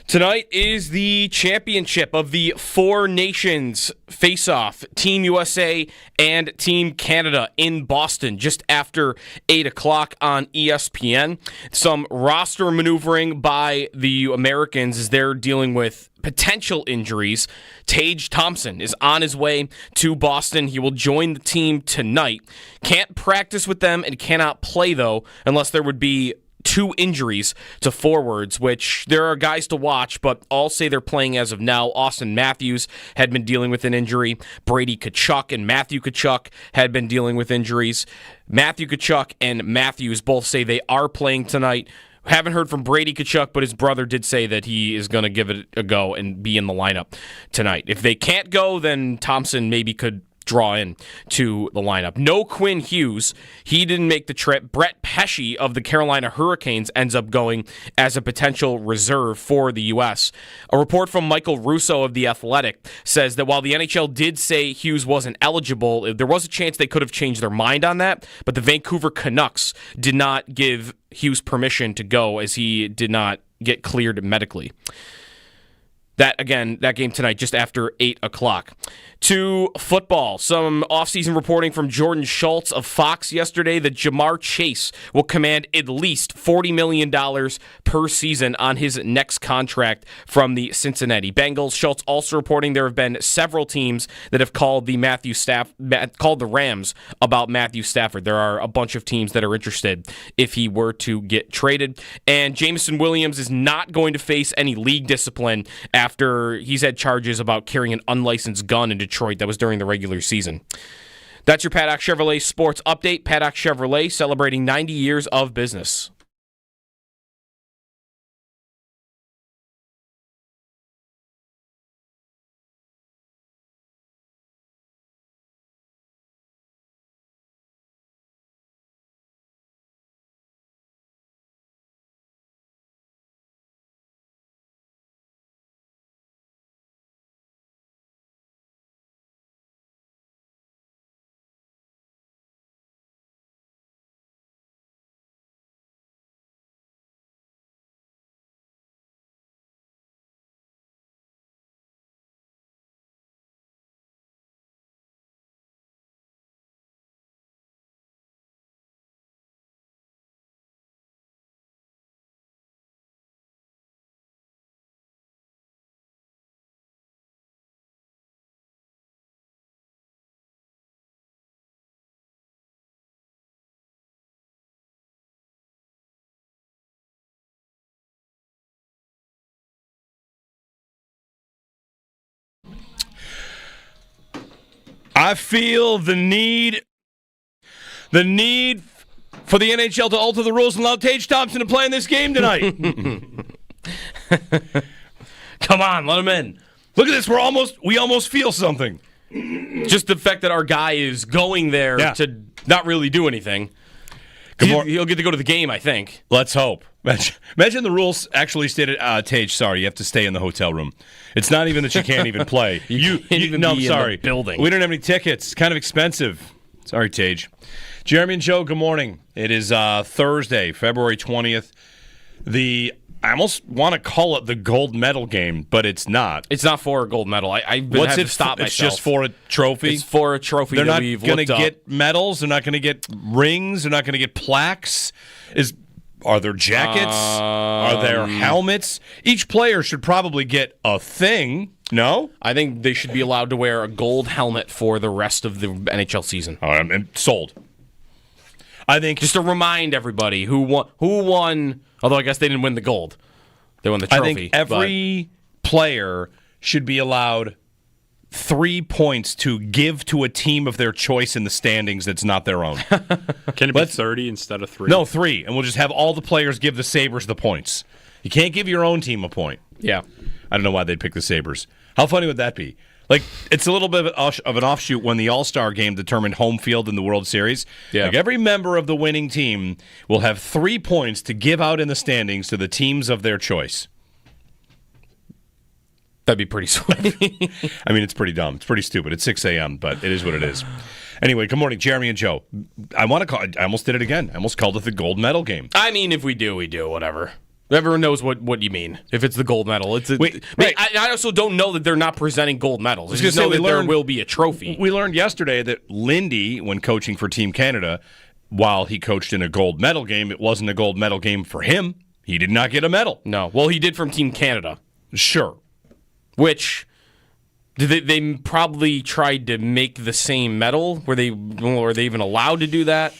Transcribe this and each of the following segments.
Tonight is the championship of the Four Nations face-off. Team USA and Team Canada in Boston just after 8 o'clock on ESPN. Some roster maneuvering by the Americans as they're dealing with potential injuries. Tage Thompson is on his way to Boston. He will join the team tonight. Can't practice with them and cannot play, though, unless there would be 2 injuries to forwards, which there are guys to watch, but all say they're playing as of now. Austin Matthews had been dealing with an injury. Brady Tkachuk and Matthew Tkachuk had been dealing with injuries. Matthew Tkachuk and Matthews both say they are playing tonight. Haven't heard from Brady Tkachuk, but his brother did say that he is going to give it a go and be in the lineup tonight. If they can't go, then Thompson maybe could draw in to the lineup. No Quinn Hughes. He didn't make the trip. Brett Pesce of the Carolina Hurricanes ends up going as a potential reserve for the U.S. A report from Michael Russo of The Athletic says that while the NHL did say Hughes wasn't eligible, there was a chance they could have changed their mind on that, but the Vancouver Canucks did not give Hughes permission to go as he did not get cleared medically. That game tonight just after 8 o'clock. To football, some offseason reporting from Jordan Schultz of Fox yesterday that Jamar Chase will command at least $40 million per season on his next contract from the Cincinnati Bengals. Schultz also reporting there have been several teams that have called the Rams about Matthew Stafford. There are a bunch of teams that are interested if he were to get traded. And Jameson Williams is not going to face any league discipline after he's had charges about carrying an unlicensed gun in Detroit. That was during the regular season. That's your Paddock Chevrolet Sports Update. Paddock Chevrolet celebrating 90 years of business. I feel the need for the NHL to alter the rules and allow Tage Thompson to play in this game tonight. Come on, let him in. Look at this. We almost feel something. Just the fact that our guy is going there to not really do anything. He'll get to go to the game, I think. Let's hope. Imagine the rules actually stated, Tage, sorry, you have to stay in the hotel room. It's not even that you can't even play. you can't even be in the building. We don't have any tickets. It's kind of expensive. Sorry, Tage. Jeremy and Joe, good morning. It is Thursday, February 20th. I almost want to call it the gold medal game, but it's not. It's not for a gold medal. I've been having to stop myself. It's just for a trophy? It's for a trophy. They're not going to get medals. They're not going to get rings. They're not going to get plaques. Are there jackets? Are there helmets? Each player should probably get a thing. No? I think they should be allowed to wear a gold helmet for the rest of the NHL season. Sold. I think just to remind everybody who won. Although I guess they didn't win the gold. They won the trophy. I think every player should be allowed 3 points to give to a team of their choice in the standings that's not their own. Can it be 30 instead of 3? No, 3. And we'll just have all the players give the Sabres the points. You can't give your own team a point. Yeah. I don't know why they'd pick the Sabres. How funny would that be? Like, it's a little bit of an offshoot when the All-Star game determined home field in the World Series. Yeah. Like, every member of the winning team will have 3 points to give out in the standings to the teams of their choice. That'd be pretty sweet. I mean, it's pretty dumb. It's pretty stupid. It's 6 a.m., but it is what it is. Anyway, good morning, Jeremy and Joe. I almost did it again. I almost called it the gold medal game. I mean, if we do, whatever. Everyone knows what you mean. If it's the gold medal, right. I also don't know that they're not presenting gold medals. I just know that there will be a trophy. We learned yesterday that Lindy, when coaching for Team Canada, while he coached in a gold medal game, it wasn't a gold medal game for him. He did not get a medal. No. Well, he did from Team Canada. Sure. Which they probably tried to make the same medal. Were they even allowed to do that?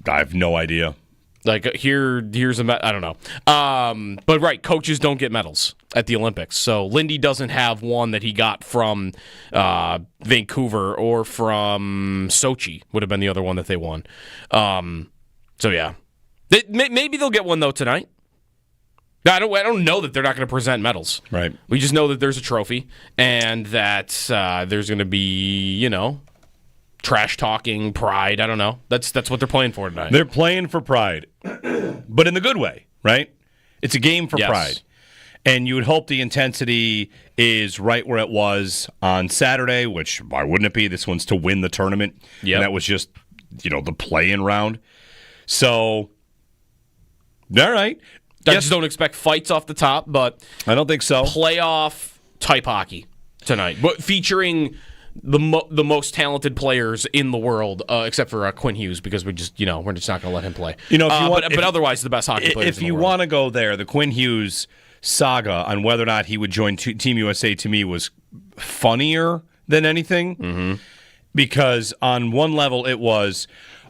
I have no idea. Like, here's a medal. I don't know. But right, coaches don't get medals at the Olympics. So Lindy doesn't have one that he got from Vancouver or from Sochi, would have been the other one that they won. So yeah. Maybe they'll get one, though, tonight. I don't know that they're not going to present medals. Right. We just know that there's a trophy and that there's going to be, trash talking, pride. I don't know. That's what they're playing for tonight. They're playing for pride, but in the good way, right? It's a game for pride. And you would hope the intensity is right where it was on Saturday, which why wouldn't it be? This one's to win the tournament. Yeah. And that was just, the play-in round. So, all right. I just don't expect fights off the top, but I don't think so. Playoff type hockey tonight, but featuring the most talented players in the world, except for Quinn Hughes, because we're just not going to let him play. But otherwise, the best hockey players. If you want to go there, the Quinn Hughes saga on whether or not he would join Team USA to me was funnier than anything, because on one level it was,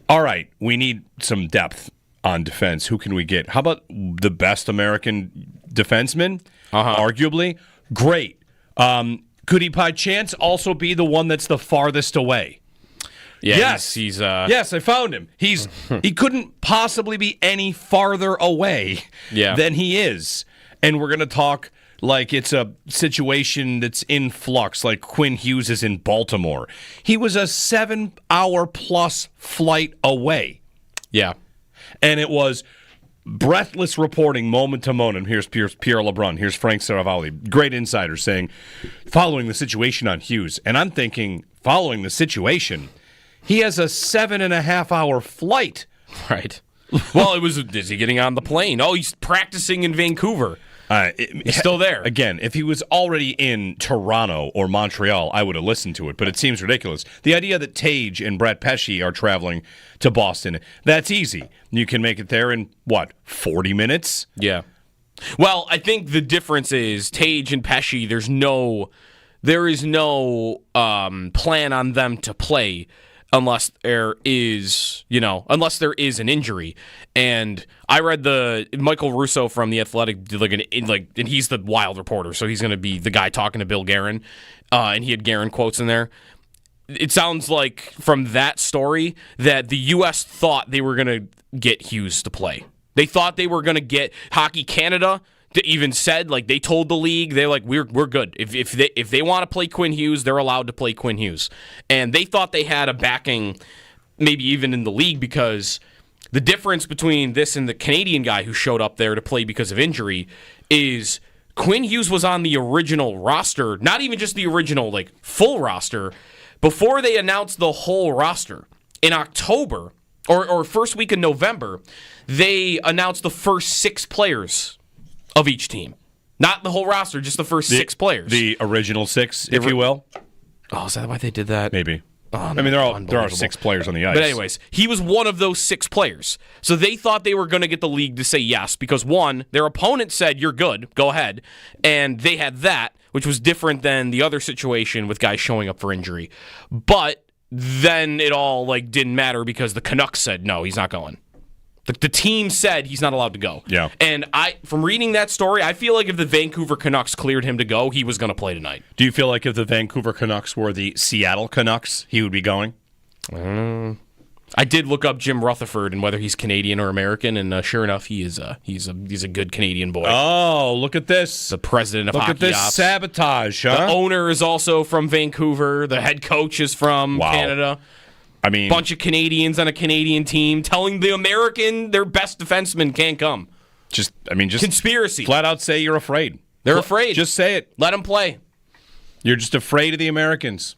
all right, we need some depth on defense. Who can we get? How about the best American defenseman? Arguably, great. Could he by chance also be the one that's the farthest away? Yeah, yes, he's yes, I found him. He couldn't possibly be any farther away than he is. And we're going to talk like it's a situation that's in flux, like Quinn Hughes is in Baltimore. He was a 7-hour-plus flight away. Yeah. And it was breathless reporting moment to moment. Here's Pierre LeBrun. Here's Frank Saravalli, great insider, saying, following the situation on Hughes. And I'm thinking, following the situation, he has a 7.5-hour flight. Right. Well, is he getting on the plane? Oh, he's practicing in Vancouver. He's still there. Again, if he was already in Toronto or Montreal, I would have listened to it, but it seems ridiculous. The idea that Tage and Brett Pesce are traveling to Boston, that's easy. You can make it there in, 40 minutes? Yeah. Well, I think the difference is Tage and Pesce, there is no plan on them to play unless there is an injury. And I read the Michael Russo from The Athletic did and he's the Wild reporter, so he's going to be the guy talking to Bill Guerin, and he had Guerin quotes in there. It sounds like from that story that the U.S. thought they were going to get Hughes to play. They thought they were going to get Hockey Canada. Even said, they told the league, they're like, we're good. If they want to play Quinn Hughes, they're allowed to play Quinn Hughes. And they thought they had a backing, maybe even in the league, because the difference between this and the Canadian guy who showed up there to play because of injury is Quinn Hughes was on the original roster, not even just the original, full roster, before they announced the whole roster. In October, or first week in November, they announced the first 6 players of each team. Not the whole roster, just the first 6 players. The original 6, if you will. Oh, is that why they did that? Maybe. Oh, no, there are 6 players on the ice. But anyways, he was one of those 6 players. So they thought they were going to get the league to say yes because, one, their opponent said, you're good, go ahead. And they had that, which was different than the other situation with guys showing up for injury. But then it all didn't matter because the Canucks said, no, he's not going. The team said he's not allowed to go. Yeah. And from reading that story, I feel like if the Vancouver Canucks cleared him to go, he was going to play tonight. Do you feel like if the Vancouver Canucks were the Seattle Canucks, he would be going? I did look up Jim Rutherford and whether he's Canadian or American, and sure enough, he's a good Canadian boy. Oh, look at this! The president of Look Hockey at this Ops. sabotage, huh? The owner is also from Vancouver. The head coach is from Canada. I mean, bunch of Canadians on a Canadian team telling the American their best defenseman can't come. Just conspiracy. Flat out say you're afraid. They're afraid. Just say it. Let them play. You're just afraid of the Americans.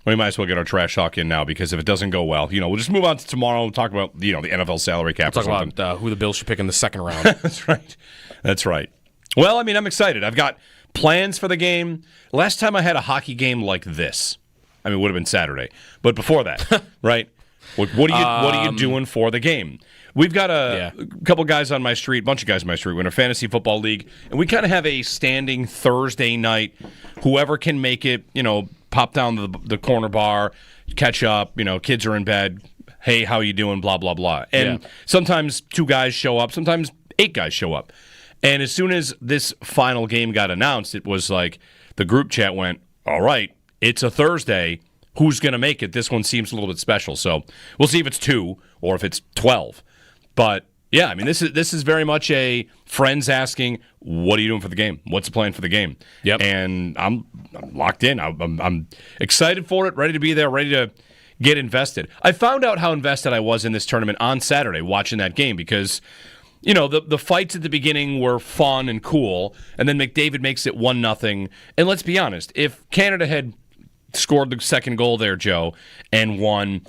We might as well get our trash talk in now, because if it doesn't go well, we'll just move on to tomorrow and talk about, the NFL salary cap. We'll talk about who the Bills should pick in the second round. That's right. Well, I'm excited. I've got plans for the game. Last time I had a hockey game like this, it would have been Saturday. But before that, right? What are you doing for the game? We've got a couple guys on my street, bunch of guys on my street. We're in a fantasy football league, and we kind of have a standing Thursday night. Whoever can make it, pop down to the corner bar, catch up. Kids are in bed. Hey, how you doing? Blah, blah, blah. And sometimes 2 guys show up. Sometimes 8 guys show up. And as soon as this final game got announced, it was like the group chat went, all right, it's a Thursday. Who's going to make it? This one seems a little bit special. So we'll see if it's 2 or if it's 12. But, yeah, this is very much a friends asking, what are you doing for the game? What's the plan for the game? Yep. And I'm locked in. I'm excited for it, ready to be there, ready to get invested. I found out how invested I was in this tournament on Saturday watching that game because, the fights at the beginning were fun and cool, and then McDavid makes it 1-0. And let's be honest, if Canada had scored the second goal there, Joe, and won,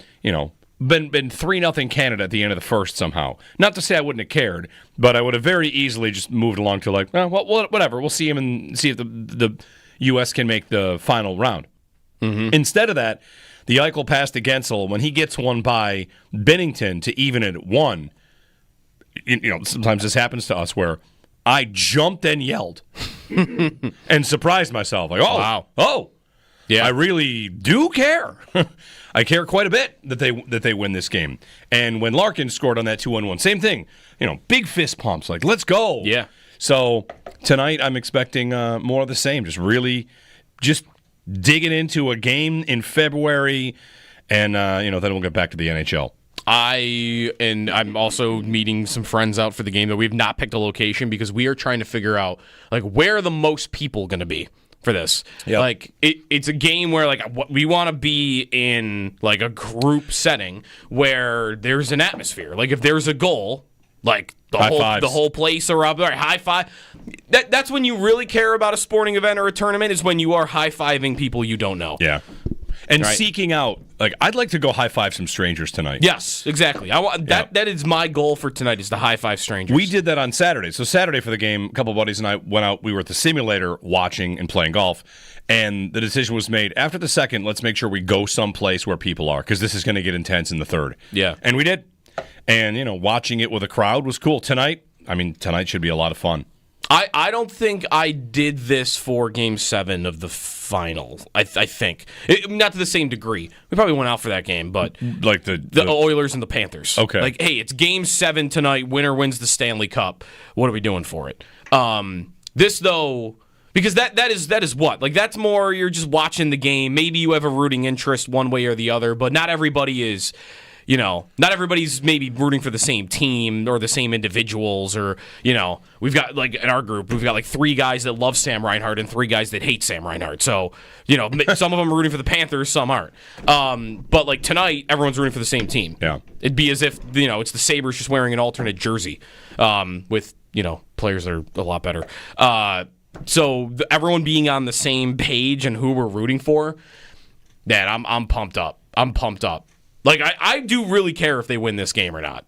been 3-0 Canada at the end of the first somehow. Not to say I wouldn't have cared, but I would have very easily just moved along to whatever. We'll see him and see if the U.S. can make the final round. Mm-hmm. Instead of that, the Eichel pass to Gensel, when he gets one by Binnington to even it at 1, sometimes this happens to us where I jumped and yelled and surprised myself. Like, wow. Yeah, I really do care. I care quite a bit that they win this game. And when Larkin scored on that 2-1-1, same thing. Big fist pumps, like, let's go. Yeah. So tonight I'm expecting more of the same. Just digging into a game in February, and then we'll get back to the NHL. I'm also meeting some friends out for the game that we've not picked a location because we are trying to figure out where are the most people going to be for this. Yep. It's a game where we want to be in a group setting where there's an atmosphere. If there's a goal, the whole place around there, high five. That's when you really care about a sporting event or a tournament, is when you are high fiving people you don't know. Yeah. And seeking out, I'd like to go high five some strangers tonight. Yes, exactly. That is my goal for tonight, is to high five strangers. We did that on Saturday. So Saturday for the game, a couple of buddies and I went out. We were at the simulator watching and playing golf, and the decision was made after the second. Let's make sure we go someplace where people are, because this is going to get intense in the third. Yeah, and we did. And watching it with a crowd was cool. Tonight should be a lot of fun. I don't think I did this for Game 7 of the final. I think. Not to the same degree. We probably went out for that game, but the Oilers and the Panthers. Okay. Hey, it's Game 7 tonight. Winner wins the Stanley Cup. What are we doing for it? This, though, because that is what? That's more you're just watching the game. Maybe you have a rooting interest one way or the other, but not everybody is... not everybody's maybe rooting for the same team or the same individuals, or, we've got, in our group, we've got 3 guys that love Sam Reinhart and 3 guys that hate Sam Reinhart. So, some of them are rooting for the Panthers, some aren't. But, tonight, everyone's rooting for the same team. Yeah. It'd be as if, it's the Sabres just wearing an alternate jersey with, players that are a lot better. So, everyone being on the same page and who we're rooting for, man, I'm pumped up. I do really care if they win this game or not.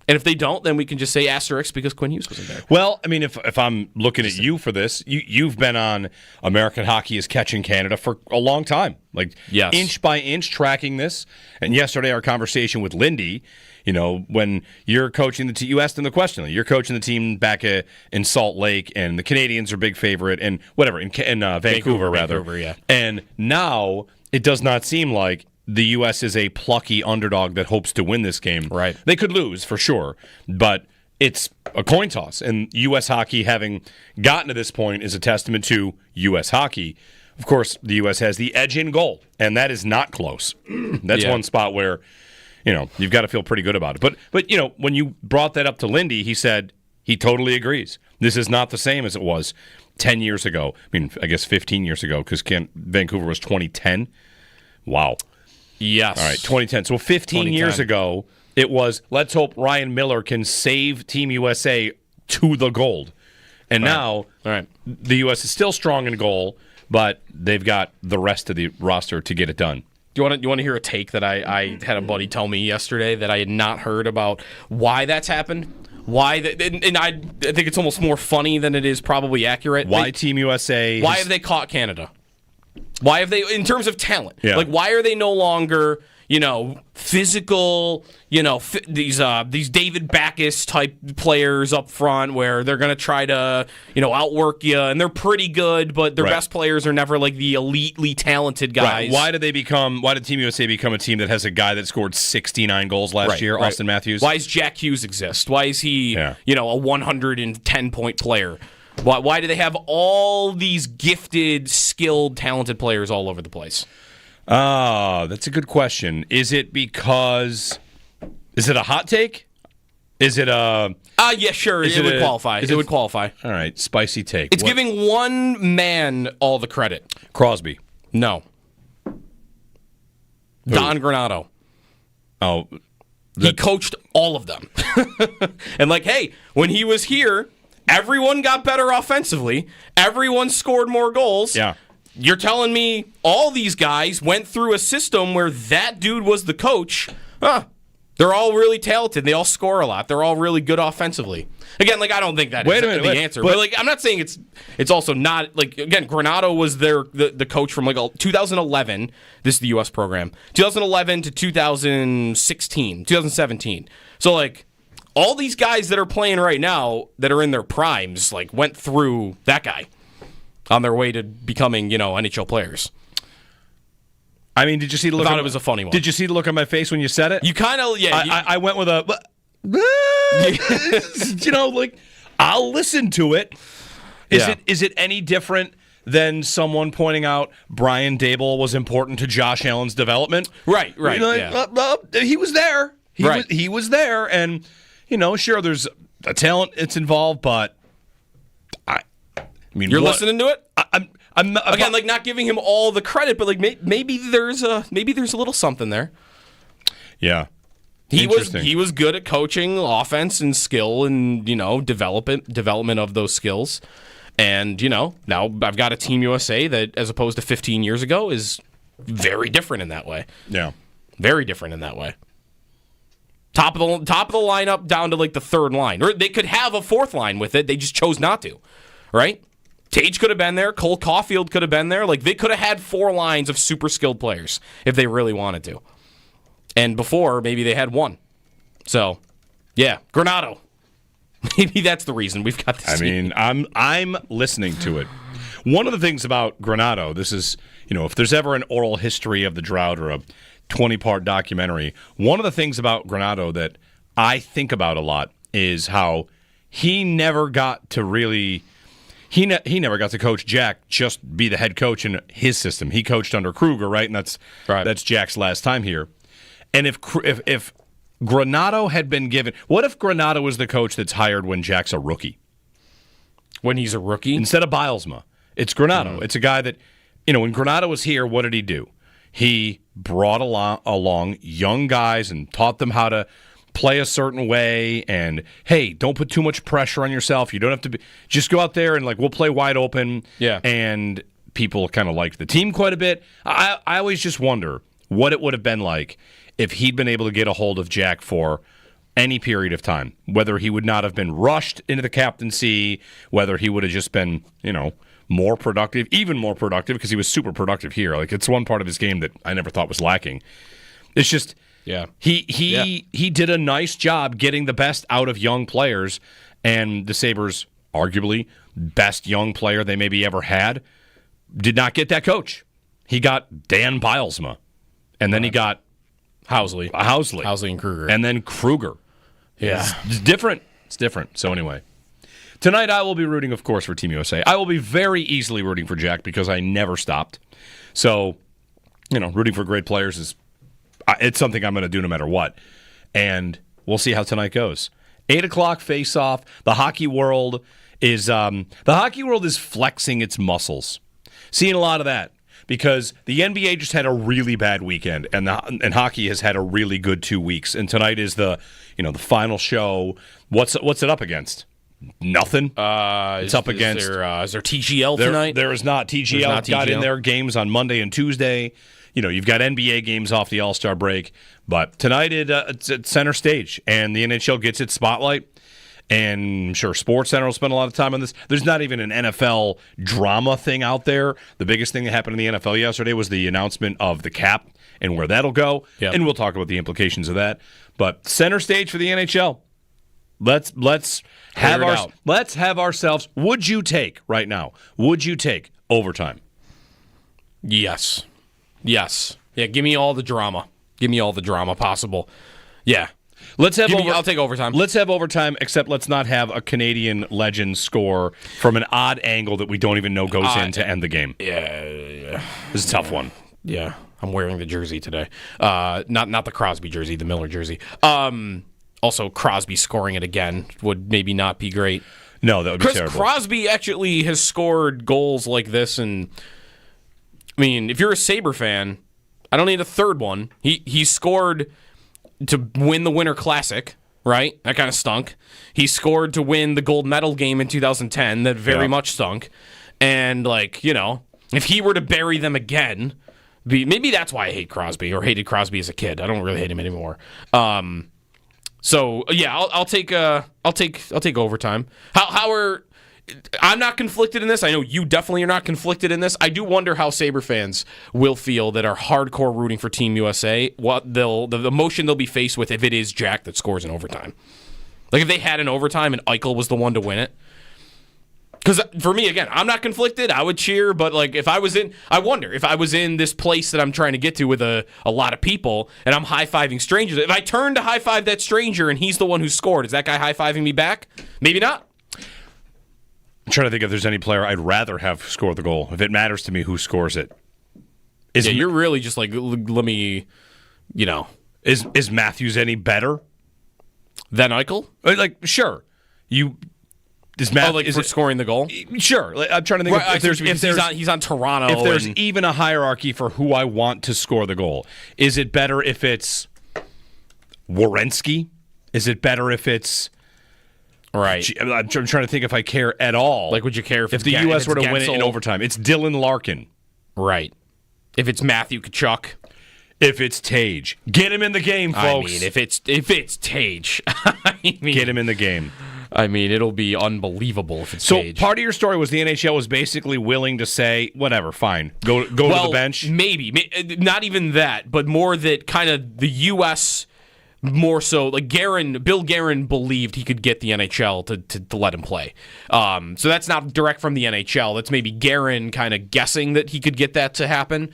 And if they don't, then we can just say asterisk because Quinn Hughes wasn't there. Well, if I'm looking at you for this, you've been on American Hockey is Catching Canada for a long time. Yes. Inch by inch tracking this. And yesterday our conversation with Lindy, when you're coaching the team, you asked him the question. You're coaching the team back in Salt Lake, and the Canadians are big favorite, and whatever, in Vancouver, rather. Vancouver, yeah. And now it does not seem like the U.S. is a plucky underdog that hopes to win this game. Right. They could lose, for sure, but it's a coin toss. And U.S. hockey, having gotten to this point, is a testament to U.S. hockey. Of course, the U.S. has the edge in goal, and that is not close. That's one spot where, you've got to feel pretty good about it. But when you brought that up to Lindy, he said he totally agrees. This is not the same as it was 10 years ago. I guess 15 years ago, because Vancouver was 2010. Wow. Yes. All right, 2010. So 15 years ago, it was, let's hope Ryan Miller can save Team USA to the gold. And now, the U.S. is still strong in goal, but they've got the rest of the roster to get it done. you want to hear a take that I had a buddy tell me yesterday that I had not heard about why that's happened? And I think it's almost more funny than it is probably accurate. Why Team USA? Why have they caught Canada? Why have they, in terms of talent? Yeah. Like, why are they no longer, physical, these David Backes type players up front where they're going to try to, outwork you, and they're pretty good, but their best players are never like the elitely talented guys. Right. Why did Team USA become a team that has a guy that scored 69 goals last year, Austin Matthews? Why does Jack Hughes exist? Why is he, a 110-point player? Why do they have all these gifted, skilled, talented players all over the place? That's a good question. Is it a hot take? Is it a... yeah, sure. It would qualify. It would qualify. All right, spicy take. It's giving one man all the credit. Crosby. No. Don Granato. Oh. He coached all of them. And hey, when he was here, everyone got better offensively. Everyone scored more goals. Yeah. You're telling me all these guys went through a system where that dude was the coach? They're all really talented. They all score a lot. They're all really good offensively. Again, I don't think that is the answer. But I'm not saying it's also not again. Granato was the coach from 2011. This is the U.S. program. 2011 to 2017. So all these guys that are playing right now that are in their primes went through that guy on their way to becoming NHL players. I mean, did you see the look? I thought it was a funny one. Did you see the look on my face when you said it? You kind of, yeah. I went with a, I'll listen to it. Is it any different than someone pointing out Brian Daboll was important to Josh Allen's development? Right. He was there. He was there, and sure, there's a talent that's involved, but I mean, you're listening to it. I'm again not giving him all the credit, but maybe there's a little something there. Yeah, he was good at coaching offense and skill and development of those skills, and now I've got a Team USA that, as opposed to 15 years ago, is very different in that way. Yeah, very different in that way. Top of the lineup down to the third line, or they could have a fourth line with it. They just chose not to, right? Tage could have been there. Cole Caulfield could have been there. They could have had four lines of super skilled players if they really wanted to. And before, maybe they had one. So, yeah, Granato. Maybe that's the reason we've got this. I mean, I'm listening to it. One of the things about Granato, this is, if there's ever an oral history of the drought or a 20-part documentary, one of the things about Granato that I think about a lot is how he never got to really... He never got to coach Jack, just be the head coach in his system. He coached under Kruger, right? And that's Jack's last time here. And if Granato had been given... What if Granato was the coach that's hired when Jack's a rookie? When he's a rookie? Instead of Bilesma. It's Granato. It's a guy that... when Granato was here, what did he do? He brought along young guys and taught them how to play a certain way, and hey, don't put too much pressure on yourself. You don't have to just go out there and we'll play wide open. Yeah. And people kind of liked the team quite a bit. I always just wonder what it would have been like if he'd been able to get a hold of Jack for any period of time, whether he would not have been rushed into the captaincy, whether he would have just been, more productive, even more productive, because he was super productive here. It's one part of his game that I never thought was lacking. It's just... Yeah, he did a nice job getting the best out of young players, and the Sabres, arguably best young player they maybe ever had, did not get that coach. He got Dan Bilesma, and then he got Housley and Kruger, and then Kruger. Yeah, it's different. It's different. So anyway, tonight I will be rooting, of course, for Team USA. I will be very easily rooting for Jack because I never stopped. So, rooting for great players is. It's something I'm going to do no matter what. And we'll see how tonight goes. 8 o'clock face-off. The hockey world is flexing its muscles. Seeing a lot of that because the NBA just had a really bad weekend, and hockey has had a really good 2 weeks. And tonight is the final show. What's it up against? Nothing. It's up against. Is there TGL tonight? There is not. TGL got in their games on Monday and Tuesday. you've got NBA games off the All-Star break, but tonight it's at center stage, and the NHL gets its spotlight. And I'm sure SportsCenter will spend a lot of time on this. There's not even an NFL drama thing out there. The biggest thing that happened in the NFL yesterday was the announcement of the cap and where that'll go. Yep. And we'll talk about the implications of that. But center stage for the NHL. Let's have ourselves. Would you take right now? Would you take overtime? Yes. Yeah, give me all the drama. Give me all the drama possible. Yeah. I'll take overtime. Let's have overtime, except let's not have a Canadian legend score from an odd angle that we don't even know goes in to end the game. Yeah. This is a tough one. Yeah, I'm wearing the jersey today. Not the Crosby jersey, the Miller jersey. Also, Crosby scoring it again would maybe not be great. No, that would be terrible. Because Crosby actually has scored goals like this, and I mean, if you're a Sabre fan, I don't need a third one. He scored to win the Winter Classic, right? That kind of stunk. He scored to win the gold medal game in 2010. That very much stunk. And, if he were to bury them again, maybe that's why I hate Crosby or hated Crosby as a kid. I don't really hate him anymore. So yeah, I'll take overtime. I'm not conflicted in this. I know you definitely are not conflicted in this. I do wonder how Sabre fans will feel that are hardcore rooting for Team USA. What the emotion they'll be faced with if it is Jack that scores in overtime. Like if they had an overtime and Eichel was the one to win it. Because for me, again, I'm not conflicted. I would cheer, but I wonder if I was in this place that I'm trying to get to with a lot of people and I'm high-fiving strangers. If I turn to high-five that stranger and he's the one who scored, is that guy high-fiving me back? Maybe not. I'm trying to think if there's any player I'd rather have score the goal. If it matters to me who scores it. You're really just like, let me, Is Matthews any better than Eichel? Sure. For scoring the goal? Sure. I'm trying to think if he's on Toronto. If there's even a hierarchy for who I want to score the goal. Is it better if it's Werenski? Is it better if it's... Right. I'm trying to think if I care at all. Would you care if the U.S. were to win it in overtime? It's Dylan Larkin. Right. If it's Matthew Tkachuk. If it's Tage. Get him in the game, folks. I mean, if it's Tage. Get him in the game. I mean, it'll be unbelievable if it's Tage. So part of your story was the NHL was basically willing to say, whatever, fine, go to the bench? Maybe. Not even that, but more that kind of the U.S., more so, Bill Guerin believed he could get the NHL to let him play. So that's not direct from the NHL. That's maybe Guerin kind of guessing that he could get that to happen.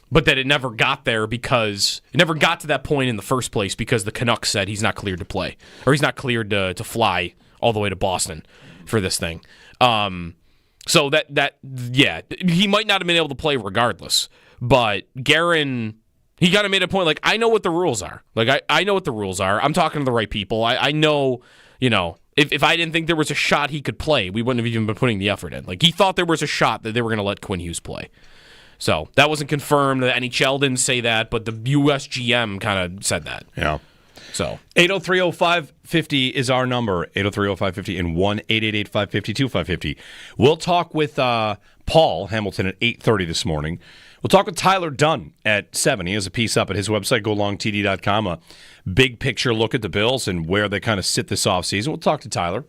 But that it never got there because it never got to that point in the first place because the Canucks said he's not cleared to play or he's not cleared to fly all the way to Boston for this thing. So he might not have been able to play regardless. But Guerin, he kind of made a point I know what the rules are. I know what the rules are. I'm talking to the right people. I know, if I didn't think there was a shot he could play, we wouldn't have even been putting the effort in. He thought there was a shot that they were going to let Quinn Hughes play. So that wasn't confirmed. The NHL didn't say that, but the US GM kind of said that. Yeah. So 803-0550 is our number. 803-0550 and 1-888-550-2550. We'll talk with Paul Hamilton at 8:30 this morning. We'll talk with Tyler Dunn at 7. He has a piece up at his website, golongtd.com, a big picture look at the Bills and where they kind of sit this offseason. We'll talk to Tyler.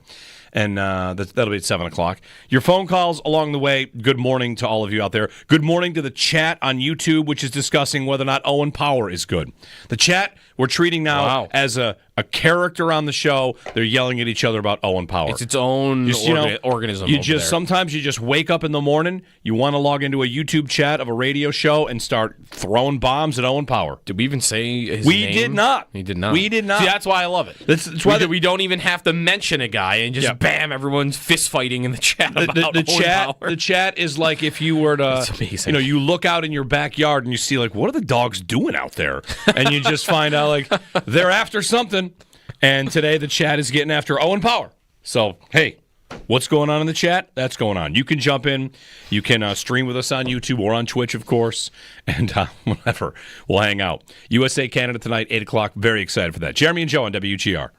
And that'll be at 7 o'clock. Your phone calls along the way, good morning to all of you out there. Good morning to the chat on YouTube, which is discussing whether or not Owen Power is good. The chat we're treating now as a character on the show. They're yelling at each other about Owen Power. It's its own organism. Sometimes you just wake up in the morning, you want to log into a YouTube chat of a radio show and start throwing bombs at Owen Power. Did we even say his name? We did not. We did not. We did not. See, that's why I love it. That's why we don't even have to mention a guy and just bam, everyone's fist fighting in the chat about the chat. Power. The chat is like if you were to, you look out in your backyard and you see what are the dogs doing out there, and you just find out they're after something. And today the chat is getting after Owen Power. So hey, what's going on in the chat? That's going on. You can jump in. You can stream with us on YouTube or on Twitch, of course, and whatever. We'll hang out. USA Canada tonight, 8 o'clock. Very excited for that. Jeremy and Joe on WGR.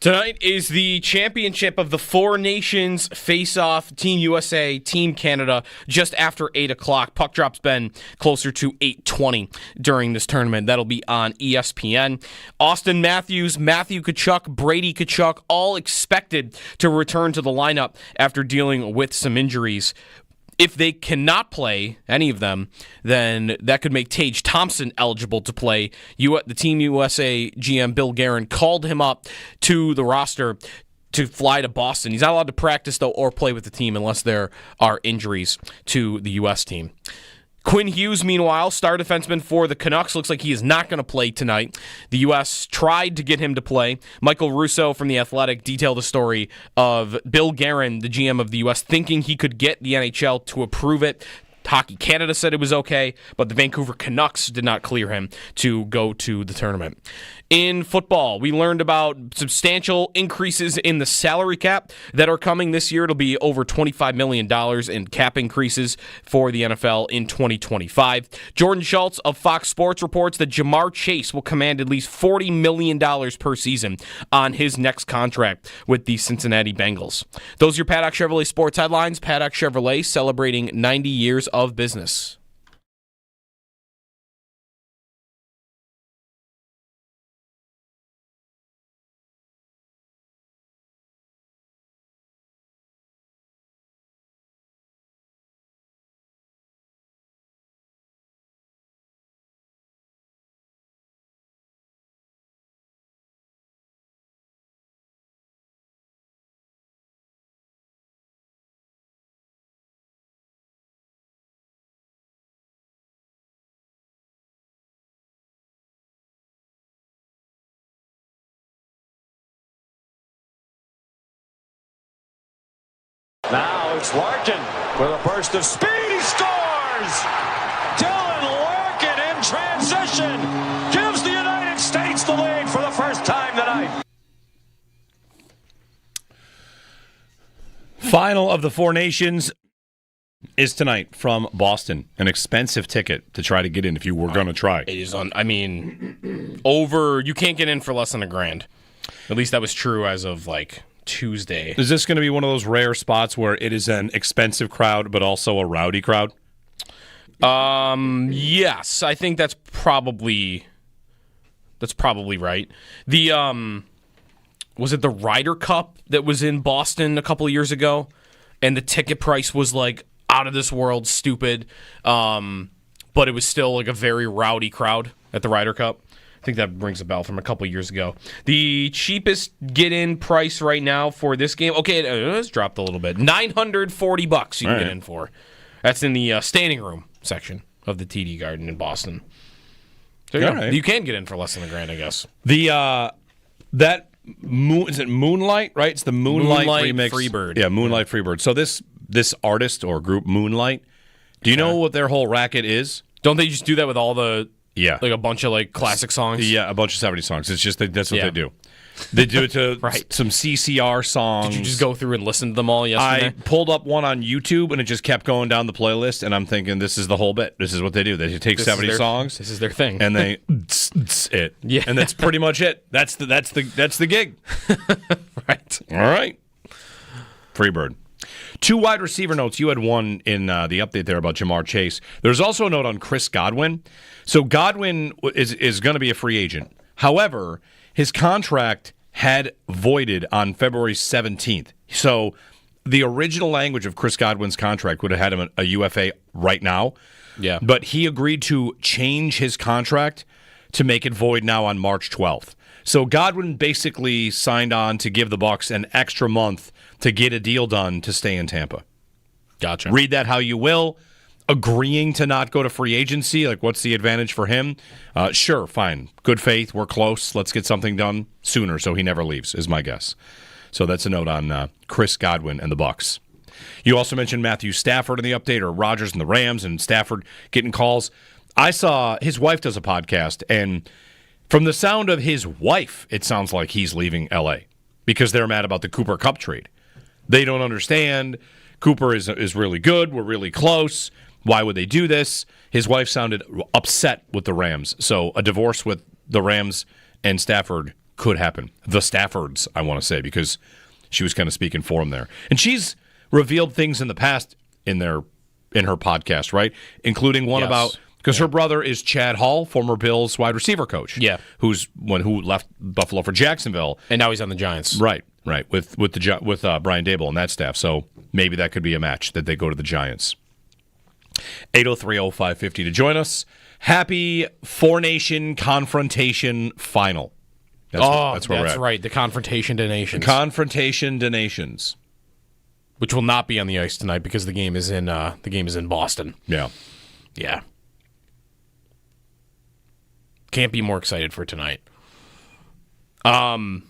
Tonight is the championship of the Four Nations face-off. Team USA, Team Canada, just after 8 o'clock. Puck drop's been closer to 8:20 during this tournament. That'll be on ESPN. Austin Matthews, Matthew Tkachuk, Brady Tkachuk, all expected to return to the lineup after dealing with some injuries. If they cannot play, any of them, then that could make Tage Thompson eligible to play. The Team USA GM Bill Guerin called him up to the roster to fly to Boston. He's not allowed to practice, though, or play with the team unless there are injuries to the U.S. team. Quinn Hughes, meanwhile, star defenseman for the Canucks, looks like he is not going to play tonight. The U.S. tried to get him to play. Michael Russo from The Athletic detailed the story of Bill Guerin, the GM of the U.S., thinking he could get the NHL to approve it. Hockey Canada said it was okay, but the Vancouver Canucks did not clear him to go to the tournament. In football, we learned about substantial increases in the salary cap that are coming this year. It'll be over $25 million in cap increases for the NFL in 2025. Jordan Schultz of Fox Sports reports that Jamar Chase will command at least $40 million per season on his next contract with the Cincinnati Bengals. Those are your Paddock Chevrolet sports headlines. Paddock Chevrolet celebrating 90 years of business. Now it's Larkin with a burst of speed. He scores! Dylan Larkin in transition gives the United States the lead for the first time tonight. Final of the Four Nations is tonight from Boston. An expensive ticket to try to get in if you were going to try. It is you can't get in for less than $1,000. At least that was true as of Tuesday. Is this going to be one of those rare spots where it is an expensive crowd but also a rowdy crowd? Yes, I think that's probably right. The was it the Ryder Cup that was in Boston a couple of years ago, and the ticket price was out of this world stupid, but it was still a very rowdy crowd at the Ryder Cup. I think that rings a bell from a couple years ago. The cheapest get-in price right now for this game, okay, it's dropped a little bit. $940 you can get in for. That's in the standing room section of the TD Garden in Boston. So you can get in for less than $1,000, I guess. Is it Moonlight, right? It's the Moonlight remix. Freebird. Yeah, Moonlight Freebird. So this artist or group, Moonlight, do you know what their whole racket is? Don't they just do that with all the... Yeah. A bunch of classic songs? Yeah, a bunch of 70s songs. It's just that's what they do. They do it to some CCR songs. Did you just go through and listen to them all yesterday? I pulled up one on YouTube, and it just kept going down the playlist, and I'm thinking, this is the whole bit. This is what they do. They take 70 songs. This is their thing. And they it. Yeah. And that's pretty much it. That's the gig. Right. All right. Freebird. 2 wide receiver notes. You had one in the update there about Jamar Chase. There's also a note on Chris Godwin. So Godwin is going to be a free agent. However, his contract had voided on February 17th. So the original language of Chris Godwin's contract would have had him a UFA right now. Yeah. But he agreed to change his contract to make it void now on March 12th. So Godwin basically signed on to give the Bucs an extra month to get a deal done to stay in Tampa. Gotcha. Read that how you will. Agreeing to not go to free agency, what's the advantage for him? Sure, fine. Good faith, we're close. Let's get something done sooner so he never leaves, is my guess. So that's a note on Chris Godwin and the Bucs. You also mentioned Matthew Stafford in the update, or Rodgers and the Rams, and Stafford getting calls. I saw his wife does a podcast, and from the sound of his wife, it sounds like he's leaving L.A. because they're mad about the Cooper Kupp trade. They don't understand. Cooper is really good. We're really close. Why would they do this? His wife sounded upset with the Rams. So a divorce with the Rams and Stafford could happen. The Staffords, I want to say, because she was kind of speaking for them there. And she's revealed things in the past in her podcast, right? Including one about, because her brother is Chad Hall, former Bills wide receiver coach. Yeah. Who left Buffalo for Jacksonville. And now he's on the Giants. Right. With Brian Daboll and that staff. So maybe that could be a match that they go to the Giants. 803-0550 to join us. Happy Four Nation Confrontation Final. That's where we're at. Right. The Confrontation to Nations. Confrontation to Nations. Which will not be on the ice tonight because the game is in Boston. Yeah. Yeah. Can't be more excited for tonight. I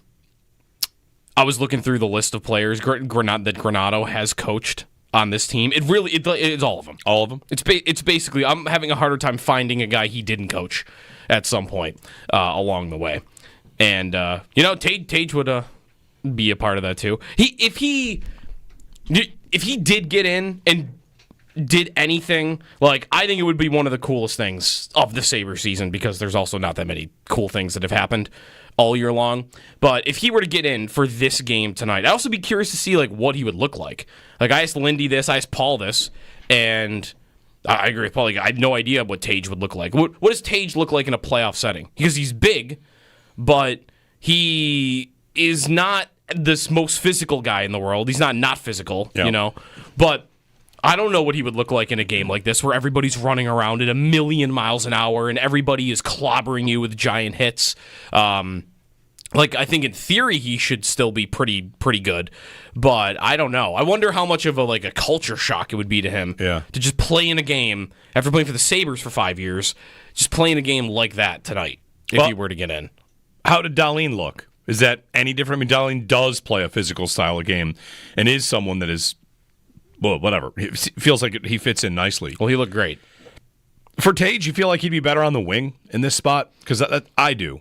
was looking through the list of players that Granato has coached on this team. It's all of them. All of them? It's basically, I'm having a harder time finding a guy he didn't coach at some point along the way. And, Tage would be a part of that too. If he did get in and did anything, like, I think it would be one of the coolest things of the Sabres season because there's also not that many cool things that have happened all year long. But if he were to get in for this game tonight, I'd also be curious to see, like, what he would look like. Like, I asked Lindy this, I asked Paul this, and I agree with Paul. Like, I had no idea what Tage would look like. What does Tage look like in a playoff setting? Because he's big, but he is not this most physical guy in the world. He's not physical, But I don't know what he would look like in a game like this where everybody's running around at 1,000,000 miles an hour and everybody is clobbering you with giant hits. I think in theory he should still be pretty good, but I don't know. I wonder how much of a culture shock it would be to him to just play in a game after playing for the Sabres for 5 years, just playing a game like that tonight if he were to get in. How did Dahlin look? Is that any different? I mean, Dahlin does play a physical style of game and is someone that is, well, whatever. It feels like he fits in nicely. Well, he looked great. For Tage, you feel like he'd be better on the wing in this spot? Because I do.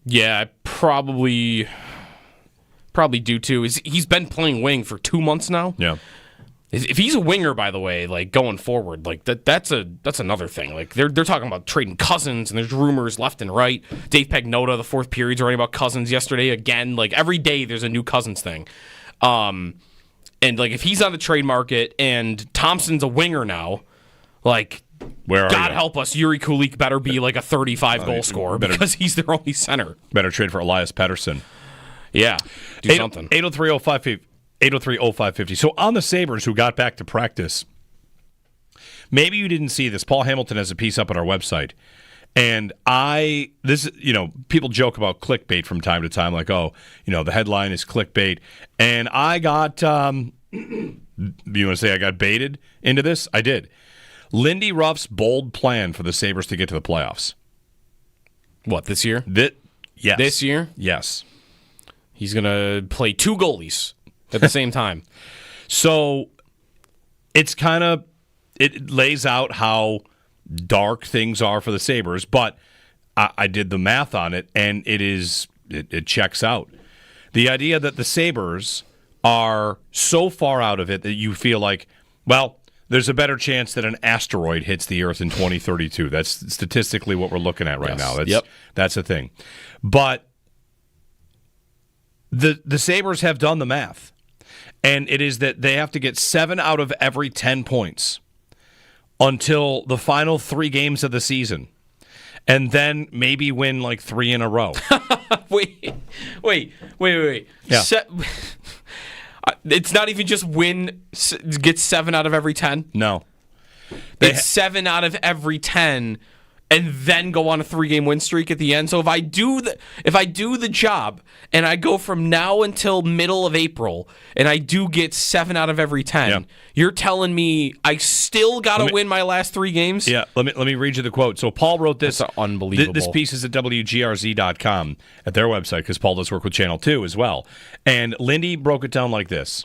Yeah, I probably do too. He's been playing wing for 2 months now. Yeah. If he's a winger, by the way, like going forward, like that's another thing. Like they're talking about trading Cousins, and there's rumors left and right. Dave Pagnotta, the fourth period's writing about Cousins yesterday again. Like every day, there's a new Cousins thing. And like if he's on the trade market and Thompson's a winger now, like God help us, Yuri Kulik better be like a 35 goal scorer because he's their only center. Better trade for Elias Pettersson. Yeah, do something. 803-0550. So on the Sabres who got back to practice, maybe you didn't see this. Paul Hamilton has a piece up on our website. And people joke about clickbait from time to time, like, the headline is clickbait. And I got, you want to say I got baited into this? I did. Lindy Ruff's bold plan for the Sabres to get to the playoffs. What, this year? Yes. This year? Yes. He's going to play two goalies at the same time. So it lays out how dark things are for the Sabres, but I did the math on it, and it checks out. The idea that the Sabres are so far out of it that you feel like, well, there's a better chance that an asteroid hits the Earth in 2032. That's statistically what we're looking at right now. That's a thing. But the Sabres have done the math, and it is that they have to get 7 out of every 10 points until the final 3 games of the season, and then maybe win like 3 in a row. Wait. Yeah. It's not even just get 7 out of every 10? No. It's 7 out of every 10 and then go on a 3-game win streak at the end. So if I do the job and I go from now until middle of April and I do get 7 out of every 10, you're telling me I still got to win my last 3 games? Yeah, let me read you the quote. So Paul wrote this. That's unbelievable. This piece is at WGRZ.com at their website because Paul does work with Channel 2 as well. And Lindy broke it down like this.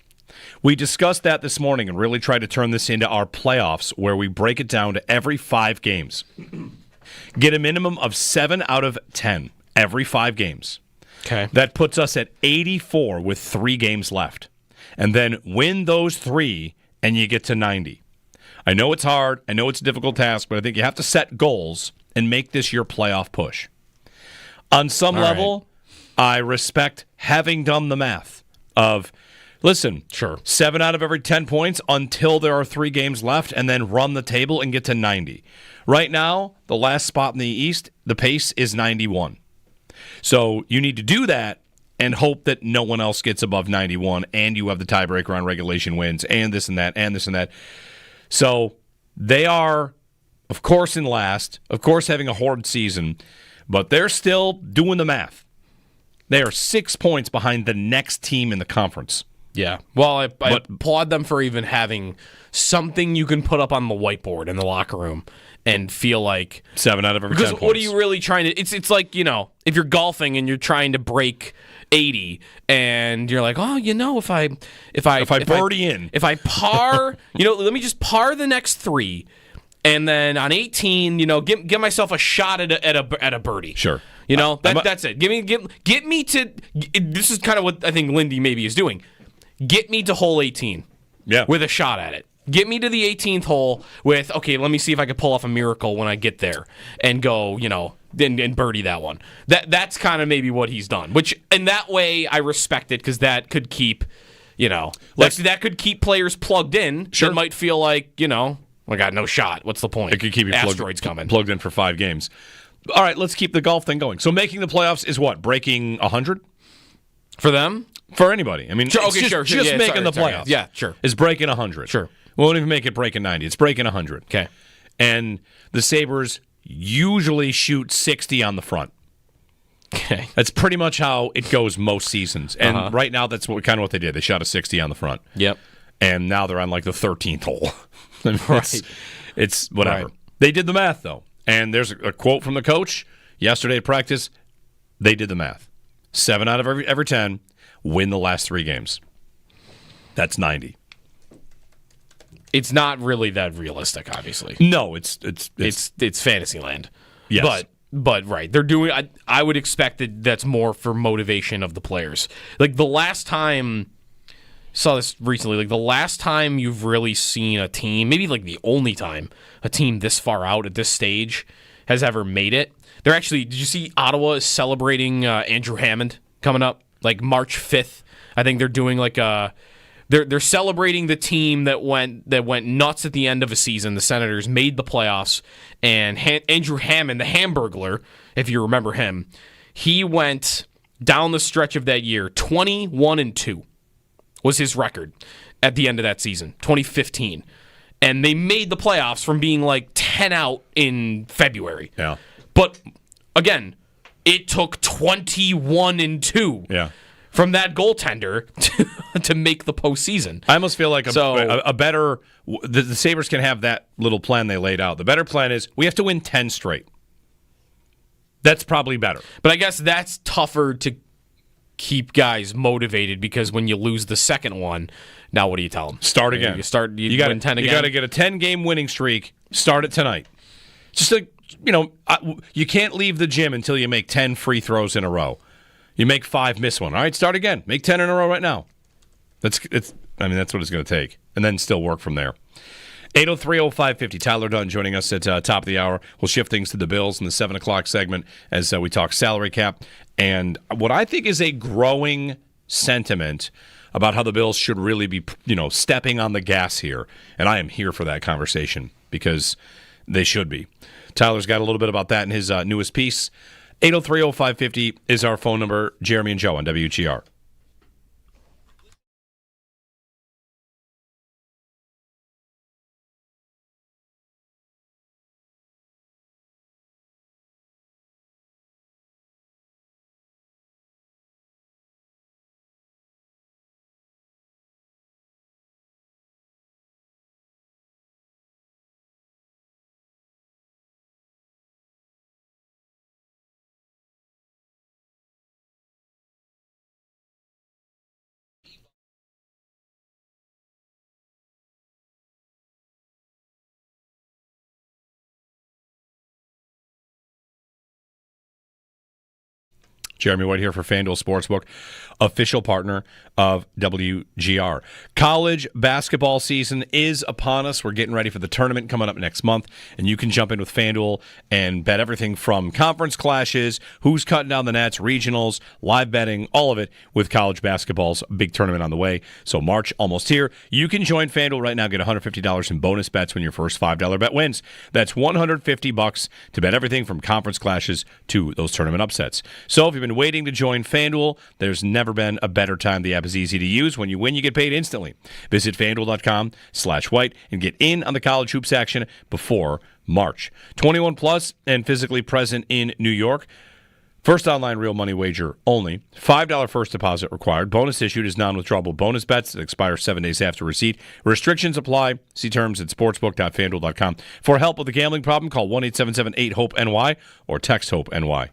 We discussed that this morning and really tried to turn this into our playoffs where we break it down to every 5 games. Get a minimum of 7 out of 10 every 5 games. Okay. That puts us at 84 with 3 games left. And then win those 3 and you get to 90. I know it's hard. I know it's a difficult task, but I think you have to set goals and make this your playoff push. On some level, I respect having done the math of, listen, Sure. 7 out of every 10 points until there are 3 games left, and then run the table and get to 90. Right now, the last spot in the East, the pace is 91. So you need to do that and hope that no one else gets above 91, and you have the tiebreaker on regulation wins, and this and that, and this and that. So they are, of course, in last, of course, having a horrid season, but they're still doing the math. They are 6 points behind the next team in the conference. Yeah. Well, I applaud them for even having something you can put up on the whiteboard in the locker room and feel like 7 out of every 10 points. Because what are you really trying to? It's like, if you're golfing and you're trying to break 80 and you're like, oh, if I birdie in, if I par, let me just par the next 3, and then on 18, give myself a shot at a birdie. Sure. That's it. Get me to. This is kind of what I think Lindy maybe is doing. Get me to hole 18. Yeah. With a shot at it. Get me to the 18th hole with, okay, let me see if I can pull off a miracle when I get there and go, and birdie that one. That's kind of maybe what he's done, which in that way I respect it because that could keep, that could keep players plugged in. Sure. That might feel like, I got no shot. What's the point? It could keep you Asteroids coming. plugged in for 5 games. All right, let's keep the golf thing going. So making the playoffs is what? Breaking 100? For them? For anybody. I mean, sure, it's just yeah, making the sorry. playoffs. Yeah, sure. Is breaking 100. Sure. We won't even make it breaking 90. It's breaking 100. Okay. And the Sabres usually shoot 60 on the front. Okay. That's pretty much how it goes most seasons. And right now, that's kind of what they did. They shot a 60 on the front. Yep. And now they're on like the 13th hole. I mean, Right. It's whatever. Right. They did the math, though. And there's a quote from the coach yesterday at practice. They did the math. 7 out of every 10 win the last 3 games. That's 90. It's not really that realistic, obviously. No, it's fantasy land. Yes. But right, they're doing. I would expect that's more for motivation of the players. Like the last time, saw this recently. Like the last time you've really seen a team, maybe like the only time a team this far out at this stage has ever made it. They're actually. Did you see Ottawa is celebrating Andrew Hammond coming up like March 5th? I think they're doing like a. They're celebrating the team that went nuts at the end of a season. The Senators made the playoffs, and Andrew Hammond, the Hamburglar, if you remember him, he went down the stretch of that year 21-2 was his record at the end of that season, 2015, and they made the playoffs from being like 10 out in February. Yeah, but again, it took 21-2. Yeah. From that goaltender to make the postseason. I almost feel like a better the Sabres can have that little plan they laid out. The better plan is we have to win 10 straight. That's probably better. But I guess that's tougher to keep guys motivated because when you lose the second one, now what do you tell them? Start again. You win 10 again. You got to get a 10-game winning streak. Start it tonight. Just like, you can't leave the gym until you make 10 free throws in a row. You make 5, miss one. All right, start again. Make 10 in a row right now. That's what it's going to take. And then still work from there. 803-0550. Tyler Dunn joining us at top of the hour. We'll shift things to the Bills in the 7 o'clock segment as we talk salary cap. And what I think is a growing sentiment about how the Bills should really be, stepping on the gas here. And I am here for that conversation because they should be. Tyler's got a little bit about that in his newest piece. 803-0550 is our phone number. Jeremy and Joe on WGR. Jeremy White here for FanDuel Sportsbook, official partner of WGR. College basketball season is upon us. We're getting ready for the tournament coming up next month, and you can jump in with FanDuel and bet everything from conference clashes, who's cutting down the nets, regionals, live betting, all of it with college basketball's big tournament on the way. So March almost here. You can join FanDuel right now. Get $150 in bonus bets when your first $5 bet wins. That's $150 to bet everything from conference clashes to those tournament upsets. So if you've been waiting to join FanDuel, there's never been a better time. The app is easy to use. When you win, you get paid instantly. Visit FanDuel.com/white and get in on the college hoops action before March. 21 plus and physically present in New York. First online real money wager only. $5 first deposit required. Bonus issued is non-withdrawable bonus bets that expire 7 days after receipt. Restrictions apply. See terms at sportsbook.fanduel.com. For help with a gambling problem, call 1-877-8-HOPE-NY or text HOPE-NY.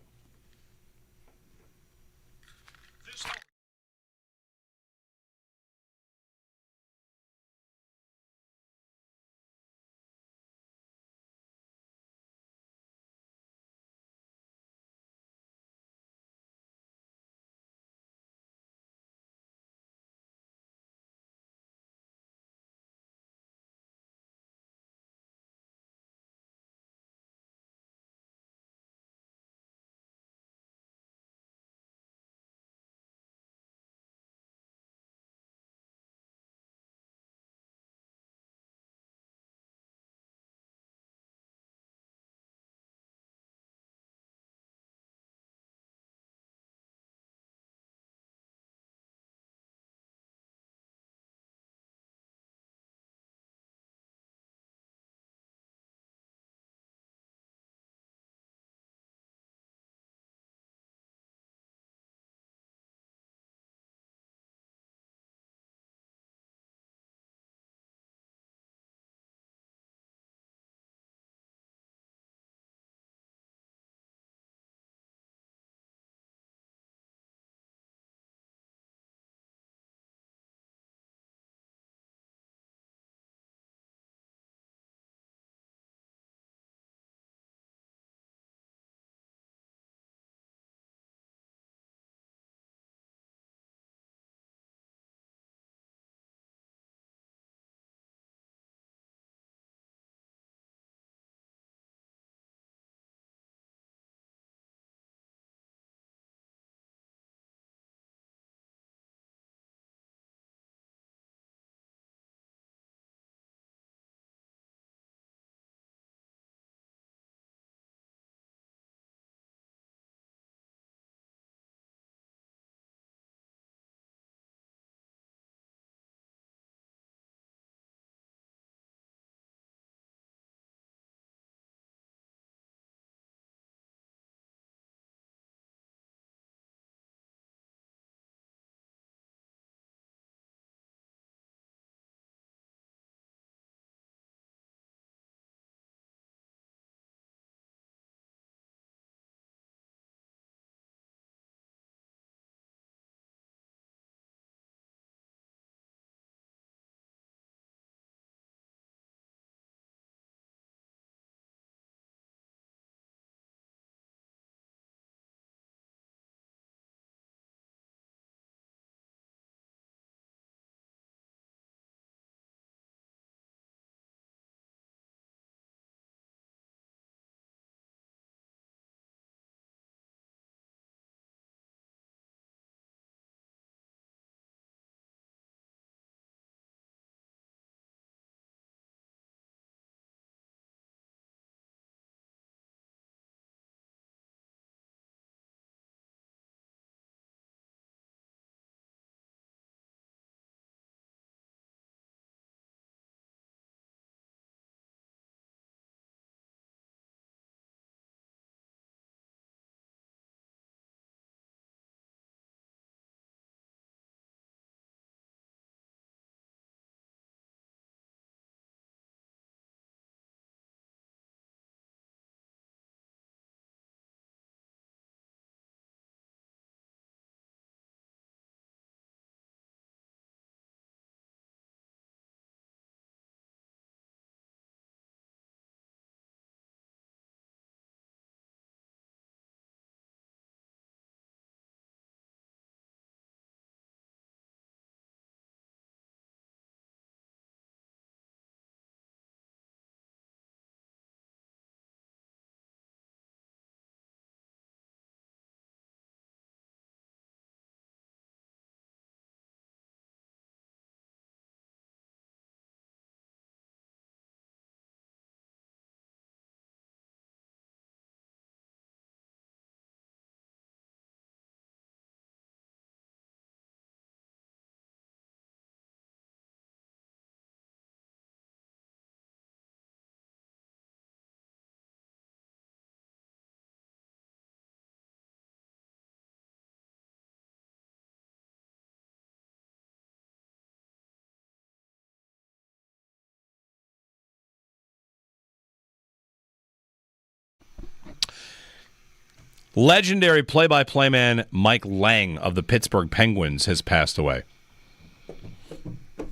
Legendary play-by-play man Mike Lang of the Pittsburgh Penguins has passed away.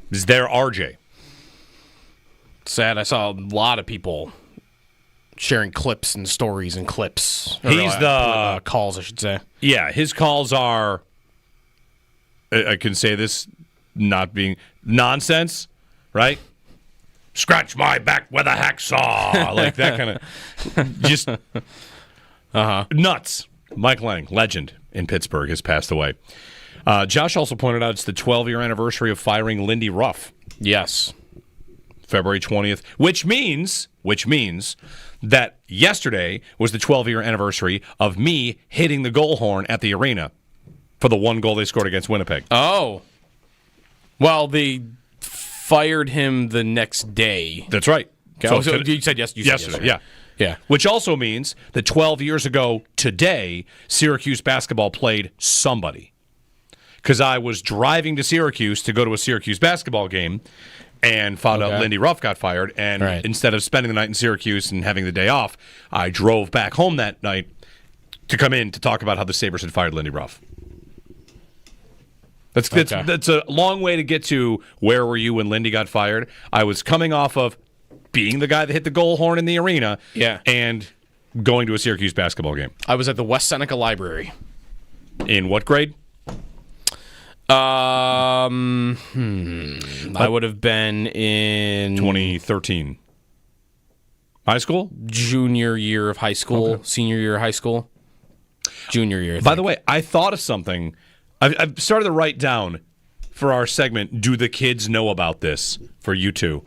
Is there RJ? Sad. I saw a lot of people sharing clips and stories and clips. He's the calls, I should say. Yeah, his calls are, I can say this not being nonsense, right? Scratch my back with a hacksaw. Like that kind of just nuts. Mike Lang, legend in Pittsburgh, has passed away. Josh also pointed out it's the 12-year anniversary of firing Lindy Ruff. Yes. February 20th, which means that yesterday was the 12-year anniversary of me hitting the goal horn at the arena for the one goal they scored against Winnipeg. Oh. Well, they fired him the next day. That's right. Okay. So you said yes. Yesterday, yeah. Yeah. Which also means that 12 years ago today, Syracuse basketball played somebody. Because I was driving to Syracuse to go to a Syracuse basketball game and found out Lindy Ruff got fired. And instead of spending the night in Syracuse and having the day off, I drove back home that night to come in to talk about how the Sabres had fired Lindy Ruff. That's a long way to get to where were you when Lindy got fired. I was coming off of being the guy that hit the goal horn in the arena and going to a Syracuse basketball game. I was at the West Seneca Library. In what grade? I would have been in 2013. High school? Junior year of high school, senior year of high school. Junior year. By the way, I thought of something. I've started to write down for our segment, do the kids know about this, for you two?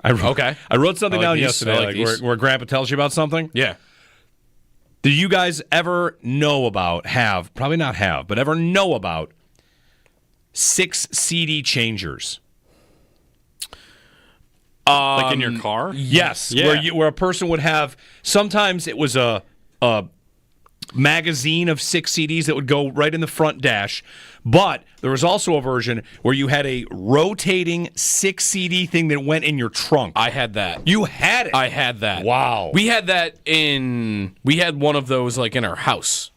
I wrote something down yesterday where Grandpa tells you about something. Yeah. Do you guys ever know about, ever know about 6 CD changers? Like in your car? Yes. Yeah. Where a person would have, sometimes it was a magazine of 6 CDs that would go right in the front dash, but there was also a version where you had a rotating 6 CD thing that went in your trunk. I had that. You had it? I had that. Wow. We had one of those like in our house.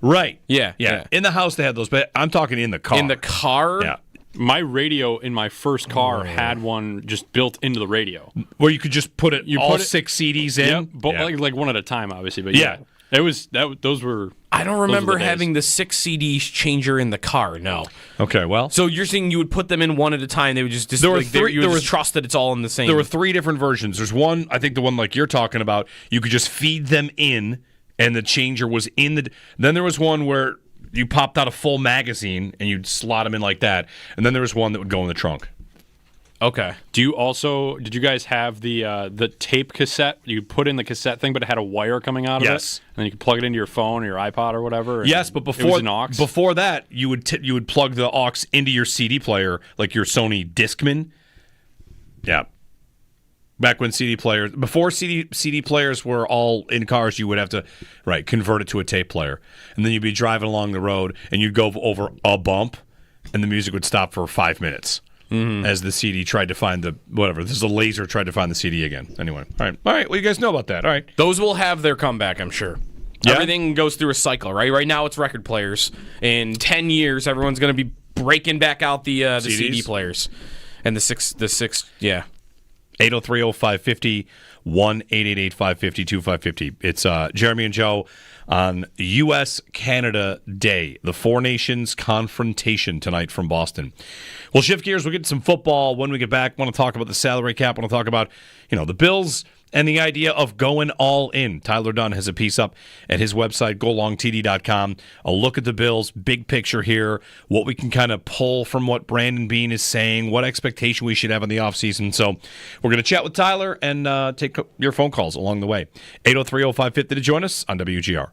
Right. Yeah. In the house they had those, but I'm talking in the car. In the car? Yeah. My radio in my first car had one just built into the radio. Where you could just put 6 CDs in? Yep, but like one at a time, obviously. But yeah. It was those were. I don't remember having the 6 CD changer in the car. No. Okay, well. So you're saying you would put them in one at a time? They would just trust that it's all in the same. There were 3 different versions. There's one, I think the one like you're talking about. You could just feed them in, and the changer was in the. Then there was one where you popped out a full magazine and you'd slot them in like that, and then there was one that would go in the trunk. Okay. Did you guys have the tape cassette? You put in the cassette thing, but it had a wire coming out of it? Yes. And then you could plug it into your phone or your iPod or whatever? Yes, but it was an aux? before that, you would plug the aux into your CD player, like your Sony Discman. Yeah. Back when before CD players were all in cars, you would have to convert it to a tape player. And then you'd be driving along the road, and you'd go over a bump, and the music would stop for 5 minutes. Mm-hmm. As the CD tried to find there's a laser tried to find the CD again. Anyway, all right. Well, you guys know about that. All right, those will have their comeback, I'm sure. Yeah? Everything goes through a cycle, right? Right now, it's record players. In 10 years, everyone's going to be breaking back out the CD players and the six. Yeah. 803-0550, 1-888-550-2550. It's Jeremy and Joe on U.S.-Canada Day, the Four Nations confrontation tonight from Boston. We'll shift gears. We'll get to some football when we get back. I want to talk about the salary cap. I want to talk about, the Bills and the idea of going all in. Tyler Dunn has a piece up at his website, golongtd.com. A look at the Bills, big picture here, what we can kind of pull from what Brandon Beane is saying, what expectation we should have in the offseason. So we're going to chat with Tyler and take your phone calls along the way. 803-0550 to join us on WGR.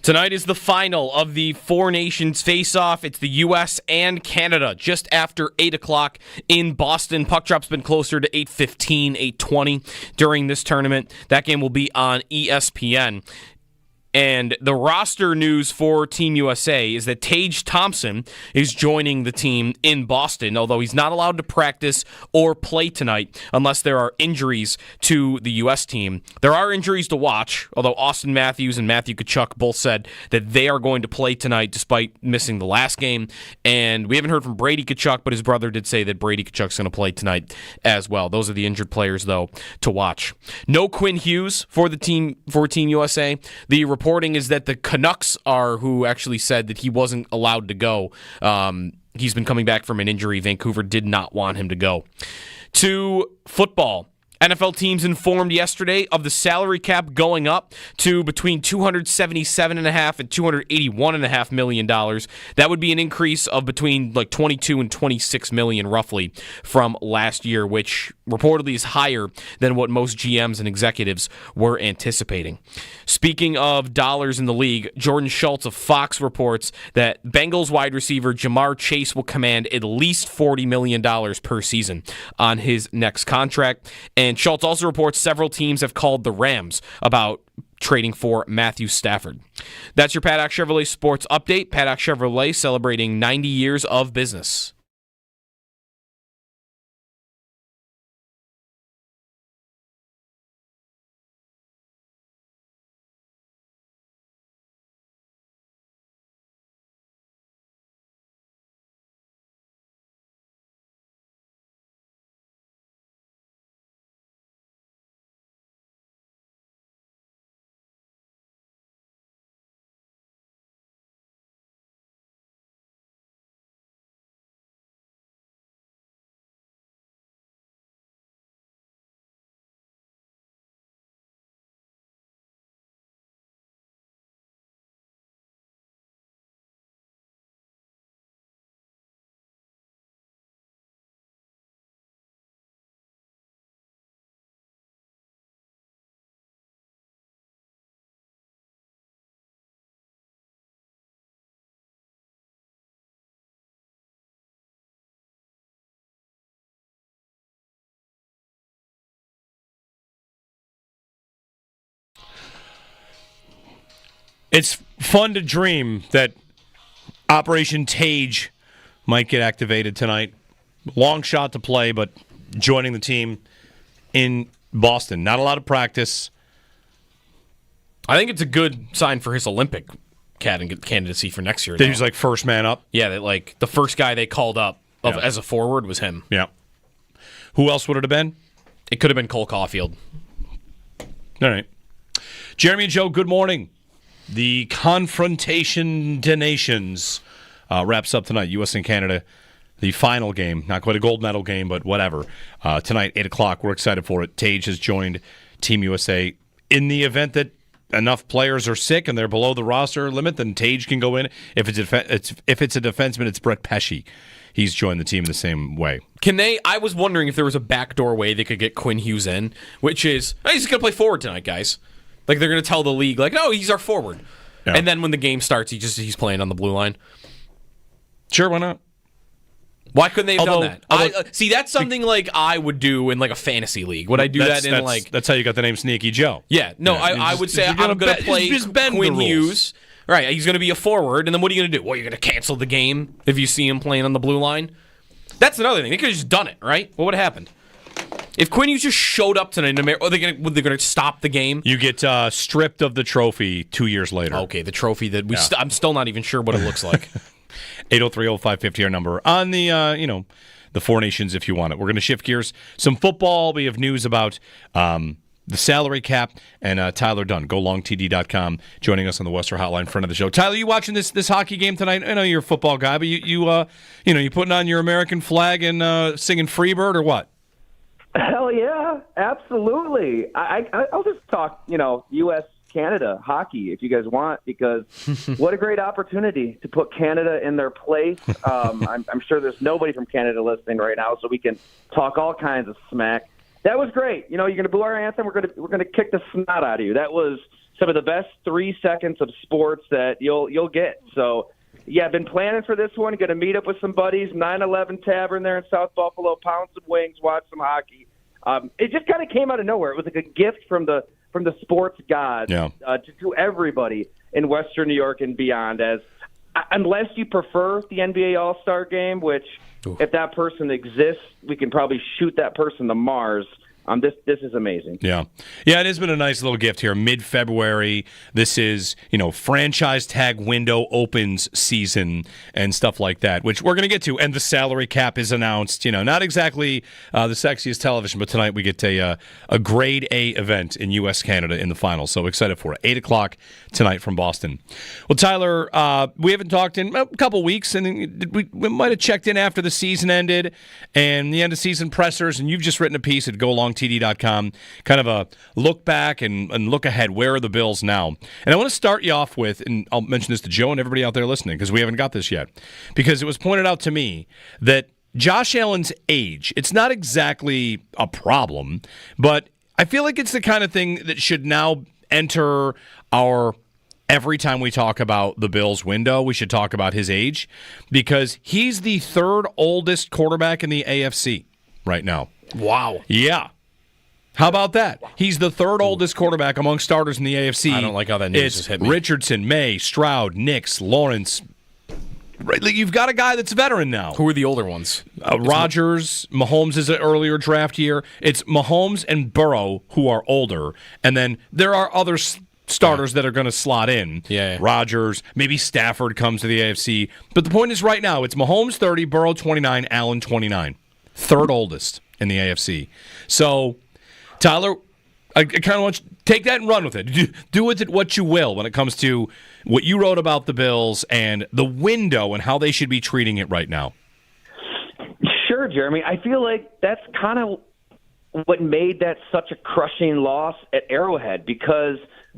Tonight is the final of the Four Nations face-off. It's the U.S. and Canada just after 8 o'clock in Boston. Puck drop's been closer to 8:15, 8:20 during this tournament. That game will be on ESPN. And the roster news for Team USA is that Tage Thompson is joining the team in Boston, although he's not allowed to practice or play tonight unless there are injuries to the U.S. team. There are injuries to watch, although Austin Matthews and Matthew Tkachuk both said that they are going to play tonight despite missing the last game. And we haven't heard from Brady Tkachuk, but his brother did say that Brady Tkachuk's going to play tonight as well. Those are the injured players, though, to watch. No Quinn Hughes for Team USA. The reporting is that the Canucks are who actually said that he wasn't allowed to go. He's been coming back from an injury. Vancouver did not want him to go. To football. NFL teams informed yesterday of the salary cap going up to between $277.5 and $281.5 million. That would be an increase of between like $22 and $26 million roughly from last year, which reportedly is higher than what most GMs and executives were anticipating. Speaking of dollars in the league, Jordan Schultz of Fox reports that Bengals wide receiver Jamar Chase will command at least $40 million per season on his next contract. And Schultz also reports several teams have called the Rams about trading for Matthew Stafford. That's your Paddock Chevrolet Sports Update. Paddock Chevrolet celebrating 90 years of business. It's fun to dream that Operation Tage might get activated tonight. Long shot to play, but joining the team in Boston. Not a lot of practice. I think it's a good sign for his Olympic candidacy for next year. That he was like first man up? Yeah, that like the first guy they called up as a forward was him. Yeah. Who else would it have been? It could have been Cole Caulfield. All right. Jeremy and Joe, good morning. The Confrontation to Nations wraps up tonight. U.S. and Canada, the final game. Not quite a gold medal game, but whatever. Tonight, 8 o'clock. We're excited for it. Tage has joined Team USA. In the event that enough players are sick and they're below the roster limit, then Tage can go in. If it's a defenseman, it's Brett Pesce. He's joined the team the same way. I was wondering if there was a backdoor way they could get Quinn Hughes in, which is, he's going to play forward tonight, guys. Like, they're going to tell the league, like, no, he's our forward. Yeah. And then when the game starts, he's playing on the blue line. Sure, why not? Why couldn't they have done that? See, that's something like I would do in like a fantasy league. Would I do that in like... That's how you got the name Sneaky Joe. Yeah, no, yeah, I would say I'm going to play Quinn Hughes. Right, he's going to be a forward, and then what are you going to do? Well, you're going to cancel the game if you see him playing on the blue line? That's another thing. They could have just done it, right? What would have happened? If Quinn Hughes just showed up tonight in America, are they going to stop the game? You get stripped of the trophy 2 years later. Okay, the trophy that I'm still not even sure what it looks like. 803-0550 our number on the the Four Nations if you want it. We're going to shift gears. Some football. We have news about the salary cap and Tyler Dunn. GoLongTD.com joining us on the Western Hotline, front of the show. Tyler, you watching this hockey game tonight? I know you're a football guy, but you putting on your American flag and singing Freebird or what? Hell yeah, absolutely. I'll just talk, U.S. Canada hockey if you guys want, because what a great opportunity to put Canada in their place. I'm sure there's nobody from Canada listening right now, so we can talk all kinds of smack. That was great. You're going to boo our anthem. We're going to kick the snot out of you. That was some of the best 3 seconds of sports that you'll get. So, yeah, I've been planning for this one. Going to meet up with some buddies, 911 Tavern there in South Buffalo, pound some wings, watch some hockey. It just kind of came out of nowhere. It was like a gift from the sports gods to everybody in Western New York and beyond. As unless you prefer the NBA All-Star Game, which if that person exists, we can probably shoot that person to Mars. This is amazing. Yeah, it has been a nice little gift here. Mid-February, this is franchise tag window opens season and stuff like that, which we're going to get to. And the salary cap is announced. Not exactly the sexiest television, but tonight we get a grade A event in U.S. Canada in the finals. So excited for it. 8:00 tonight from Boston. Well, Tyler, we haven't talked in a couple weeks, and we might have checked in after the season ended and the end of season pressers. And you've just written a piece at GoLongTD.com, kind of a look back and look ahead. Where are the Bills now? And I want to start you off with, and I'll mention this to Joe and everybody out there listening because we haven't got this yet, because it was pointed out to me that Josh Allen's age, it's not exactly a problem, but I feel like it's the kind of thing that should now enter our every time we talk about the Bills window, we should talk about his age because he's the third oldest quarterback in the AFC right now. Wow. Yeah. How about that? He's the third oldest quarterback among starters in the AFC. I don't like how that news just hit me. Richardson, May, Stroud, Nix, Lawrence. Right, you've got a guy that's a veteran now. Who are the older ones? Rodgers, Mahomes is an earlier draft year. It's Mahomes and Burrow who are older, and then there are other starters that are going to slot in. Yeah. Rodgers, maybe Stafford comes to the AFC. But the point is right now, it's Mahomes 30, Burrow 29, Allen 29. Third oldest in the AFC. So, Tyler, I kind of want you to take that and run with it. Do with it what you will when it comes to what you wrote about the Bills and the window and how they should be treating it right now. Sure, Jeremy. I feel like that's kind of what made that such a crushing loss at Arrowhead because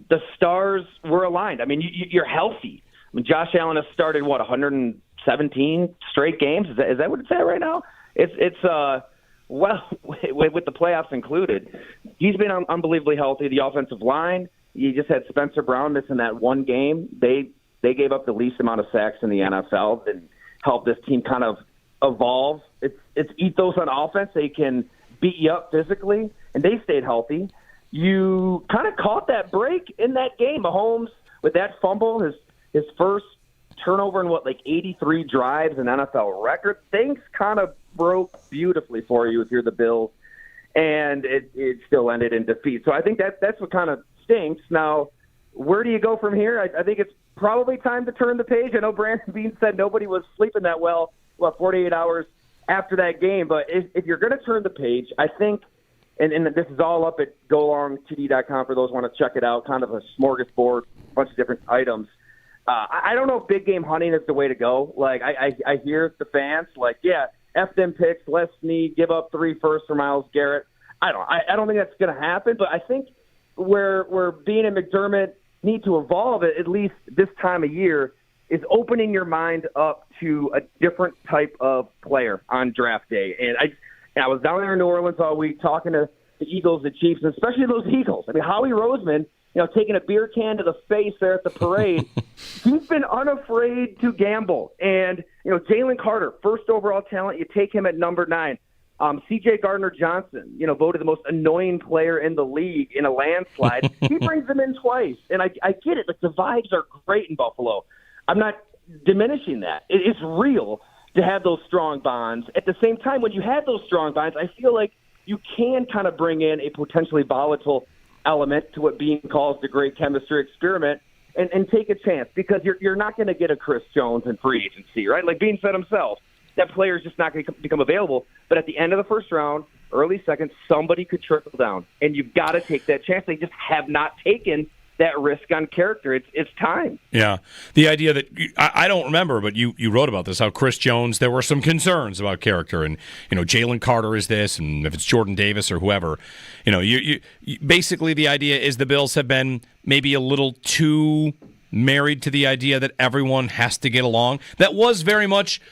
the stars were aligned. I mean, you're healthy. I mean, Josh Allen has started, 117 straight games? Is that what it's at right now? It's well, with the playoffs included. He's been unbelievably healthy. The offensive line, you just had Spencer Brown missing that one game. They gave up the least amount of sacks in the NFL and helped this team kind of evolve. It's ethos on offense. They can beat you up physically, and they stayed healthy. You kind of caught that break in that game. Mahomes, with that fumble, his first turnover in 83 drives, an NFL record. Things kind of broke beautifully for you if you're the Bills, and it still ended in defeat. So I think that's what kind of stinks. Now, where do you go from here? I think it's probably time to turn the page. I know Brandon Beane said nobody was sleeping that well 48 hours after that game, but if you're going to turn the page, I think, and this is all up at GoLongTD.com for those who want to check it out, kind of a smorgasbord, a bunch of different items. I don't know if big game hunting is the way to go. I hear the fans F them picks, Les Snead, give up 3 firsts for Myles Garrett. I don't think that's going to happen, but I think where Beane and McDermott need to evolve at least this time of year is opening your mind up to a different type of player on draft day. And I was down there in New Orleans all week talking to the Eagles, the Chiefs, and especially those Eagles. I mean, Howie Roseman, taking a beer can to the face there at the parade, he's been unafraid to gamble. And, Jalen Carter, first overall talent, you take him at number 9. C.J. Gardner-Johnson, voted the most annoying player in the league in a landslide. He brings them in twice. And I get it. The vibes are great in Buffalo. I'm not diminishing that. It's real to have those strong bonds. At the same time, when you have those strong bonds, I feel like you can kind of bring in a potentially volatile element to what Beane calls the great chemistry experiment and take a chance because you're not going to get a Chris Jones in free agency, right? Like Beane said himself, that player is just not going to become available. But at the end of the first round, early second, somebody could trickle down, and you've got to take that chance. They just have not taken that risk on character. It's time. Yeah. The idea that I don't remember, but you wrote about this, how Chris Jones, there were some concerns about character and, Jalen Carter is this, and if it's Jordan Davis or whoever, you basically the idea is the Bills have been maybe a little too married to the idea that everyone has to get along. That was very much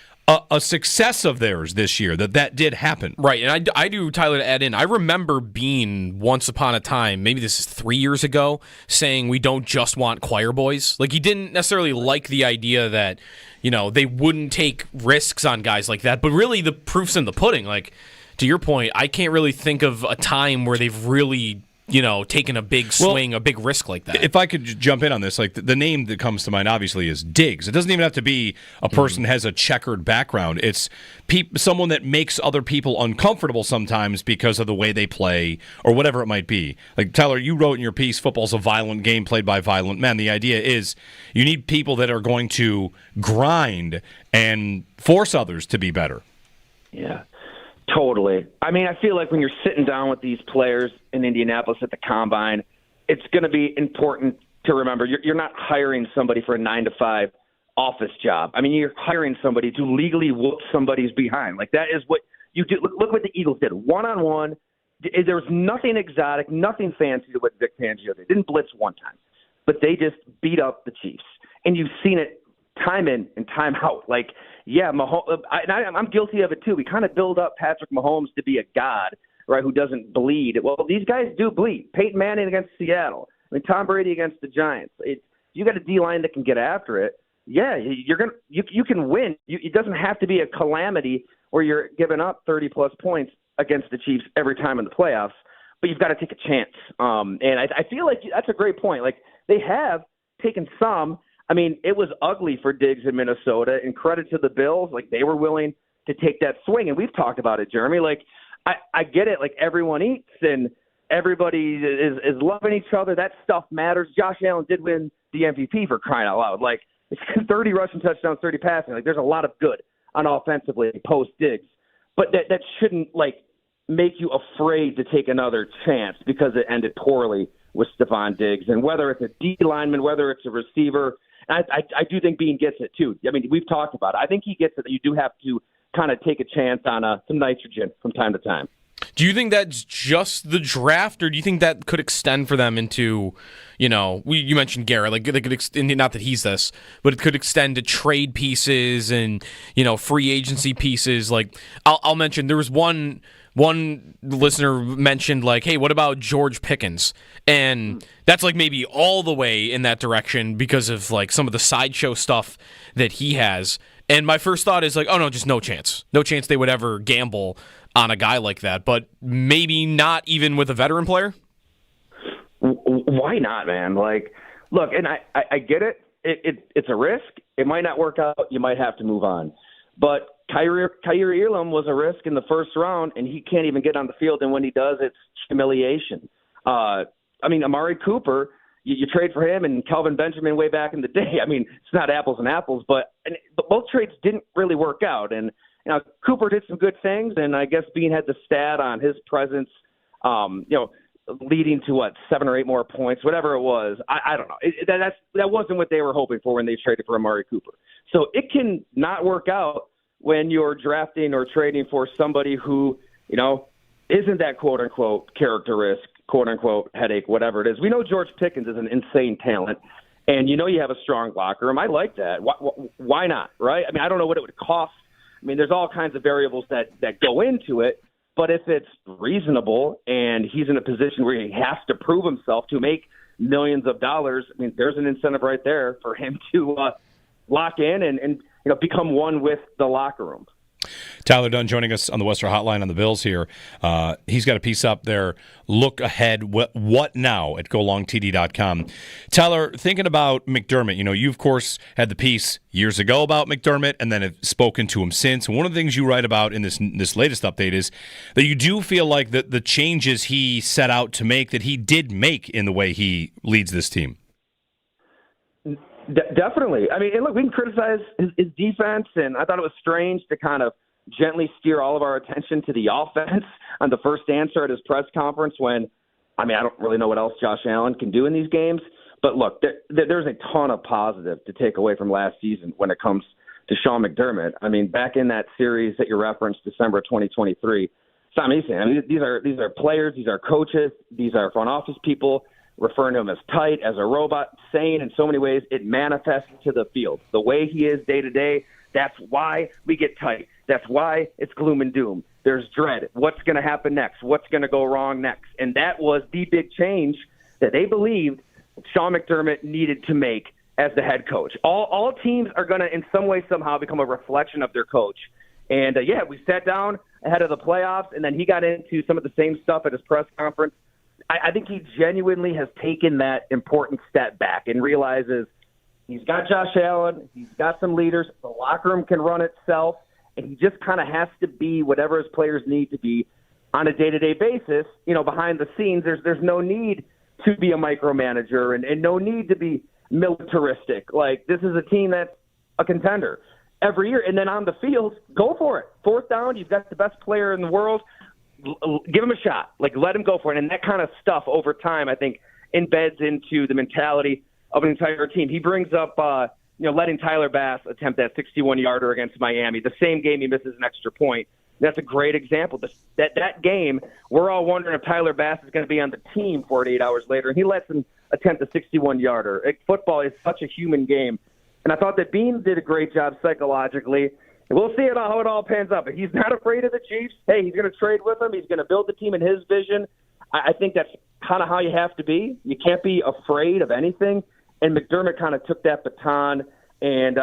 a success of theirs this year, that did happen. Right, and I do, Tyler, to add in, I remember being once upon a time, maybe this is 3 years ago, saying we don't just want choir boys. Like, he didn't necessarily like the idea that, they wouldn't take risks on guys like that, but really the proof's in the pudding. Like, to your point, I can't really think of a time where they've really taken a big swing, a big risk like that. If I could jump in on this, like the name that comes to mind obviously is Diggs. It doesn't even have to be a person who has a checkered background. It's someone that makes other people uncomfortable sometimes because of the way they play or whatever it might be. Like, Tyler, you wrote in your piece, football's a violent game played by violent men. The idea is you need people that are going to grind and force others to be better. Yeah. Totally. I mean, I feel like when you're sitting down with these players in Indianapolis at the Combine, it's going to be important to remember you're not hiring somebody for a 9-to-5 office job. I mean, you're hiring somebody to legally whoop somebody's behind. Like, that is what you do. Look what the Eagles did. One-on-one, there was nothing exotic, nothing fancy to what Vic Fangio did. They didn't blitz one time, but they just beat up the Chiefs. And you've seen it time in and time out. Like, yeah, I'm guilty of it too. We kind of build up Patrick Mahomes to be a god, right, who doesn't bleed. Well, these guys do bleed. Peyton Manning against Seattle. I mean, Tom Brady against the Giants. You got a D-line that can get after it. Yeah, you can win. It doesn't have to be a calamity where you're giving up 30-plus points against the Chiefs every time in the playoffs, but you've got to take a chance. And I feel like that's a great point. Like, they have taken some. I mean, it was ugly for Diggs in Minnesota, and credit to the Bills. Like, they were willing to take that swing, and we've talked about it, Jeremy. Like, I get it. Like, everyone eats, and everybody is loving each other. That stuff matters. Josh Allen did win the MVP, for crying out loud. Like, it's 30 rushing touchdowns, 30 passing. Like, there's a lot of good on offensively post Diggs. But that shouldn't, like, make you afraid to take another chance because it ended poorly with Stephon Diggs. And whether it's a D lineman, whether it's a receiver, I do think Bean gets it, too. I mean, we've talked about it. I think he gets it that you do have to kind of take a chance on some nitrogen from time to time. Do you think that's just the draft, or do you think that could extend for them into, you mentioned Garrett, like they could not that he's this, but it could extend to trade pieces and, free agency pieces. Like, I'll mention there was one listener mentioned, like, hey, what about George Pickens? And that's like maybe all the way in that direction because of like some of the sideshow stuff that he has. And my first thought is like, oh no, just no chance. No chance they would ever gamble on a guy like that, but maybe not even with a veteran player? Why not, man? Like, look, and I get it. It's a risk. It might not work out. You might have to move on. But Kyrie Elam was a risk in the first round, and he can't even get on the field, and when he does, it's humiliation. I mean, Amari Cooper, you trade for him and Kelvin Benjamin way back in the day. I mean, it's not apples and apples, but both trades didn't really work out. And Cooper did some good things, and I guess Bean had the stat on his presence, leading to 7 or 8 more points, whatever it was. I don't know. That wasn't what they were hoping for when they traded for Amari Cooper. So it can not work out when you're drafting or trading for somebody who, isn't that quote unquote character risk, quote unquote headache, whatever it is. We know George Pickens is an insane talent, and you have a strong locker room. I like that. Why not, right? I mean, I don't know what it would cost. I mean, there's all kinds of variables that go into it, but if it's reasonable and he's in a position where he has to prove himself to make millions of dollars, I mean, there's an incentive right there for him to lock in and become one with the locker room. Tyler Dunn joining us on the Western Hotline on the Bills here. He's got a piece up there, Look Ahead, What Now at GoLongTD.com. Tyler, thinking about McDermott, you, of course, had the piece years ago about McDermott and then have spoken to him since. And one of the things you write about in this latest update is that you do feel like the changes he set out to make, that he did make in the way he leads this team. Definitely. I mean, and look, we can criticize his defense, and I thought it was strange to kind of gently steer all of our attention to the offense on the first answer at his press conference when, I don't really know what else Josh Allen can do in these games. But look, there's a ton of positive to take away from last season when it comes to Sean McDermott. I mean, back in that series that you referenced, December 2023, it's not amazing. I mean, these are players, these are coaches, these are front office people referring to him as tight, as a robot, saying in so many ways it manifests to the field. The way he is day to day, That's why we get tight. That's why it's gloom and doom. There's dread. What's going to happen next? What's going to go wrong next? And that was the big change that they believed Sean McDermott needed to make as the head coach. All teams are going to, in some way, somehow, become a reflection of their coach. And, we sat down ahead of the playoffs, and then he got into some of the same stuff at his press conference. I think he genuinely has taken that important step back and realizes he's got Josh Allen, he's got some leaders, the locker room can run itself, and he just kind of has to be whatever his players need to be on a day-to-day basis. Behind the scenes, there's no need to be a micromanager and no need to be militaristic. Like, this is a team that's a contender every year. And then on the field, go for it. Fourth down, you've got the best player in the world. Give him a shot. Like, let him go for it. And that kind of stuff over time, I think, embeds into the mentality of an entire team. He brings up, letting Tyler Bass attempt that 61-yarder against Miami. The same game he misses an extra point. That's a great example. That game, we're all wondering if Tyler Bass is going to be on the team 48 hours later, and he lets him attempt a 61-yarder. Football is such a human game. And I thought that Bean did a great job psychologically. We'll see how it all pans out. But he's not afraid of the Chiefs. Hey, he's going to trade with them. He's going to build the team in his vision. I think that's kind of how you have to be. You can't be afraid of anything. And McDermott kind of took that baton and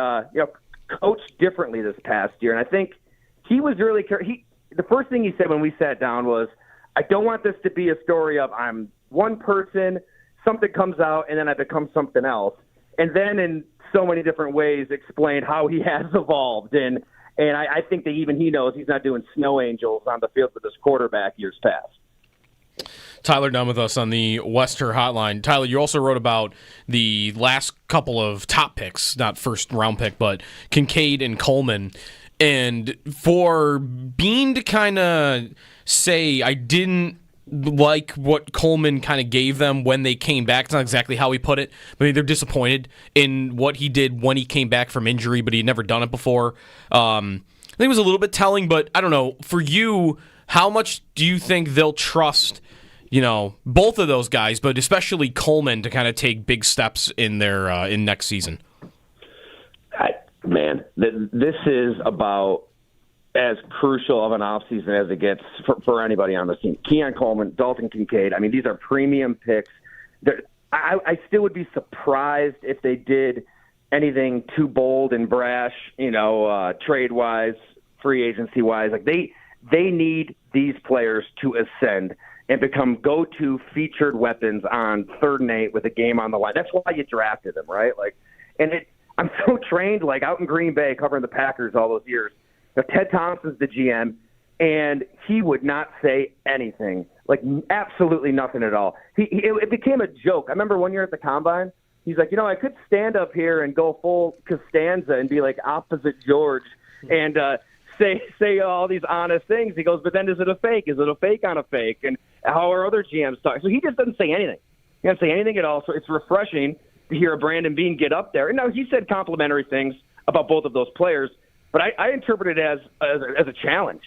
coached differently this past year. And I think he was really the first thing he said when we sat down was, I don't want this to be a story of I'm one person, something comes out, and then I become something else. And then in so many different ways explained how he has evolved. And I think that even he knows he's not doing snow angels on the field with his quarterback years past. Tyler Dunn with us on the Wester Hotline. Tyler, you also wrote about the last couple of top picks, not first round pick, but Kincaid and Coleman. And for Bean to kind of say, I didn't like what Coleman kind of gave them when they came back. It's not exactly how he put it, but they're disappointed in what he did when he came back from injury, but he'd never done it before. I think it was a little bit telling, but I don't know. For you, how much do you think they'll trust, both of those guys, but especially Coleman to kind of take big steps in their in next season? This is about as crucial of an offseason as it gets for anybody on the team. Keon Coleman, Dalton Kincaid, these are premium picks. I still would be surprised if they did anything too bold and brash, trade-wise, free agency-wise. Like they need these players to ascend and become go-to featured weapons on 3rd and 8 with a game on the line. That's why you drafted them, right? I'm so trained, out in Green Bay covering the Packers all those years. Ted Thompson's the GM, and he would not say anything, absolutely nothing at all. It became a joke. I remember one year at the Combine, he's like, I could stand up here and go full Costanza and be opposite George and say all these honest things. He goes, but then is it a fake? Is it a fake on a fake? And how are other GMs talking? So he just doesn't say anything. He doesn't say anything at all. So it's refreshing to hear a Brandon Beane get up there. And now he said complimentary things about both of those players, but I interpret it as a challenge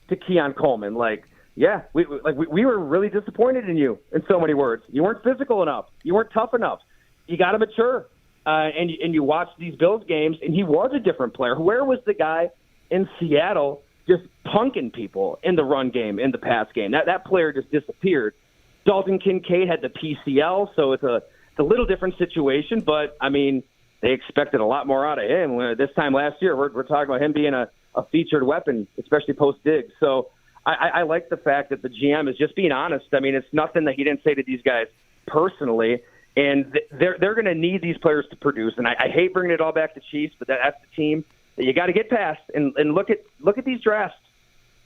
to Keon Coleman. We were really disappointed in you in so many words. You weren't physical enough. You weren't tough enough. You got to mature. And you watch these Bills games, and he was a different player. Where was the guy in Seattle just punking people in the run game, in the pass game? That player just disappeared. Dalton Kincaid had the PCL, so it's a little different situation, but, they expected a lot more out of him. This time last year, we're talking about him being a featured weapon, especially post-Diggs. So I like the fact that the GM is just being honest. It's nothing that he didn't say to these guys personally, and they're going to need these players to produce. And I hate bringing it all back to Chiefs, but that's the team that you got to get past. And look at these drafts.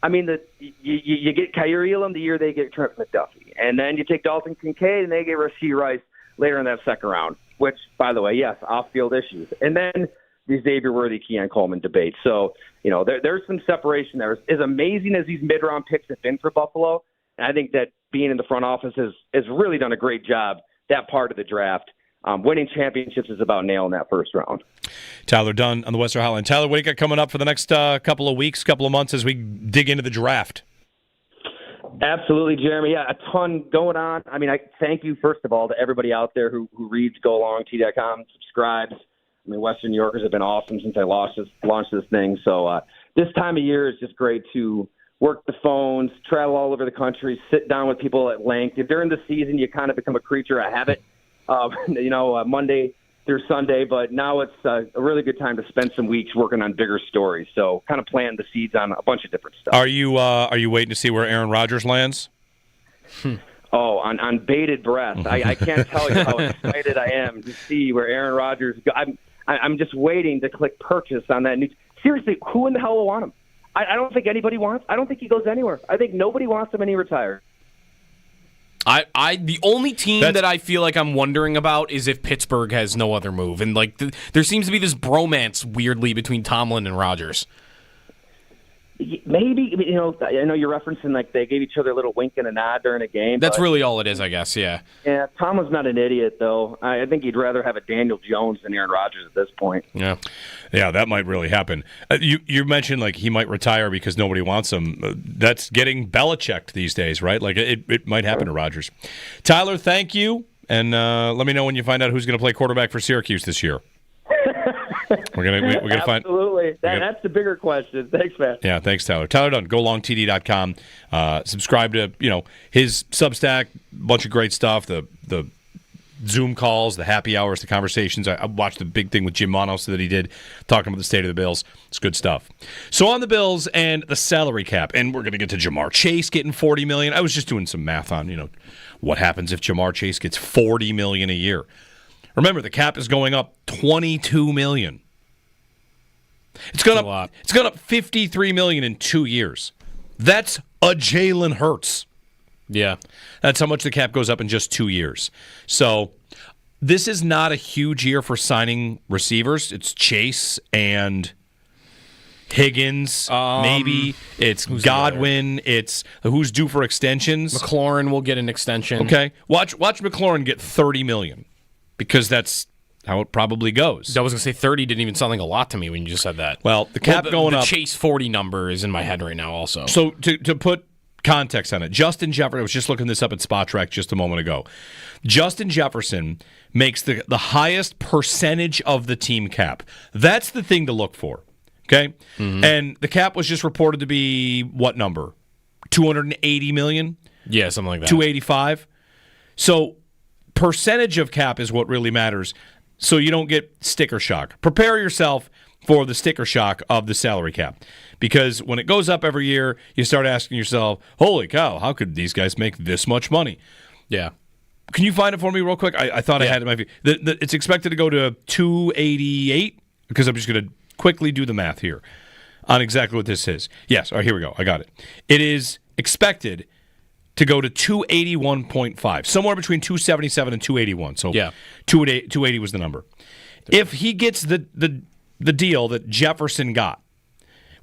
You get Kyrie Elam the year they get Trent McDuffie, and then you take Dalton Kincaid and they get Rashee Rice later in that second round, which, by the way, yes, off-field issues. And then the Xavier Worthy, Keon Coleman debate. So, there's some separation there. As amazing as these mid-round picks have been for Buffalo, and I think that being in the front office has really done a great job, that part of the draft. Winning championships is about nailing that first round. Tyler Dunn on the Western Highline. Tyler, what do you got coming up for the next couple of weeks, couple of months as we dig into the draft? Absolutely, Jeremy. Yeah, a ton going on. I thank you, first of all, to everybody out there who reads GoLongT.com, subscribes. I mean, Western New Yorkers have been awesome since I launched this thing. So this time of year is just great to work the phones, travel all over the country, sit down with people at length. During the season, you kind of become a creature of habit, Monday through Sunday. But now it's a really good time to spend some weeks working on bigger stories. So kind of planting the seeds on a bunch of different stuff. Are you waiting to see where Aaron Rodgers lands? Oh, on bated breath. I can't tell you how excited I am to see where Aaron Rodgers goes. I'm just waiting to click purchase on that news. Seriously, who in the hell will want him? I don't think anybody wants. I don't think he goes anywhere. I think nobody wants him and he retires. The only team that I feel like I'm wondering about is if Pittsburgh has no other move, and there seems to be this bromance weirdly between Tomlin and Rodgers. Maybe, I know you're referencing like they gave each other a little wink and a nod during a game. That's really all it is, I guess, yeah. Yeah, Tomlin's not an idiot, though. I think he'd rather have a Daniel Jones than Aaron Rodgers at this point. Yeah, that might really happen. You mentioned like he might retire because nobody wants him. That's getting Belichicked these days, right? Like it might happen to Rodgers. Tyler, thank you, and let me know when you find out who's going to play quarterback for Syracuse this year. We're gonna find absolutely. That's the bigger question. Thanks, man. Yeah, thanks, Tyler. Tyler Dunn, golongtd.com. Subscribe to his Substack. Bunch of great stuff. The Zoom calls, the happy hours, the conversations. I watched the big thing with Jim Monos that he did talking about the state of the Bills. It's good stuff. So on the Bills and the salary cap, and we're gonna get to Jamar Chase getting $40 million. I was just doing some math on what happens if Jamar Chase gets $40 million a year. Remember, the cap is going up $22 million. It's gone up $53 million in 2 years. That's a Jalen Hurts. Yeah. That's how much the cap goes up in just 2 years. So this is not a huge year for signing receivers. It's Chase and Higgins, maybe. It's Godwin. It's who's due for extensions. McLaurin will get an extension. Okay. Watch McLaurin get $30 million. Because that's how it probably goes. I was going to say 30 didn't even sound like a lot to me when you just said that. Well, the cap going up. The Chase 40 number is in my head right now also. So to put context on it, Justin Jefferson, I was just looking this up at Spot Track just a moment ago. Justin Jefferson makes the highest percentage of the team cap. That's the thing to look for. Okay? Mm-hmm. And the cap was just reported to be what number? $280 million? Yeah, something like that. 285. So percentage of cap is what really matters, so you don't get sticker shock. Prepare yourself for the sticker shock of the salary cap, because when it goes up every year, you start asking yourself, holy cow, how could these guys make this much money? Yeah. Can you find it for me real quick? I thought I had it in my view. It's expected to go to 288, because I'm just going to quickly do the math here on exactly what this is. Yes, all right, here we go. I got it. It is expected to go to 281.5, somewhere between 277 and 281. So yeah, 280 was the number. If he gets the deal that Jefferson got,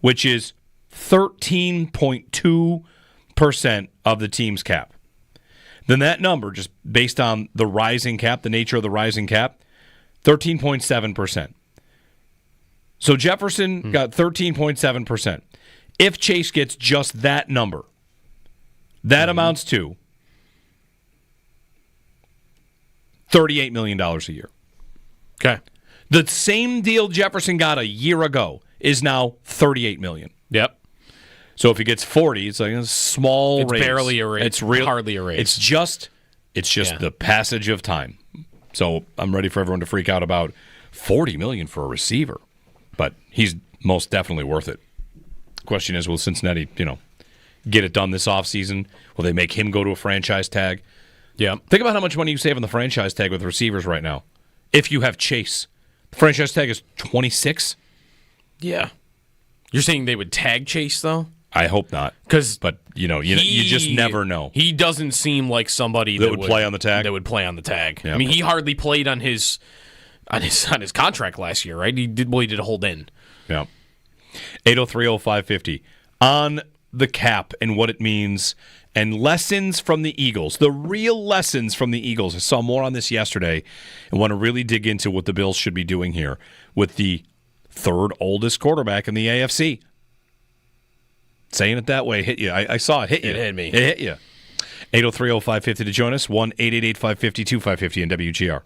which is 13.2% of the team's cap, then that number, just based on the rising cap, the nature of the rising cap, 13.7%. So Jefferson got 13.7%. If Chase gets just that number, that amounts to $38 million a year. Okay. The same deal Jefferson got a year ago is now $38 million. Yep. So if he gets 40, it's like a small raise. It's barely a raise. It's hardly a raise. It's just the passage of time. So I'm ready for everyone to freak out about $40 million for a receiver. But he's most definitely worth it. The question is, will Cincinnati, get it done this offseason? Will they make him go to a franchise tag? Yeah. Think about how much money you save on the franchise tag with receivers right now. If you have Chase, the franchise tag is 26. Yeah. You're saying they would tag Chase though? I hope not. But you just never know. He doesn't seem like somebody that would play on the tag. That would play on the tag. Yeah. I mean, he hardly played on his contract last year, right? He did a hold in. Yeah. 803-0550 on the cap and what it means, and lessons from the Eagles, the real lessons from the Eagles. I saw more on this yesterday and want to really dig into what the Bills should be doing here with the third oldest quarterback in the AFC. Saying it that way hit you. I saw it hit you. It hit me. It hit you. 803-0550 to join us, 1-888-550-2550 in WGR.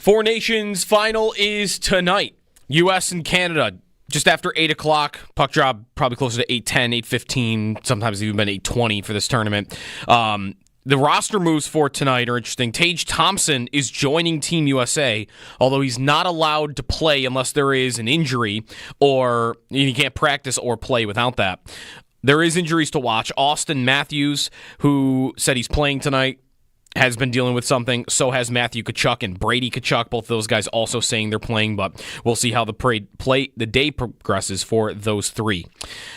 Four Nations final is tonight. U.S. and Canada, just after 8 o'clock. Puck drop probably closer to 8:10, 8:15, sometimes even been 8:20 for this tournament. The roster moves for tonight are interesting. Tage Thompson is joining Team USA, although he's not allowed to play unless there is an injury or he can't practice or play without that. There is injuries to watch. Austin Matthews, who said he's playing tonight, has been dealing with something. So has Matthew Tkachuk and Brady Tkachuk. Both of those guys also saying they're playing, but we'll see how the day progresses for those three.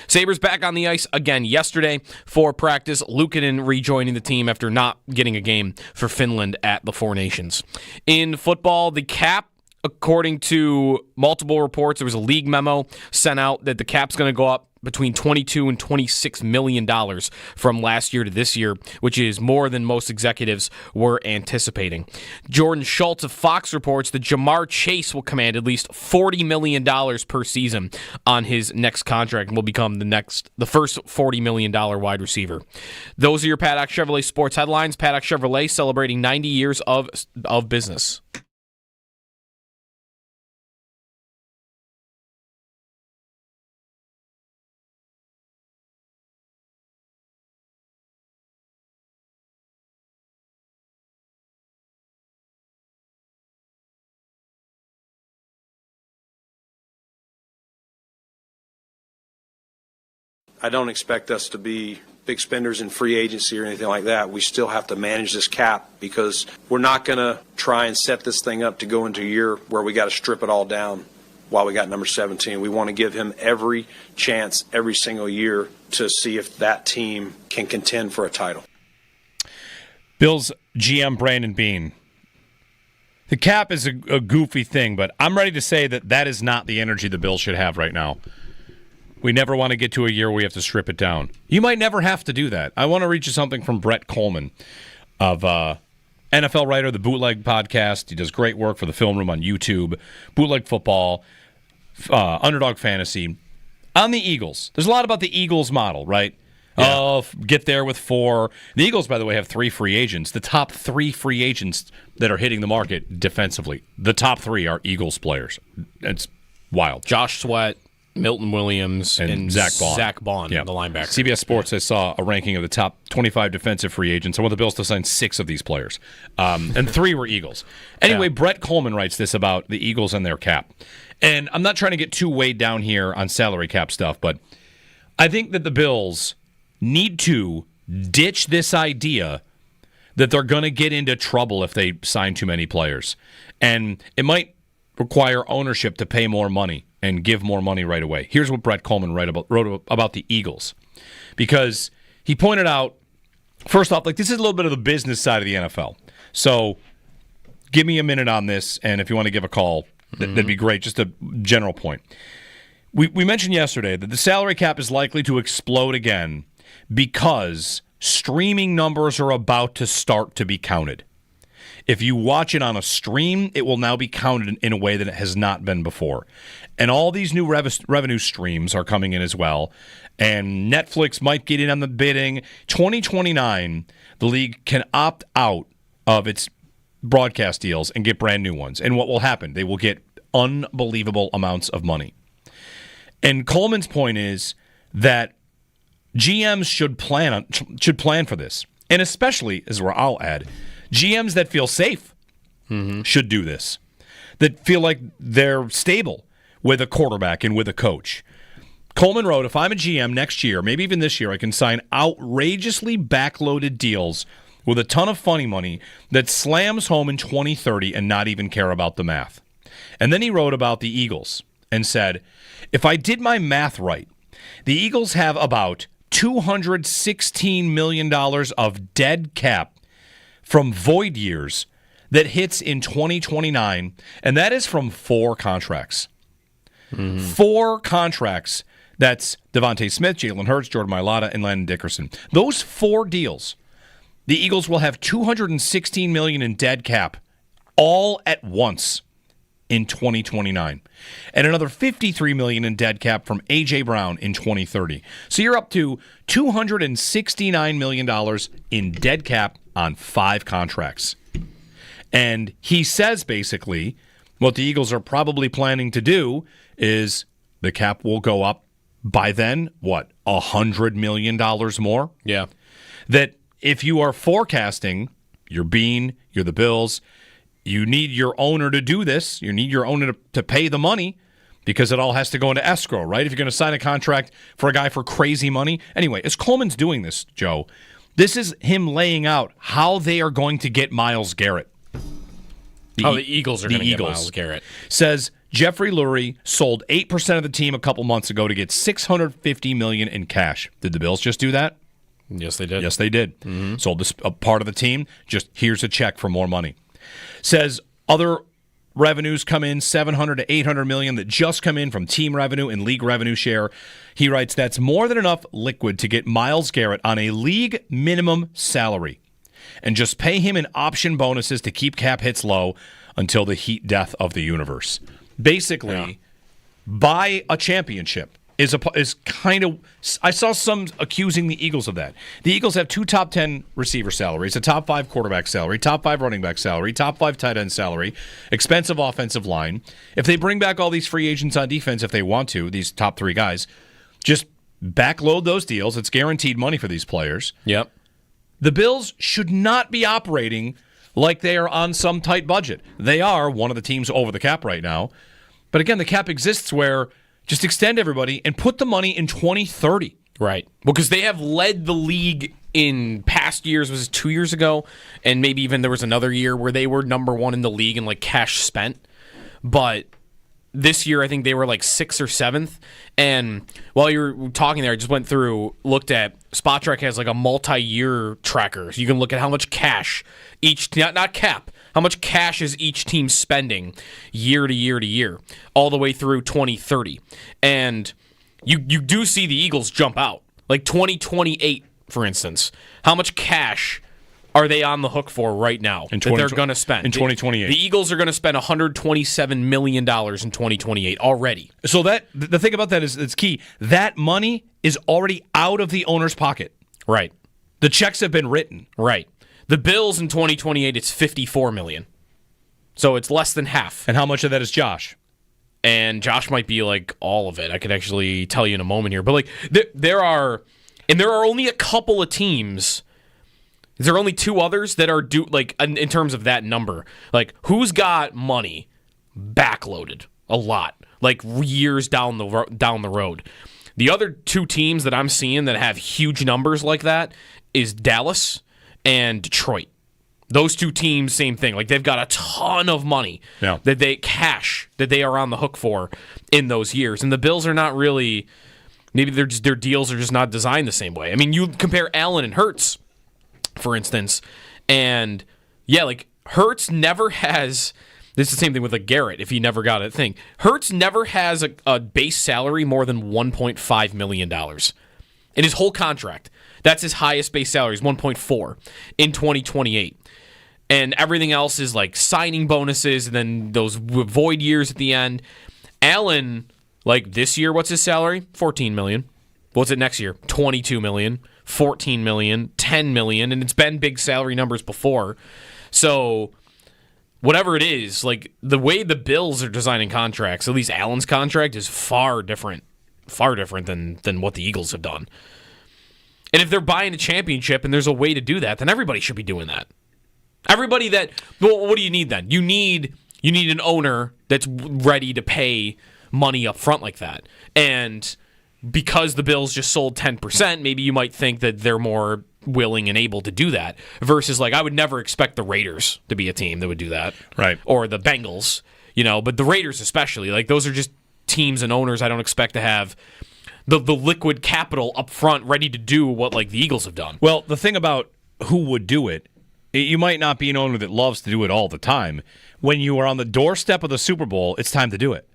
Sabres back on the ice again yesterday for practice. Luukkonen rejoining the team after not getting a game for Finland at the Four Nations. In football, the cap, according to multiple reports, there was a league memo sent out that the cap's going to go up between $22 and $26 million from last year to this year, which is more than most executives were anticipating. Jordan Schultz of Fox reports that Jamar Chase will command at least $40 million per season on his next contract and will become the first $40 million wide receiver. Those are your Paddock Chevrolet sports headlines. Paddock Chevrolet celebrating 90 years of business. I don't expect us to be big spenders in free agency or anything like that. We still have to manage this cap because we're not going to try and set this thing up to go into a year where we got to strip it all down while we got number 17. We want to give him every chance every single year to see if that team can contend for a title. Bills GM Brandon Beane. The cap is a goofy thing, but I'm ready to say that is not the energy the Bills should have right now. We never want to get to a year where we have to strip it down. You might never have to do that. I want to read you something from Brett Coleman of NFL writer, the Bootleg Podcast. He does great work for the Film Room on YouTube. Bootleg Football, Underdog Fantasy. On the Eagles, there's a lot about the Eagles model, right? Yeah. Oh, get there with 4. The Eagles, by the way, have 3 free agents. The top 3 free agents that are hitting the market defensively. The top 3 are Eagles players. It's wild. Josh Sweat, Milton Williams, and Zach Bond, yeah. The linebacker. CBS Sports, I saw a ranking of the top 25 defensive free agents. I want the Bills to sign 6 of these players, and 3 were Eagles. Anyway, yeah. Brett Coleman writes this about the Eagles and their cap. And I'm not trying to get too weighed down here on salary cap stuff, but I think that the Bills need to ditch this idea that they're going to get into trouble if they sign too many players. And it might require ownership to pay more money and give more money right away. Here's what Brett Coleman wrote about the Eagles. Because he pointed out, first off, this is a little bit of the business side of the NFL. So give me a minute on this, and if you want to give a call, that'd be great. Just a general point. We mentioned yesterday that the salary cap is likely to explode again because streaming numbers are about to start to be counted. If you watch it on a stream, it will now be counted in a way that it has not been before. And all these new revenue streams are coming in as well. And Netflix might get in on the bidding. 2029, the league can opt out of its broadcast deals and get brand new ones. And what will happen? They will get unbelievable amounts of money. And Coleman's point is that GMs should plan for this. And especially, as where I'll add, GMs that feel safe should do this, that feel like they're stable with a quarterback and with a coach. Coleman wrote, if I'm a GM next year, maybe even this year, I can sign outrageously backloaded deals with a ton of funny money that slams home in 2030 and not even care about the math. And then he wrote about the Eagles and said, if I did my math right, the Eagles have about $216 million of dead cap from void years that hits in 2029, and that is from 4 contracts. 4 contracts. That's Devontae Smith, Jalen Hurts, Jordan Mailata, and Landon Dickerson. Those 4 deals, the Eagles will have $216 million in dead cap all at once in 2029, and another $53 million in dead cap from A.J. Brown in 2030. So you're up to $269 million in dead cap on 5 contracts. And he says basically what the Eagles are probably planning to do is the cap will go up by then, what, $100 million more? Yeah. That if you are forecasting, you're the Bills, you need your owner to do this. You need your owner to pay the money because it all has to go into escrow, right? If you're going to sign a contract for a guy for crazy money. Anyway, as Coleman's doing this, Joe, this is him laying out how they are going to get Myles Garrett. The Eagles are going to get Myles Garrett. Says Jeffrey Lurie sold 8% of the team a couple months ago to get $650 million in cash. Did the Bills just do that? Yes, they did. Yes, they did. Mm-hmm. Sold a part of the team. Just here's a check for more money. Says other revenues come in $700 to $800 million that just come in from team revenue and league revenue share. He writes that's more than enough liquid to get Myles Garrett on a league minimum salary and just pay him in option bonuses to keep cap hits low until the heat death of the universe. Basically, buy a championship is kind of. I saw some accusing the Eagles of that. The Eagles have 2 top 10 receiver salaries, a top 5 quarterback salary, top 5 running back salary, top 5 tight end salary, expensive offensive line. If they bring back all these free agents on defense, if they want to, these top 3 guys, just backload those deals. It's guaranteed money for these players. Yep. The Bills should not be operating like they are on some tight budget. They are one of the teams over the cap right now. But again, the cap exists where just extend everybody and put the money in 2030. Right. Well, because they have led the league in past years. Was it 2 years ago? And maybe even there was another year where they were number 1 in the league in like cash spent. But this year, I think they were like 6th or 7th. And while you were talking there, I just went through, looked at, Spot Track has like a multi-year tracker. So you can look at how much cash each, not cap, how much cash is each team spending year to year to year, all the way through 2030. And you do see the Eagles jump out. Like 2028, for instance. How much cash are they on the hook for right now that they're going to spend? In 2028. The Eagles are going to spend $127 million in 2028 already. So the thing about that is it's key. That money is already out of the owner's pocket. Right. The checks have been written. Right. The Bills in 2028, it's $54 million. So it's less than half. And how much of that is Josh? And Josh might be like all of it. I could actually tell you in a moment here. But like there are only a couple of teams. There are only 2 others that are due, like in terms of that number. Like who's got money backloaded a lot, like years down the road. The other 2 teams that I'm seeing that have huge numbers like that is Dallas and Detroit. Those 2 teams, same thing. Like they've got a ton of money that they are on the hook for in those years. And the Bills are not really. Maybe their deals are just not designed the same way. I mean, you compare Allen and Hurts, for instance, and yeah, like Hurts never has. This is the same thing with like Garrett. If he never got a thing, Hurts never has a base salary more than $1.5 million in his whole contract. That's his highest base salary, is 1.4 in 2028. And everything else is like signing bonuses and then those void years at the end. Allen, like this year, what's his salary? $14 million. What's it next year? $22 million, $14 million, $10 million, and it's been big salary numbers before. So whatever it is, like the way the Bills are designing contracts, at least Allen's contract is far different than what the Eagles have done. And if they're buying a championship and there's a way to do that, then everybody should be doing that. Everybody that, well, what do you need then? You need an owner that's ready to pay money up front like that. And because the Bills just sold 10%, maybe you might think that they're more willing and able to do that. Versus, like, I would never expect the Raiders to be a team that would do that. Right. Or the Bengals, but the Raiders especially. Like, those are just teams and owners I don't expect to have the liquid capital up front ready to do what, like, the Eagles have done. Well, the thing about who would do it, you might not be an owner that loves to do it all the time. When you are on the doorstep of the Super Bowl, it's time to do it.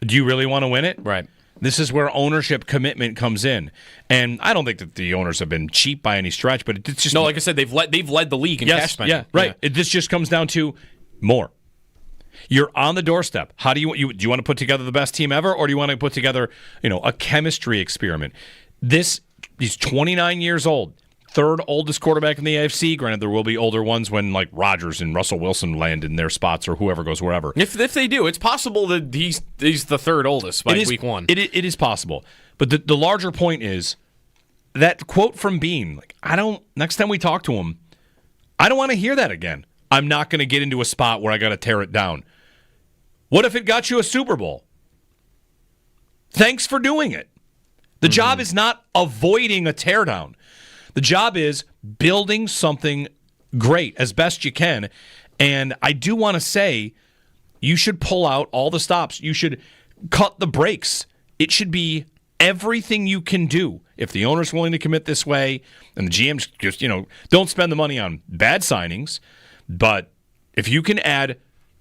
Do you really want to win it? Right. This is where ownership commitment comes in. And I don't think that the owners have been cheap by any stretch, but it's just... No, like I said, they've led the league in cash spending. Yeah, right. Yeah. This just comes down to more. You're on the doorstep. How do you want to put together the best team ever, or do you want to put together, a chemistry experiment? He's 29 years old, third oldest quarterback in the AFC. Granted, there will be older ones when like Rodgers and Russell Wilson land in their spots or whoever goes wherever. If they do, it's possible that he's the third oldest by week one. It is possible. But the larger point is that quote from Bean, like, next time we talk to him, I don't want to hear that again. I'm not going to get into a spot where I got to tear it down. What if it got you a Super Bowl? Thanks for doing it. The job is not avoiding a teardown. The job is building something great as best you can. And I do want to say you should pull out all the stops. You should cut the brakes. It should be everything you can do. If the owner's willing to commit this way and the GMs just, don't spend the money on bad signings, but if you can add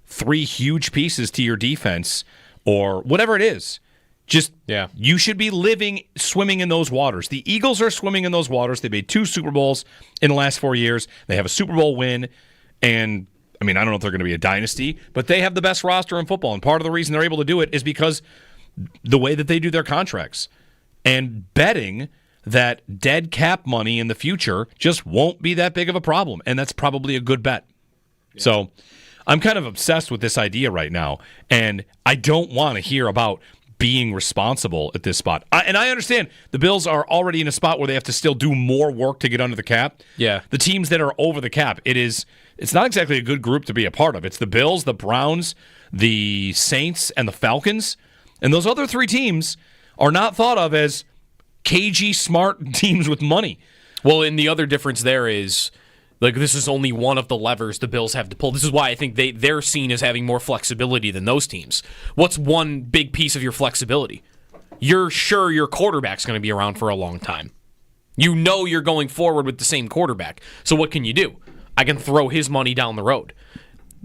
3 huge pieces to your defense or whatever it is, you should be swimming in those waters. The Eagles are swimming in those waters. They made 2 Super Bowls in the last 4 years. They have a Super Bowl win, and I don't know if they're going to be a dynasty, but they have the best roster in football, and part of the reason they're able to do it is because the way that they do their contracts and betting that dead cap money in the future just won't be that big of a problem, and that's probably a good bet. Yeah. So I'm kind of obsessed with this idea right now, and I don't want to hear about being responsible at this spot. And I understand the Bills are already in a spot where they have to still do more work to get under the cap. Yeah. The teams that are over the cap, it's not exactly a good group to be a part of. It's the Bills, the Browns, the Saints, and the Falcons. And those other 3 teams are not thought of as cagey, smart teams with money. Well, and the other difference there is, this is only one of the levers the Bills have to pull. This is why I think they're seen as having more flexibility than those teams. What's one big piece of your flexibility? You're sure your quarterback's going to be around for a long time. You know you're going forward with the same quarterback. So what can you do? I can throw his money down the road.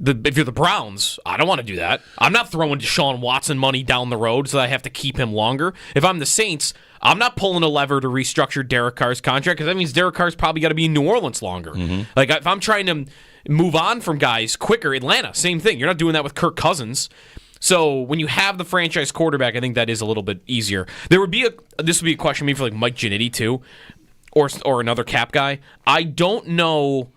If you're the Browns, I don't want to do that. I'm not throwing Deshaun Watson money down the road so that I have to keep him longer. If I'm the Saints, I'm not pulling a lever to restructure Derek Carr's contract because that means Derek Carr's probably got to be in New Orleans longer. Mm-hmm. Like, if I'm trying to move on from guys quicker, Atlanta, same thing. You're not doing that with Kirk Cousins. So when you have the franchise quarterback, I think that is a little bit easier. This would be a question maybe for like Mike Giannitti too, or another cap guy. I don't know.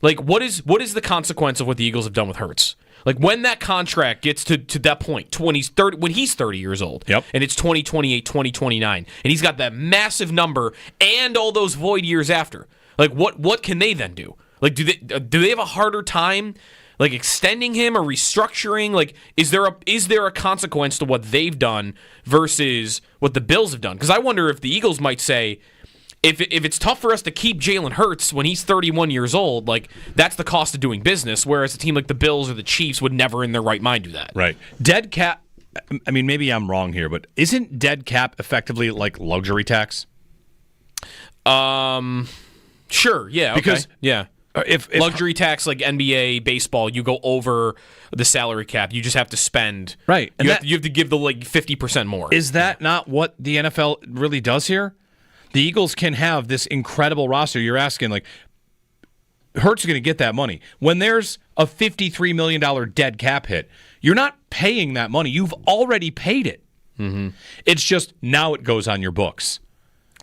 Like, what is the consequence of what the Eagles have done with Hurts? Like, when that contract gets to that point, when he's 30 years old, yep, and it's 2028, 2029, and he's got that massive number and all those void years after, like, what can they then do? Like, do they have a harder time, like, extending him or restructuring? Like, is there a consequence to what they've done versus what the Bills have done? Because I wonder if the Eagles might say, If it's tough for us to keep Jalen Hurts when he's 31 years old, like, that's the cost of doing business, whereas a team like the Bills or the Chiefs would never in their right mind do that. Right. Dead cap, maybe I'm wrong here, but isn't dead cap effectively like luxury tax? Sure, yeah, because, okay. Yeah. If luxury tax, like NBA, baseball, you go over the salary cap. You just have to spend. Right. You have to give the 50% more. Is that not what the NFL really does here? The Eagles can have this incredible roster. You're asking, like, Hurts is going to get that money. When there's a $53 million dead cap hit, you're not paying that money. You've already paid it. Mm-hmm. It's just now it goes on your books.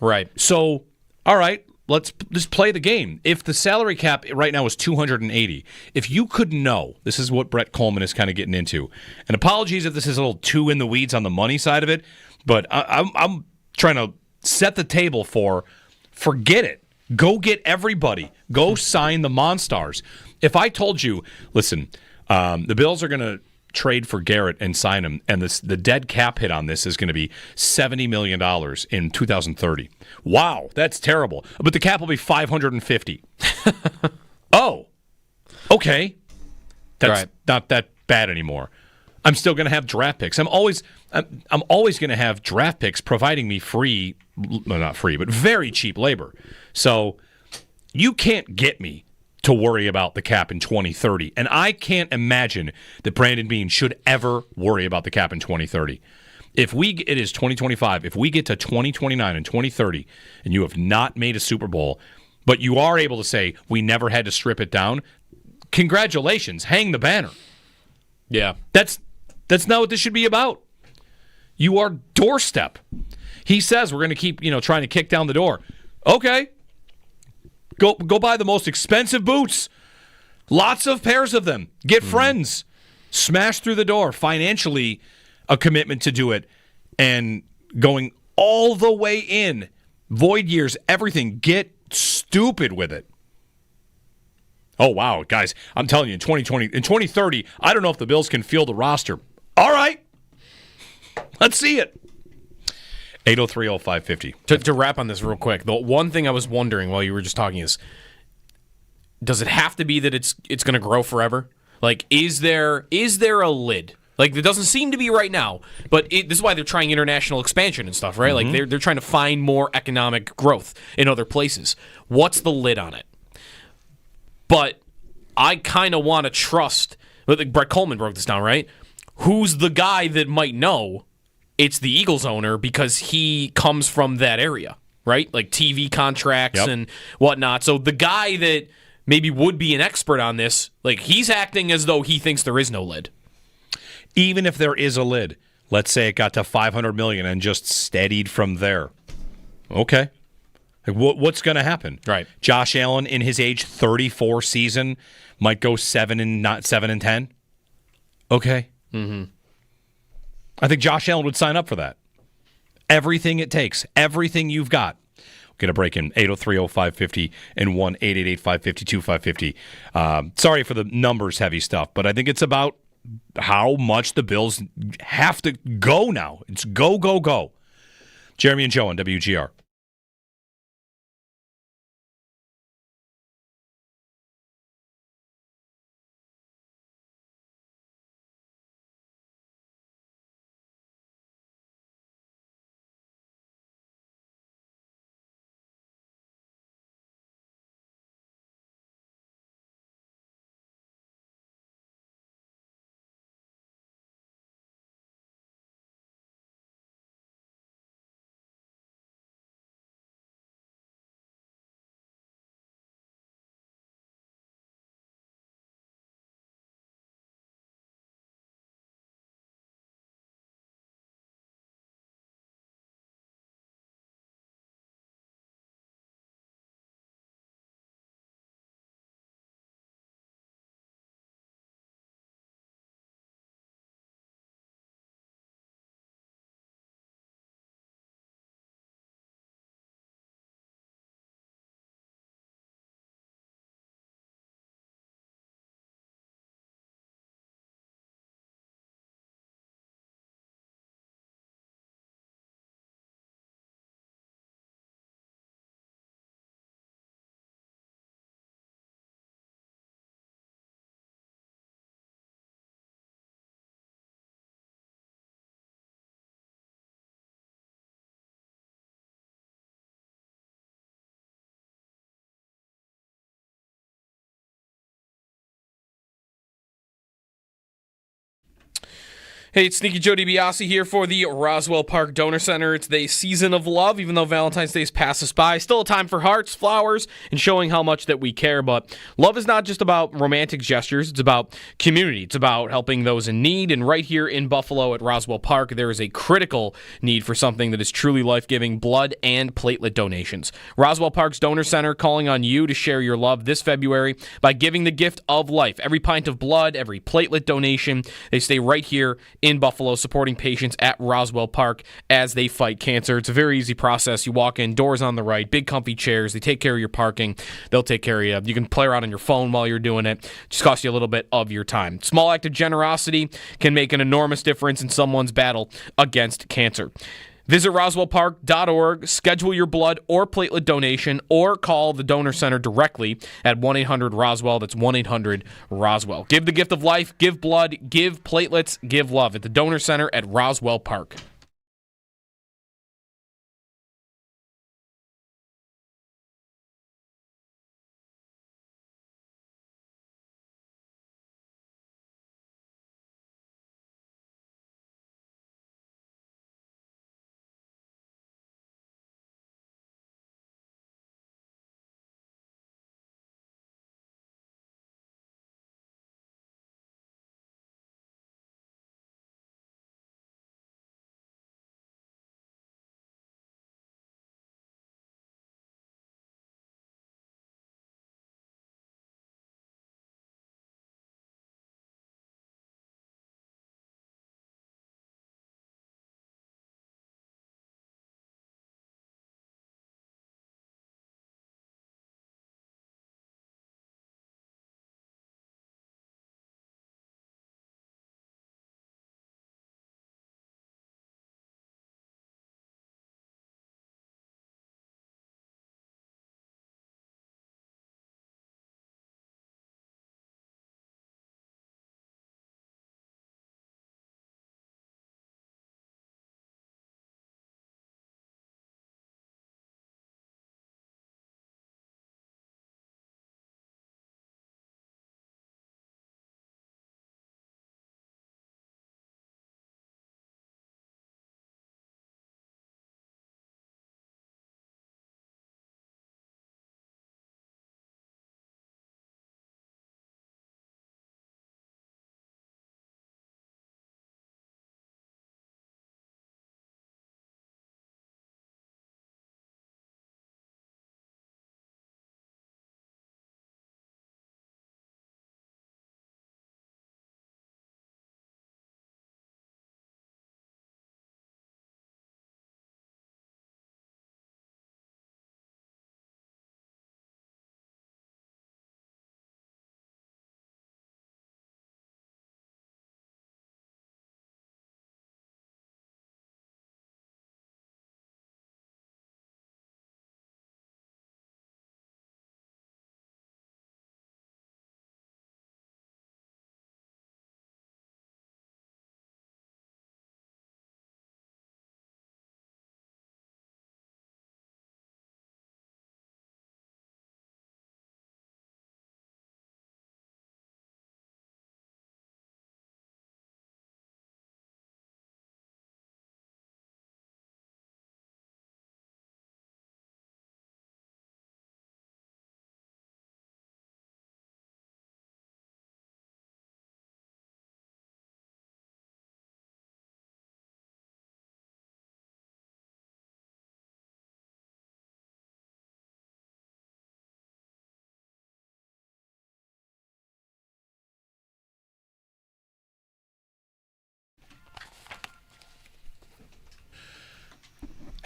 Right. So, all right, let's just play the game. If the salary cap right now is $280, if you could know, this is what Brett Coleman is kind of getting into. And apologies if this is a little too in the weeds on the money side of it, but I'm trying to set the table forget it. Go get everybody. Go sign the Monstars. If I told you, listen, the Bills are going to trade for Garrett and sign him, and the dead cap hit on this is going to be $70 million in 2030. Wow, that's terrible. But the cap will be $550. Oh, okay. That's not that bad anymore. I'm still going to have draft picks. I'm always going to have draft picks providing me free, well, not free, but very cheap labor. So you can't get me to worry about the cap in 2030. And I can't imagine that Brandon Beane should ever worry about the cap in 2030. It is 2025. If we get to 2029 and 2030 and you have not made a Super Bowl, but you are able to say we never had to strip it down, congratulations, hang the banner. Yeah. That's not what this should be about. You are doorstep. He says we're going to keep, trying to kick down the door. Okay. Go buy the most expensive boots. Lots of pairs of them. Get friends. Smash through the door. Financially, a commitment to do it. And going all the way in. Void years, everything. Get stupid with it. Oh, wow, guys. I'm telling you, in 2030, I don't know if the Bills can field the roster. All right. Let's see it. 803-0550. To wrap on this real quick, the one thing I was wondering while you were just talking is, does it have to be that it's going to grow forever? Like, is there a lid? Like, there doesn't seem to be right now, but this is why they're trying international expansion and stuff, right? Like, they're trying to find more economic growth in other places. What's the lid on it? But I kind of want to trust, like Brett Coleman broke this down, right? Who's the guy that might know? It's the Eagles owner because he comes from that area, right? Like TV contracts and whatnot. So the guy that maybe would be an expert on this, like he's acting as though he thinks there is no lid. Even if there is a lid, let's say it got to $500 million and just steadied from there. Okay. Like what's going to happen? Right. Josh Allen in his age 34 season might go 7-10. Okay. Mm-hmm. I think Josh Allen would sign up for that. Everything it takes, everything you've got. We'll get a break in 803-0550 and 1-888-552-550. Sorry for the numbers heavy stuff, but I think it's about how much the Bills have to go now. It's go, go, go. Jeremy and Joe on WGR. Hey, it's Sneaky Joe DiBiase here for the Roswell Park Donor Center. It's the season of love, even though Valentine's Day's passed us by. Still a time for hearts, flowers, and showing how much that we care. But love is not just about romantic gestures. It's about community. It's about helping those in need. And right here in Buffalo at Roswell Park, there is a critical need for something that is truly life-giving: blood and platelet donations. Roswell Park's Donor Center calling on you to share your love this February by giving the gift of life. Every pint of blood, every platelet donation, they stay right here in Buffalo, supporting patients at Roswell Park as they fight cancer. It's a very easy process. You walk in, doors on the right, big comfy chairs. They take care of your parking. They'll take care of you. You can play around on your phone while you're doing it. Just costs you a little bit of your time. Small act of generosity can make an enormous difference in someone's battle against cancer. Visit roswellpark.org, schedule your blood or platelet donation, or call the Donor Center directly at 1-800-ROSWELL. That's 1-800-ROSWELL. Give the gift of life, give blood, give platelets, give love at the Donor Center at Roswell Park.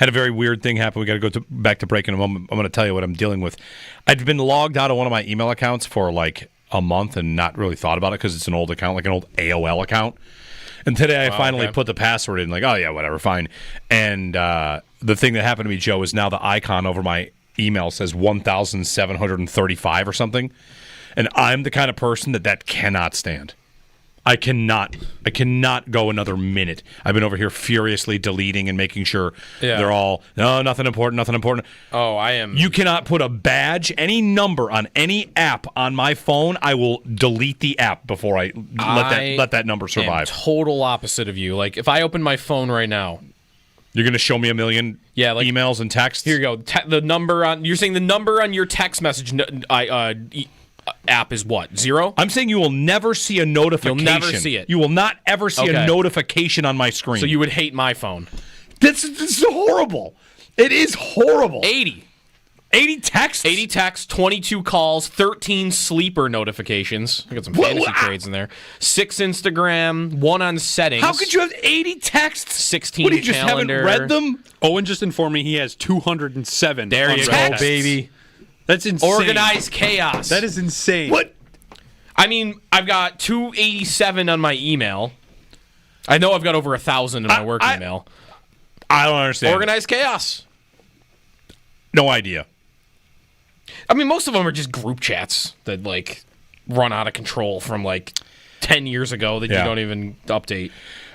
Had a very weird thing happen. We got to go back to break in a moment. I'm going to tell you what I'm dealing with. I'd been logged out of one of my email accounts for like a month and not really thought about it because it's an old account, like an old AOL account. And today I finally put the password in, like, oh, yeah, whatever, fine. And the thing that happened to me, Joe, is now the icon over my email says 1,735 or something. And I'm the kind of person that cannot stand. I cannot go another minute. I've been over here furiously deleting and making sure they're all, no, nothing important. Oh, I am. You cannot put a badge, any number on any app on my phone. I will delete the app before I let that number survive. Total opposite of you. Like, if I open my phone right now. You're going to show me a million emails and texts? Here you go. The number on, you're saying the number on your text message app is what? 0? I'm saying you will never see a notification. You'll never see it. You will not ever see a notification on my screen. So you would hate my phone. This is horrible. It is horrible. 80 texts? 80 texts, 22 calls, 13 sleeper notifications. I got some fantasy trades in there. 6 Instagram, 1 on settings. How could you have 80 texts? 16 What, you calendar. just haven't read them? Owen just informed me he has 207. There you unread go, texts. Baby. That's insane. Organized chaos. That is insane. What? I mean, I've got 287 on my email. I know I've got over 1,000 in my work email. I don't understand. Organized chaos. No idea. I mean, most of them are just group chats that, like, run out of control from, like, 10 years ago that you don't even update.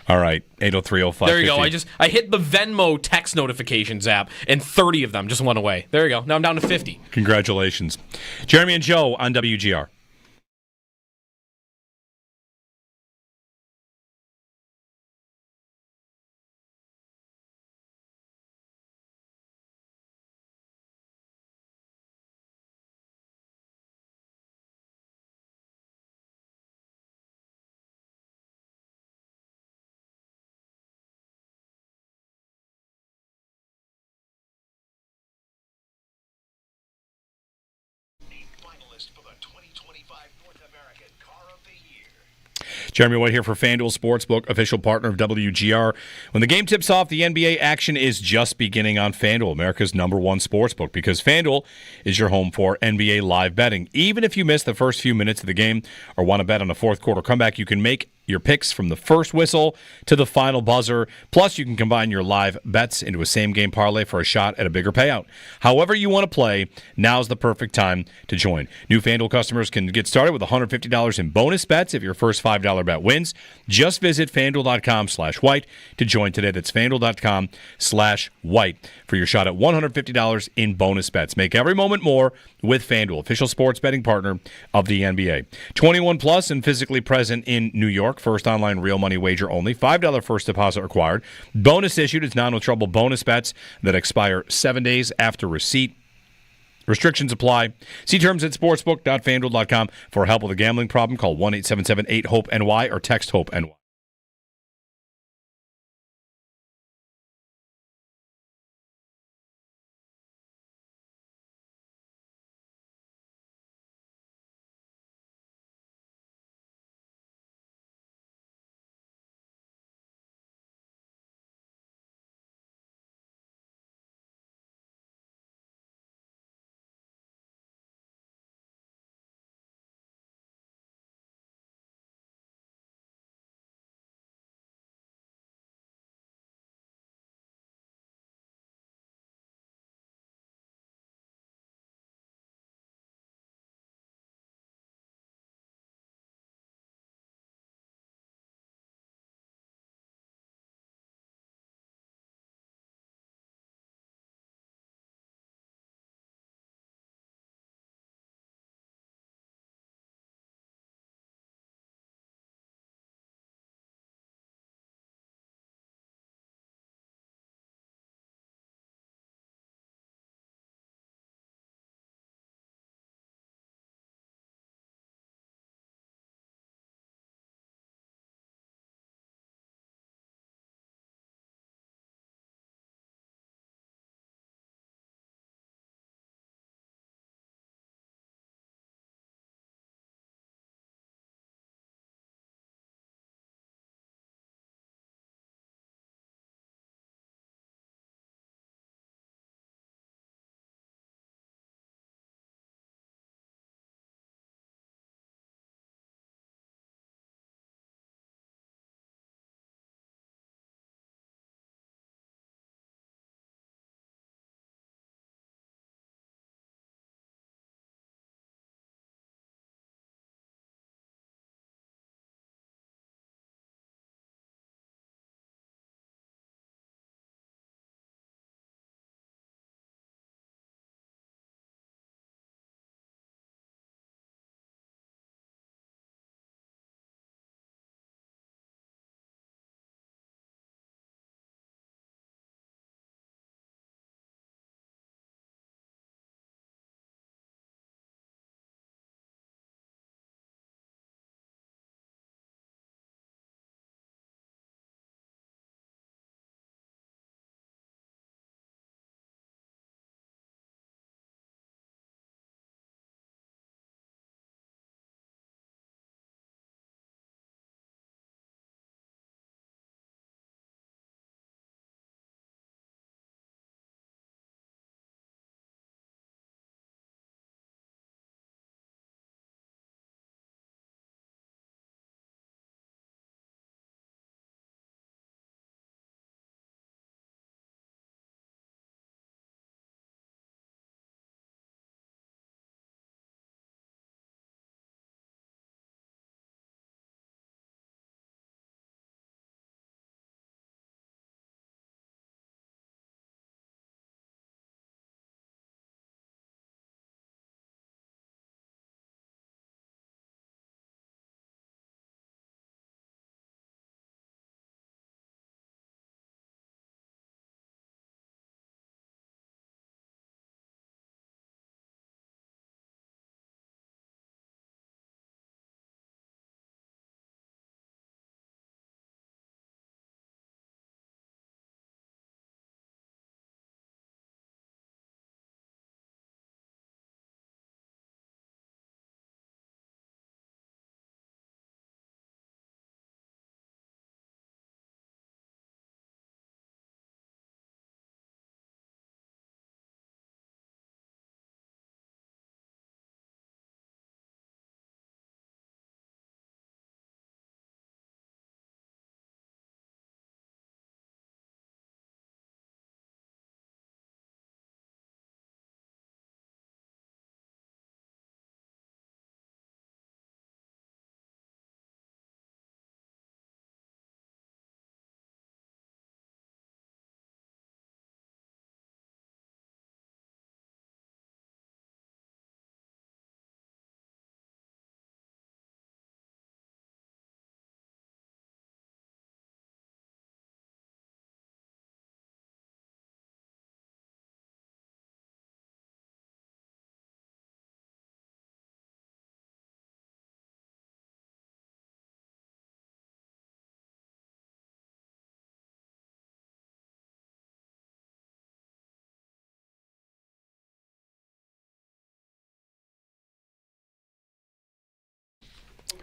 All right, 8030550. There you go. I hit the Venmo text notifications app, and 30 of them just went away. There you go. Now I'm down to 50. Congratulations. Jeremy and Joe on WGR. For the 2025 North American Car of the Year. Jeremy White here for FanDuel Sportsbook, official partner of WGR. When the game tips off, the NBA action is just beginning on FanDuel, America's #1 sportsbook, because FanDuel is your home for NBA live betting. Even if you miss the first few minutes of the game or want to bet on a fourth quarter comeback, you can make your picks from the first whistle to the final buzzer. Plus, you can combine your live bets into a same-game parlay for a shot at a bigger payout. However you want to play, now's the perfect time to join. New FanDuel customers can get started with $150 in bonus bets if your first $5 bet wins. Just visit FanDuel.com/white to join today. That's FanDuel.com/white for your shot at $150 in bonus bets. Make every moment more with FanDuel, official sports betting partner of the NBA. 21 plus and physically present in New York. First online real money wager only. $5 first deposit required. Bonus issued is non trouble bonus bets that expire 7 days after receipt. Restrictions apply. See terms at sportsbook.fanduel.com. For help with a gambling problem, call 1-877-8-HOPE-NY or text HOPE-NY.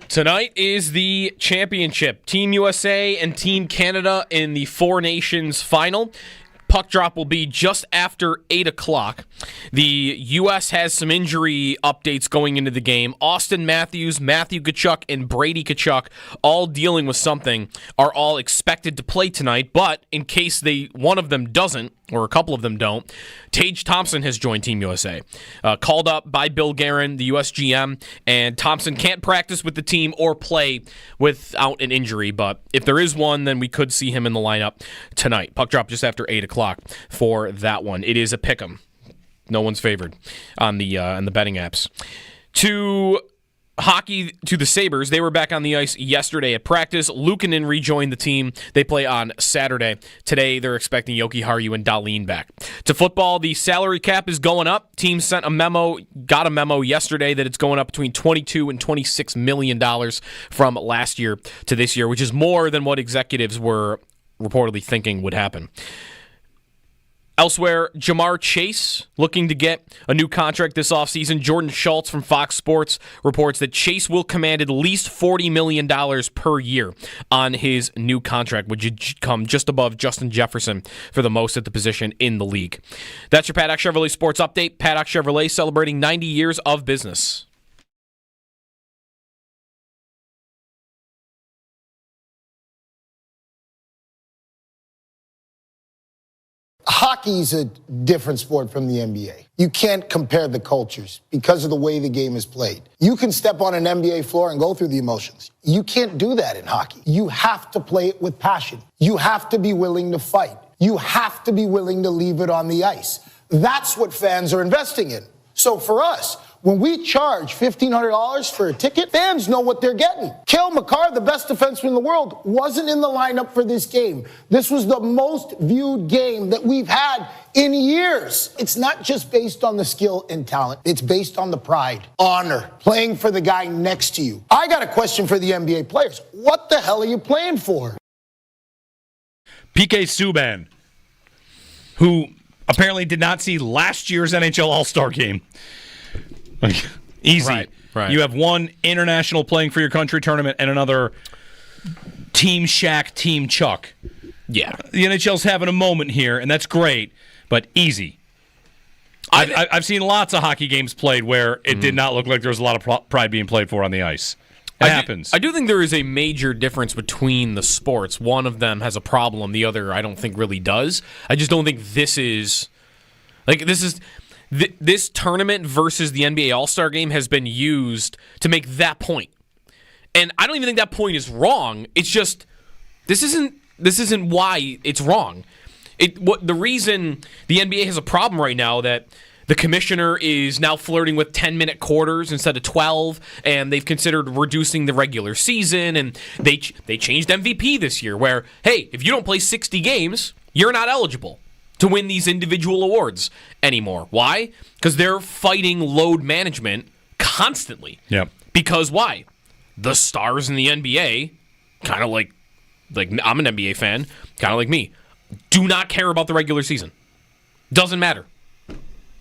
Tonight is the championship. Team USA and Team Canada in the Four Nations final. Puck drop will be just after 8 o'clock. The U.S. has some injury updates going into the game. Austin Matthews, Matthew Tkachuk, and Brady Tkachuk, all dealing with something, are all expected to play tonight. But in case one of them doesn't, or a couple of them don't, Tage Thompson has joined Team USA. Called up by Bill Guerin, the U.S. GM, and Thompson can't practice with the team or play without an injury. But if there is one, then we could see him in the lineup tonight. Puck drop just after 8 o'clock for that one. It is a pick'em. No one's favored on the betting apps. To hockey, to the Sabres, they were back on the ice yesterday at practice. Luukkonen rejoined the team. They play on Saturday. Today, they're expecting Joki Harju and Dahlin back. To football, the salary cap is going up. Team got a memo yesterday that it's going up between $22 and $26 million from last year to this year, which is more than what executives were reportedly thinking would happen. Elsewhere, Jamar Chase looking to get a new contract this offseason. Jordan Schultz from Fox Sports reports that Chase will command at least $40 million per year on his new contract, which would come just above Justin Jefferson for the most at the position in the league. That's your Paddock Chevrolet Sports Update. Paddock Chevrolet celebrating 90 years of business. Hockey's a different sport from the NBA. You can't compare the cultures because of the way the game is played. You can step on an NBA floor and go through the emotions. You can't do that in hockey. You have to play it with passion. You have to be willing to fight. You have to be willing to leave it on the ice. That's what fans are investing in. So for us, when we charge $1,500 for a ticket, fans know what they're getting. Cale Makar, the best defenseman in the world, wasn't in the lineup for this game. This was the most viewed game that we've had in years. It's not just based on the skill and talent. It's based on the pride, honor, playing for the guy next to you. I got a question for the NBA players. What the hell are you playing for? PK Subban, who apparently did not see last year's NHL All-Star game. Easy. Right. You have one international playing for your country tournament and another Team Shaq, Team Chuck. Yeah. The NHL's having a moment here, and that's great, but easy. I've seen lots of hockey games played where it did not look like there was a lot of pride being played for on the ice. It happens. I do think there is a major difference between the sports. One of them has a problem. The other, I don't think, really does. I just don't think this is... This tournament versus the NBA All-Star Game has been used to make that point. And I don't even think that point is wrong. It's just this isn't why it's wrong. The reason the NBA has a problem right now that the commissioner is now flirting with 10-minute quarters instead of 12, and they've considered reducing the regular season, and they changed MVP this year where, hey, if you don't play 60 games, you're not eligible to win these individual awards anymore. Why? Because they're fighting load management constantly. Yep. Because why? The stars in the NBA, kind of like I'm an NBA fan, kind of like me, do not care about the regular season. Doesn't matter.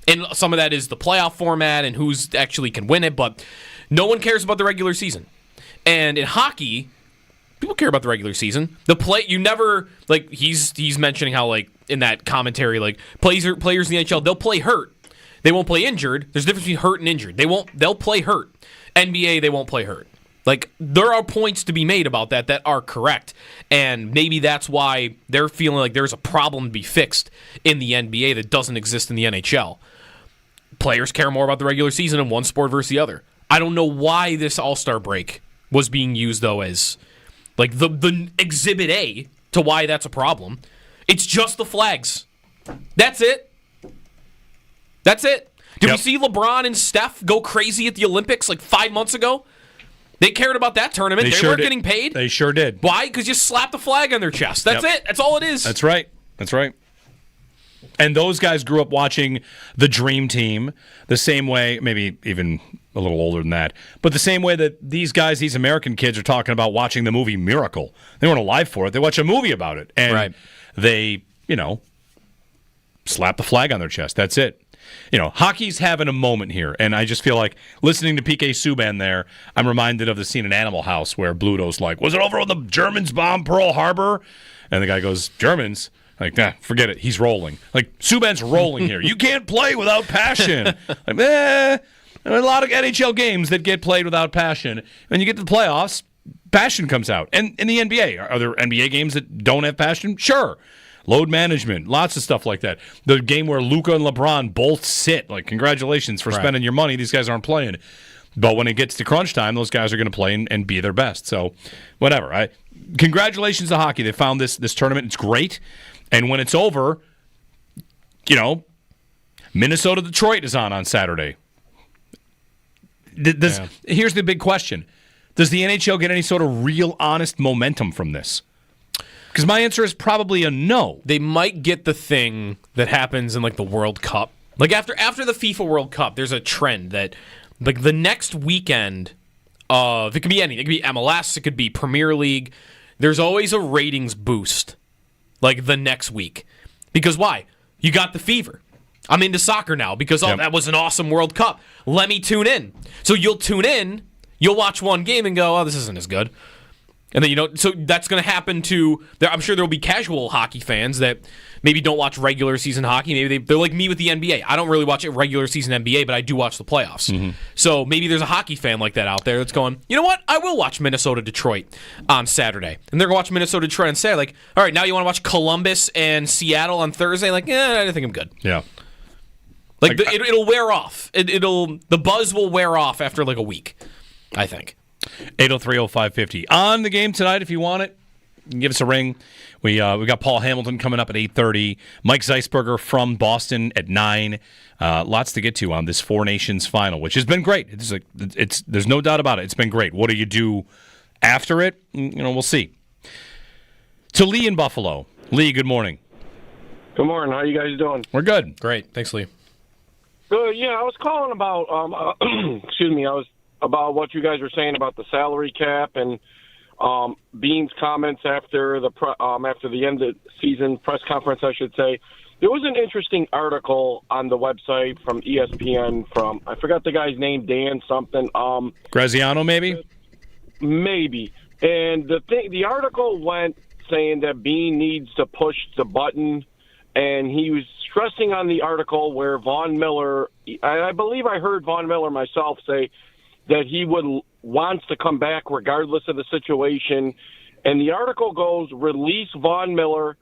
And some of that is the playoff format and who's actually can win it, but no one cares about the regular season. And in hockey, people care about the regular season. You never, like, he's mentioning how, like, in that commentary, like, players in the NHL, they'll play hurt. They won't play injured. There's a difference between hurt and injured. They'll play hurt. NBA, they won't play hurt. Like, there are points to be made about that are correct. And maybe that's why they're feeling like there's a problem to be fixed in the NBA that doesn't exist in the NHL. Players care more about the regular season in one sport versus the other. I don't know why this All-Star break was being used, though, as like the exhibit A to why that's a problem. It's just the flags. That's it. Did we see LeBron and Steph go crazy at the Olympics like 5 months ago? They cared about that tournament. They weren't getting paid. They sure did. Why? Because you slapped a flag on their chest. That's it. That's all it is. That's right. And those guys grew up watching the Dream Team the same way, maybe even a little older than that, but the same way that these guys, these American kids, are talking about watching the movie Miracle. They weren't alive for it. They watch a movie about it. And they, slap the flag on their chest. That's it. hockey's having a moment here, and I just feel like listening to PK Subban there, I'm reminded of the scene in Animal House where Bluto's like, was it over when the Germans bombed Pearl Harbor? And the guy goes, Germans? Like, nah, forget it. He's rolling. Like, Subban's rolling here. You can't play without passion. Like, there are a lot of NHL games that get played without passion. When you get to the playoffs, passion comes out. And in the NBA, are there NBA games that don't have passion? Sure. Load management, lots of stuff like that. The game where Luka and LeBron both sit, like, congratulations for spending your money. These guys aren't playing. But when it gets to crunch time, those guys are going to play and be their best. So, whatever. Congratulations to hockey. They found this tournament. It's great. And when it's over, Minnesota-Detroit is on Saturday. Here's the big question. Does the NHL get any sort of real, honest momentum from this? Because my answer is probably a no. They might get the thing that happens in, like, the World Cup. Like, after the FIFA World Cup, there's a trend that, like, the next weekend it could be anything. It could be MLS. It could be Premier League. There's always a ratings boost, like, the next week. Because why? You got the fever. I'm into soccer now because, that was an awesome World Cup. Let me tune in. So you'll tune in, you'll watch one game and go, oh, this isn't as good. And then, so that's going to happen to, I'm sure there will be casual hockey fans that maybe don't watch regular season hockey. Maybe they're like me with the NBA. I don't really watch regular season NBA, but I do watch the playoffs. Mm-hmm. So maybe there's a hockey fan like that out there that's going, you know what? I will watch Minnesota-Detroit on Saturday. And they're going to watch Minnesota-Detroit on Saturday. Like, all right, now you want to watch Columbus and Seattle on Thursday? Like, I think I'm good. Yeah. Like, it'll wear off. The buzz will wear off after, like, a week, I think. 803-0550. On the game tonight, if you want it, you can give us a ring. We got Paul Hamilton coming up at 8:30. Mike Zeisberger from Boston at 9. Lots to get to on this Four Nations final, which has been great. There's no doubt about it. It's been great. What do you do after it? We'll see. To Lee in Buffalo. Lee, good morning. Good morning. How you guys doing? We're good. Great. Thanks, Lee. Good. Yeah, I was calling about about what you guys were saying about the salary cap and Bean's comments after the end of the season press conference, I should say. There was an interesting article on the website from ESPN from, I forgot the guy's name, Dan something. Graziano, maybe? Maybe. And the article went saying that Bean needs to push the button, and he was stressing on the article where Von Miller, I believe I heard Von Miller myself say that he wants to come back regardless of the situation. And the article goes, release Von Miller,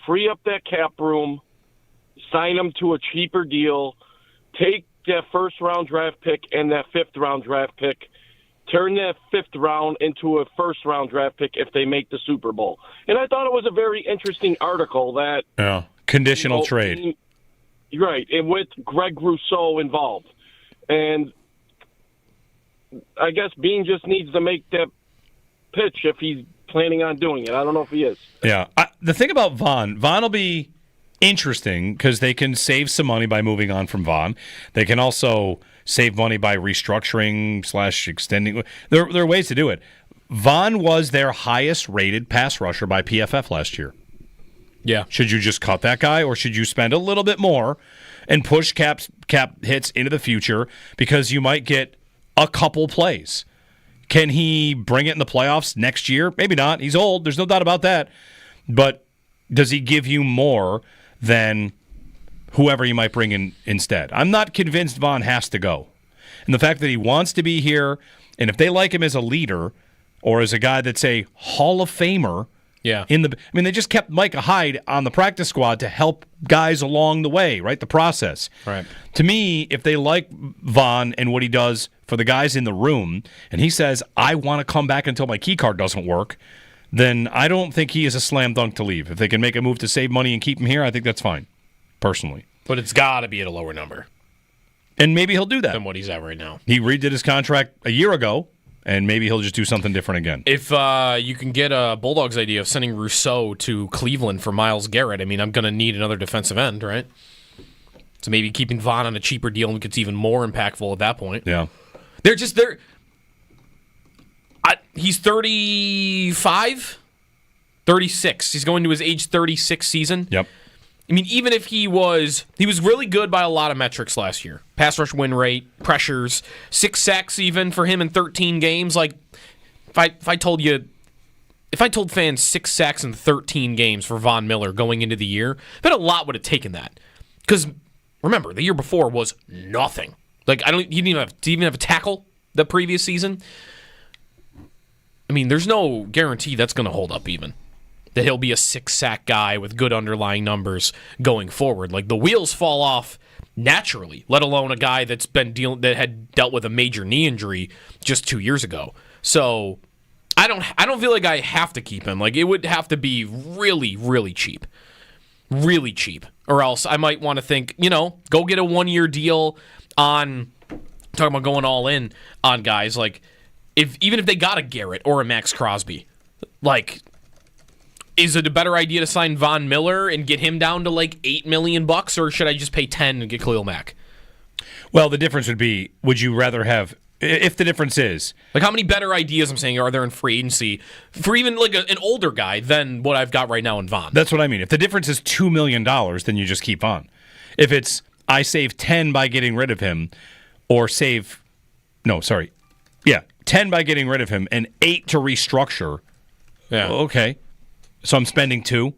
free up that cap room, sign him to a cheaper deal, take that first-round draft pick and that fifth-round draft pick, turn that fifth round into a first-round draft pick if they make the Super Bowl. And I thought it was a very interesting article that... Yeah, conditional trade. Right, and with Greg Rousseau involved. And I guess Bean just needs to make that pitch if he's planning on doing it. I don't know if he is. Yeah. The thing about Von will be interesting because they can save some money by moving on from Von. They can also save money by restructuring / extending. There are ways to do it. Von was their highest-rated pass rusher by PFF last year. Yeah. Should you just cut that guy, or should you spend a little bit more and push cap hits into the future because you might get a couple plays? Can he bring it in the playoffs next year? Maybe not. He's old. There's no doubt about that. But does he give you more than whoever you might bring in instead? I'm not convinced Von has to go. And the fact that he wants to be here, and if they like him as a leader or as a guy that's a Hall of Famer, they just kept Micah Hyde on the practice squad to help guys along the way, right? The process. Right. To me, if they like Von and what he does for the guys in the room, and he says, I want to come back until my key card doesn't work, then I don't think he is a slam dunk to leave. If they can make a move to save money and keep him here, I think that's fine, personally. But it's got to be at a lower number. And maybe he'll do that. Than what he's at right now. He redid his contract a year ago, and maybe he'll just do something different again. If you can get a Bulldogs idea of sending Rousseau to Cleveland for Myles Garrett, I'm going to need another defensive end, right? So maybe keeping Von on a cheaper deal and gets even more impactful at that point. Yeah. He's 35, 36. He's going to his age 36 season. Yep. I mean, even if he was really good by a lot of metrics last year. Pass rush win rate, pressures, 6 sacks even for him in 13 games. Like, if I told fans 6 sacks in 13 games for Von Miller going into the year, I bet a lot would have taken that. Because remember, the year before was nothing. Like, he didn't even have a tackle the previous season. I mean, there's no guarantee that's going to hold up even. That he'll be a 6-sack guy with good underlying numbers going forward. Like, the wheels fall off naturally, let alone a guy that had dealt with a major knee injury just 2 years ago. So I don't feel like I have to keep him. Like, it would have to be really, really cheap. Really cheap. Or else I might want to think, go get a 1-year deal on, talking about going all in on guys. Like, even if they got a Garrett or a Max Crosby, like, is it a better idea to sign Von Miller and get him down to like $8 million, or should I just pay 10 and get Khalil Mack? Well, the difference would be, would you rather have, if the difference is, like, how many better ideas, I'm saying, are there in free agency for even like an older guy than what I've got right now in Von? That's what I mean. If the difference is $2 million, then you just keep on. If it's, I save 10 by getting rid of him, or 10 by getting rid of him and 8 to restructure, okay. So I'm spending 2,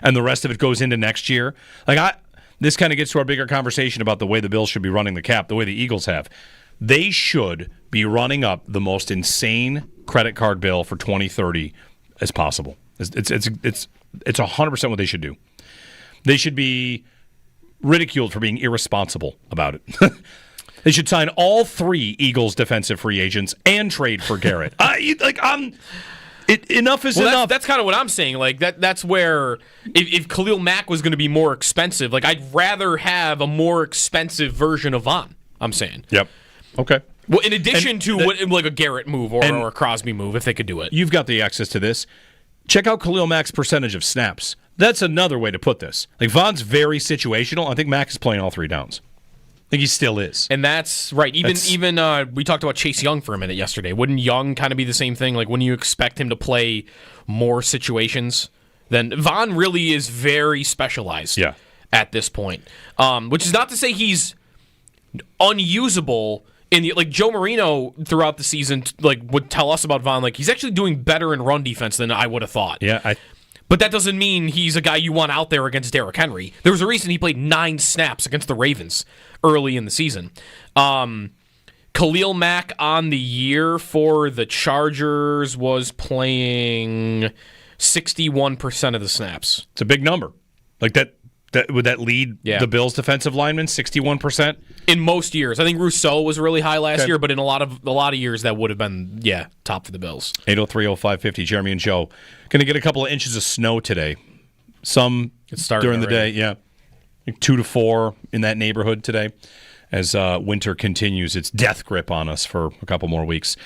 and the rest of it goes into next year. Like, this kind of gets to our bigger conversation about the way the Bills should be running the cap, the way the Eagles have. They should be running up the most insane credit card bill for 2030 as possible. It's 100% what they should do. They should be ridiculed for being irresponsible about it. They should sign all 3 Eagles defensive free agents and trade for Garrett. Enough is enough. That's kind of what I'm saying. Like, that's where if Khalil Mack was going to be more expensive, like, I'd rather have a more expensive version of Von. I'm saying. Yep. Okay. Well, in addition to like a Garrett move or a Crosby move, if they could do it. You've got the access to this. Check out Khalil Mack's percentage of snaps. That's another way to put this. Like, Von's very situational. I think Mack is playing all 3 downs. I think he still is. And that's right. Even we talked about Chase Young for a minute yesterday. Wouldn't Young kind of be the same thing? Like, wouldn't you expect him to play more situations? Then Von really is very specialized at this point. Which is not to say he's unusable in the, like, Joe Marino throughout the season would tell us about Von, like, he's actually doing better in run defense than I would have thought. Yeah, but that doesn't mean he's a guy you want out there against Derrick Henry. There was a reason he played 9 snaps against the Ravens early in the season. Khalil Mack on the year for the Chargers was playing 61% of the snaps. It's a big number. Like, that would that lead the Bills' defensive linemen 61%? In most years. I think Rousseau was really high last year, but in a lot of years that would have been top for the Bills. 803-0550, Jeremy and Joe. Going to get a couple of inches of snow today. Some during the day, like 2 to 4 in that neighborhood today. As winter continues its death grip on us for a couple more weeks.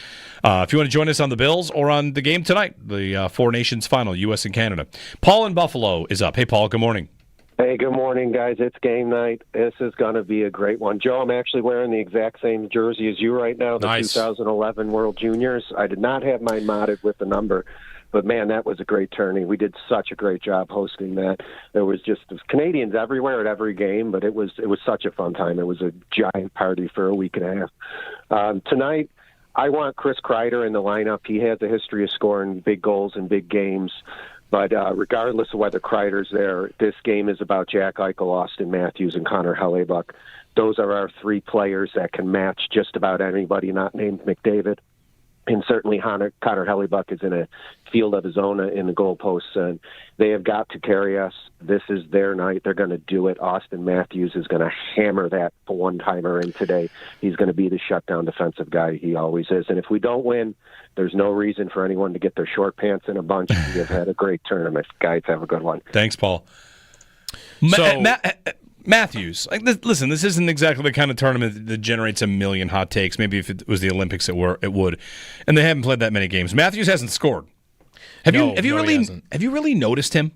If you want to join us on the Bills or on the game tonight, the Four Nations final, U.S. and Canada. Paul in Buffalo is up. Hey, Paul, good morning. Hey, good morning, guys. It's game night. This is going to be a great one. Joe, I'm actually wearing the exact same jersey as you right now, the 2011 World Juniors. I did not have mine modded with the number, but, man, that was a great tourney. We did such a great job hosting that. There was Canadians everywhere at every game, but it was such a fun time. It was a giant party for a week and a half. Tonight, I want Chris Kreider in the lineup. He has a history of scoring big goals in big games. But regardless of whether Kreider's there, this game is about Jack Eichel, Austin Matthews, and Connor Hellebuck. Those are our 3 players that can match just about anybody not named McDavid. And certainly Connor Hellebuck is in a field of his own in the goalposts, and they have got to carry us. This is their night. They're going to do it. Austin Matthews is going to hammer that one-timer in today. He's going to be the shutdown defensive guy he always is. And if we don't win, there's no reason for anyone to get their short pants in a bunch. We have had a great tournament. Guys, have a good one. Thanks, Paul. Matthews, listen, this isn't exactly the kind of tournament that generates a million hot takes. Maybe if it was the Olympics, it would. And they haven't played that many games. Matthews hasn't scored. Have you really noticed him?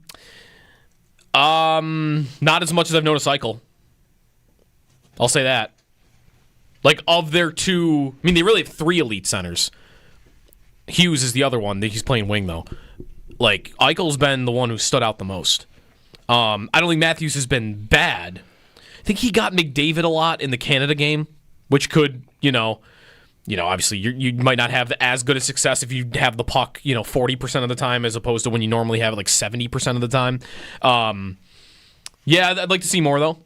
Not as much as I've noticed Eichel. I'll say that. Like, of their 2, I mean, they really have 3 elite centers. Hughes is the other one. He's playing wing, though. Like, Eichel's been the one who stood out the most. I don't think Matthews has been bad. I think he got McDavid a lot in the Canada game, which could, obviously you might not have as good a success if you have the puck, 40% of the time as opposed to when you normally have it like 70% of the time. Yeah, I'd like to see more though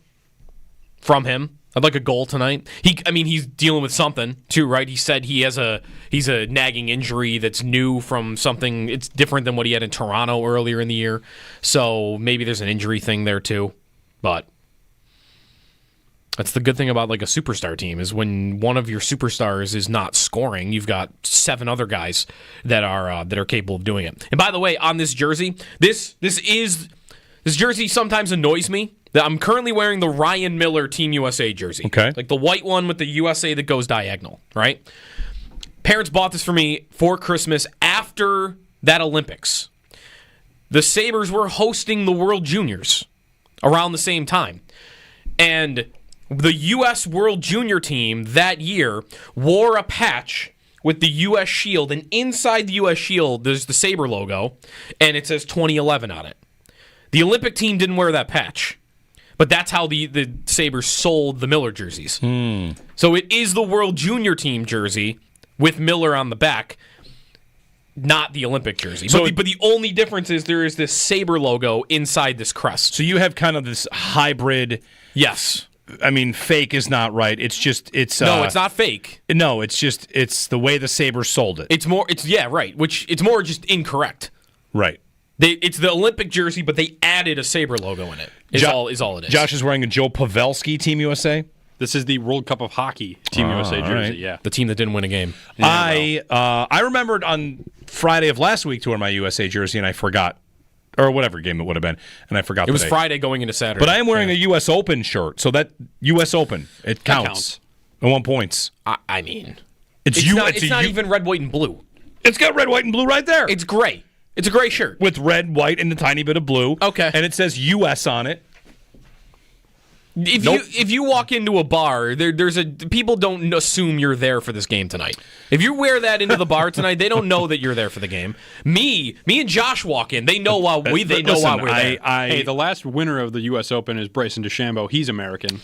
from him. I'd like a goal tonight. He's dealing with something too, right? He said he's a nagging injury that's new from something. It's different than what he had in Toronto earlier in the year. So maybe there's an injury thing there too. But that's the good thing about like a superstar team is when one of your superstars is not scoring, you've got 7 other guys that are capable of doing it. And by the way, on this jersey, this jersey sometimes annoys me. I'm currently wearing the Ryan Miller Team USA jersey. Okay. Like the white one with the USA that goes diagonal, right? Parents bought this for me for Christmas after that Olympics. The Sabres were hosting the World Juniors around the same time. And the U.S. World Junior team that year wore a patch with the U.S. shield, and inside the U.S. shield, there's the Sabre logo, and it says 2011 on it. The Olympic team didn't wear that patch. But that's how the Sabres sold the Miller jerseys. So it is the World Junior Team jersey with Miller on the back, not the Olympic jersey. So, but the only difference is there is this Sabre logo inside this crest. So you have kind of this hybrid. Yes. I mean, fake is not right. It's not fake. No, it's the way the Sabres sold it. It's more just incorrect. Right. It's the Olympic jersey, but they added a Sabre logo in it. Is all it is. Josh is wearing a Joe Pavelski Team USA. This is the World Cup of Hockey Team USA jersey. Right. Yeah, the team that didn't win a game. Yeah, I remembered on Friday of last week to wear my USA jersey, and I forgot, or whatever game it would have been, and I forgot. It was Friday going into Saturday. But I am wearing a U.S. Open shirt, so that U.S. Open it counts. At 1 point. It's not even red, white, and blue. It's got red, white, and blue right there. It's gray. It's a gray shirt. With red, white, and a tiny bit of blue. Okay. And it says U.S. on it. If you walk into a bar, people don't assume you're there for this game tonight. If you wear that into the bar tonight, they don't know that you're there for the game. Me and Josh walk in. They know why we're there. Hey, the last winner of the U.S. Open is Bryson DeChambeau. He's American.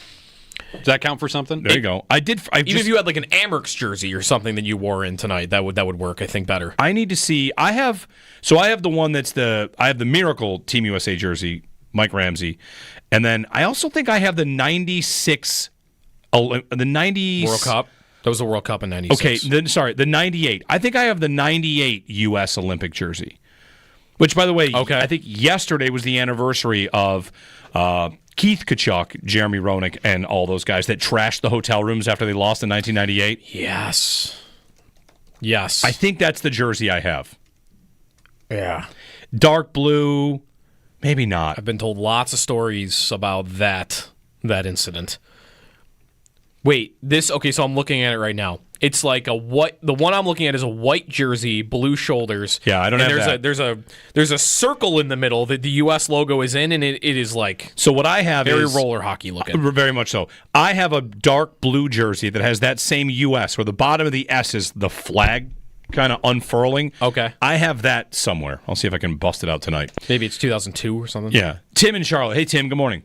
Does that count for something? There you go. If you had like an Amerks jersey or something that you wore in tonight, that would work, I think, better. I need to see. I have the one I have the Miracle Team USA jersey, Mike Ramsey, and then I also think I have the 96, the 90 World Cup. That was the World Cup in 96. Okay, the 98. I think I have the 98 U.S. Olympic jersey, which, by the way, I think yesterday was the anniversary of Keith Kachuk, Jeremy Roenick, and all those guys that trashed the hotel rooms after they lost in 1998. Yes. I think that's the jersey I have. Yeah. Dark blue, maybe not. I've been told lots of stories about that incident. Wait, so I'm looking at it right now. It's like the one I'm looking at is a white jersey, blue shoulders. Yeah, I don't have that. There's a circle in the middle that the U.S. logo is in, and it is like so. What I have very is roller hockey looking. Very much so. I have a dark blue jersey that has that same U.S. where the bottom of the S is the flag kind of unfurling. Okay, I have that somewhere. I'll see if I can bust it out tonight. Maybe it's 2002 or something. Yeah. Tim in Charlotte. Hey, Tim. Good morning.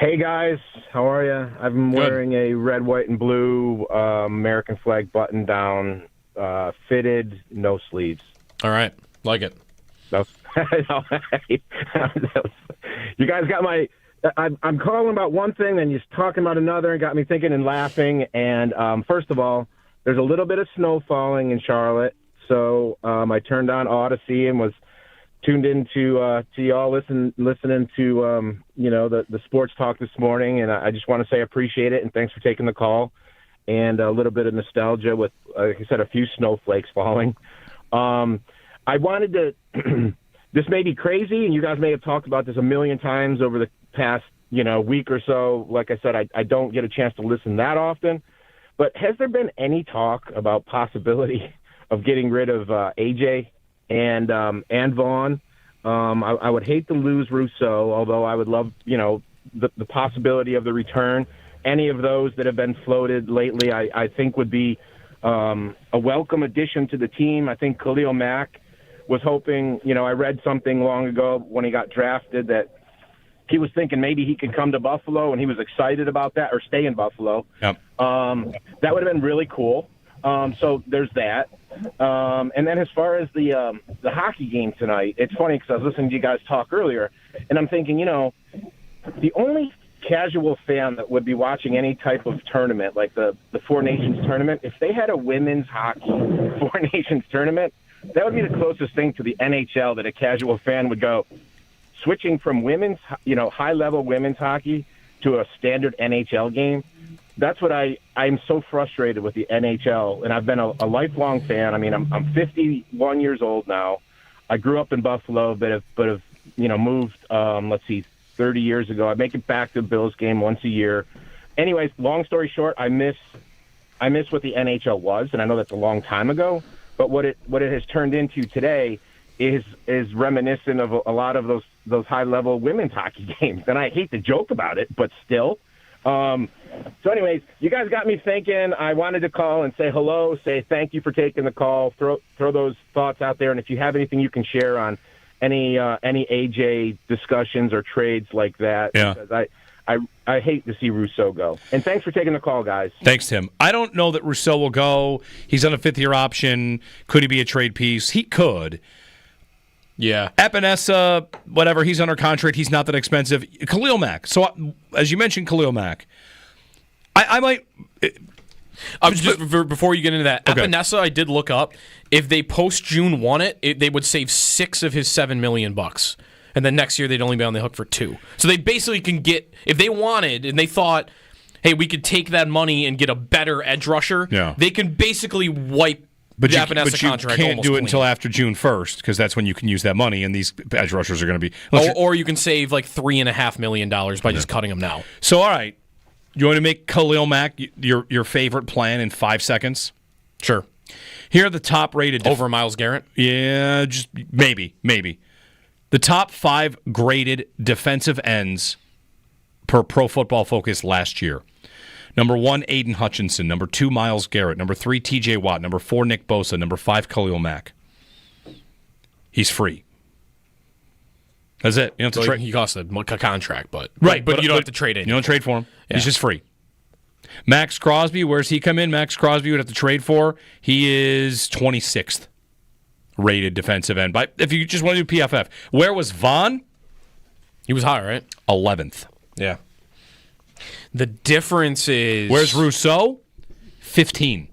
Hey guys, how are you? I'm wearing a red, white, and blue American flag button down, fitted, no sleeves. All right, like it. You guys got my. I'm calling about one thing, then you're talking about another, and got me thinking and laughing. And first of all, there's a little bit of snow falling in Charlotte, so I turned on Odyssey and was tuned into to y'all listening to the sports talk this morning, and I just want to say I appreciate it and thanks for taking the call, and a little bit of nostalgia with, like I said, a few snowflakes falling. I wanted to this may be crazy, and you guys may have talked about this a million times over the past week or so. Like I said, I don't get a chance to listen that often, but has there been any talk about possibility of getting rid of AJ and Vaughn? I would hate to lose Rousseau, although I would love, the possibility of the return. Any of those that have been floated lately, I think would be a welcome addition to the team. I think Khalil Mack was hoping, I read something long ago when he got drafted that he was thinking maybe he could come to Buffalo, and he was excited about that, or stay in Buffalo. Yep. That would have been really cool. So there's that. And then as far as the hockey game tonight, it's funny because I was listening to you guys talk earlier, and I'm thinking, the only casual fan that would be watching any type of tournament, like the Four Nations tournament, if they had a women's hockey Four Nations tournament, that would be the closest thing to the NHL that a casual fan would go. Switching from women's, high-level women's hockey to a standard NHL game, that's what I'm so frustrated with the NHL, and I've been a lifelong fan. I mean, I'm 51 years old now. I grew up in Buffalo, but have moved, 30 years ago. I make it back to the Bills game once a year. Anyways, long story short, I miss what the NHL was, and I know that's a long time ago, but what it has turned into today is reminiscent of a lot of those high-level women's hockey games. And I hate to joke about it, but still. So anyways, you guys got me thinking. I wanted to call and say hello, say thank you for taking the call, throw those thoughts out there. And if you have anything you can share on any AJ discussions or trades like that, because I hate to see Rousseau go. And thanks for taking the call, guys. Thanks, Tim. I don't know that Rousseau will go. He's on a fifth-year option. Could he be a trade piece? He could. Yeah. Epinesa, whatever, he's under contract. He's not that expensive. Khalil Mack. So, as you mentioned, Khalil Mack, I might... before you get into that, okay. Epinesa, I did look up. If they post-June won it, they would save $6 of his $7 million. And then next year, they'd only be on the hook for $2. So they basically can get... If they wanted, and they thought, hey, we could take that money and get a better edge rusher, they can basically wipe the Epinesa contract. You can't do it clean. until after June 1st, because that's when you can use that money, and these edge rushers are going to be... Or you can save like $3.5 million by just cutting them now. So, all right. You want to make Khalil Mack your favorite plan in 5 seconds? Sure. Here are the top-rated... Over Myles Garrett? Yeah, just maybe. The top 5 graded defensive ends per Pro Football Focus last year. Number 1, Aiden Hutchinson. Number 2, Myles Garrett. Number 3, T.J. Watt. Number 4, Nick Bosa. Number 5, Khalil Mack. He's free. That's it. You don't have to trade. He costs a contract, but right, but you don't have to trade it. You don't trade for him. Yeah. He's just free. Max Crosby, where's he come in? Max Crosby would have to trade for. He is 26th rated defensive end. But if you just want to do PFF, where was Vaughn? He was high, right? 11th. Yeah. The difference is... Where's Rousseau? 15. Right.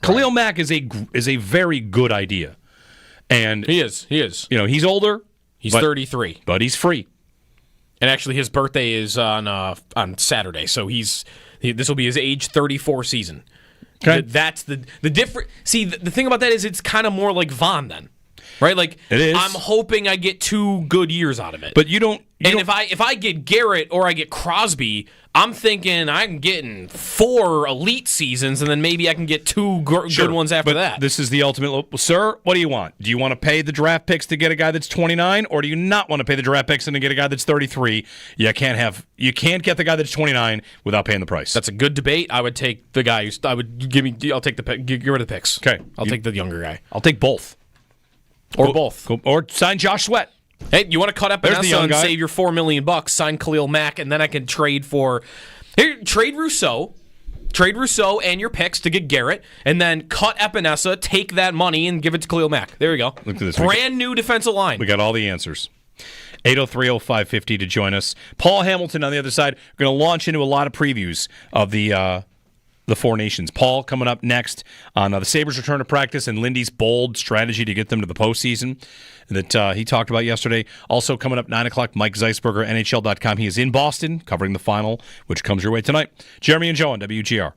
Khalil Mack is a very good idea. And He is. He's older. He's 33. But he's free. And actually, his birthday is on Saturday, so this will be his age 34 season. Okay. That's the different. See, the thing about that is it's kind of more like Vaughn then, right? Like it is. I'm hoping I get 2 good years out of it. But you don't. If I get Garrett or I get Crosby, I'm thinking I'm getting 4 elite seasons, and then maybe I can get 2 good ones after that. This is the ultimate. Sir, what do you want? Do you want to pay the draft picks to get a guy that's 29, or do you not want to pay the draft picks and to get a guy that's 33? You can't get the guy that's 29 without paying the price. That's a good debate. I would take the guy I'll take the pick. Get rid of the picks. Okay, I'll take the younger guy. I'll take both, or sign Josh Sweat. Hey, you want to cut Epinesa and save your $4 million? Sign Khalil Mack, and then I can trade trade Rousseau and your picks to get Garrett, and then cut Epinesa, take that money, and give it to Khalil Mack. There you go. Look at this. Brand new defensive line. We got all the answers. 803-0550 to join us. Paul Hamilton on the other side. We're going to launch into a lot of previews of the Four Nations. Paul coming up next on the Sabres' return to practice and Lindy's bold strategy to get them to the postseason that he talked about yesterday. Also coming up 9 o'clock, Mike Zeisberger, NHL.com. He is in Boston covering the final, which comes your way tonight. Jeremy and Joe on WGR.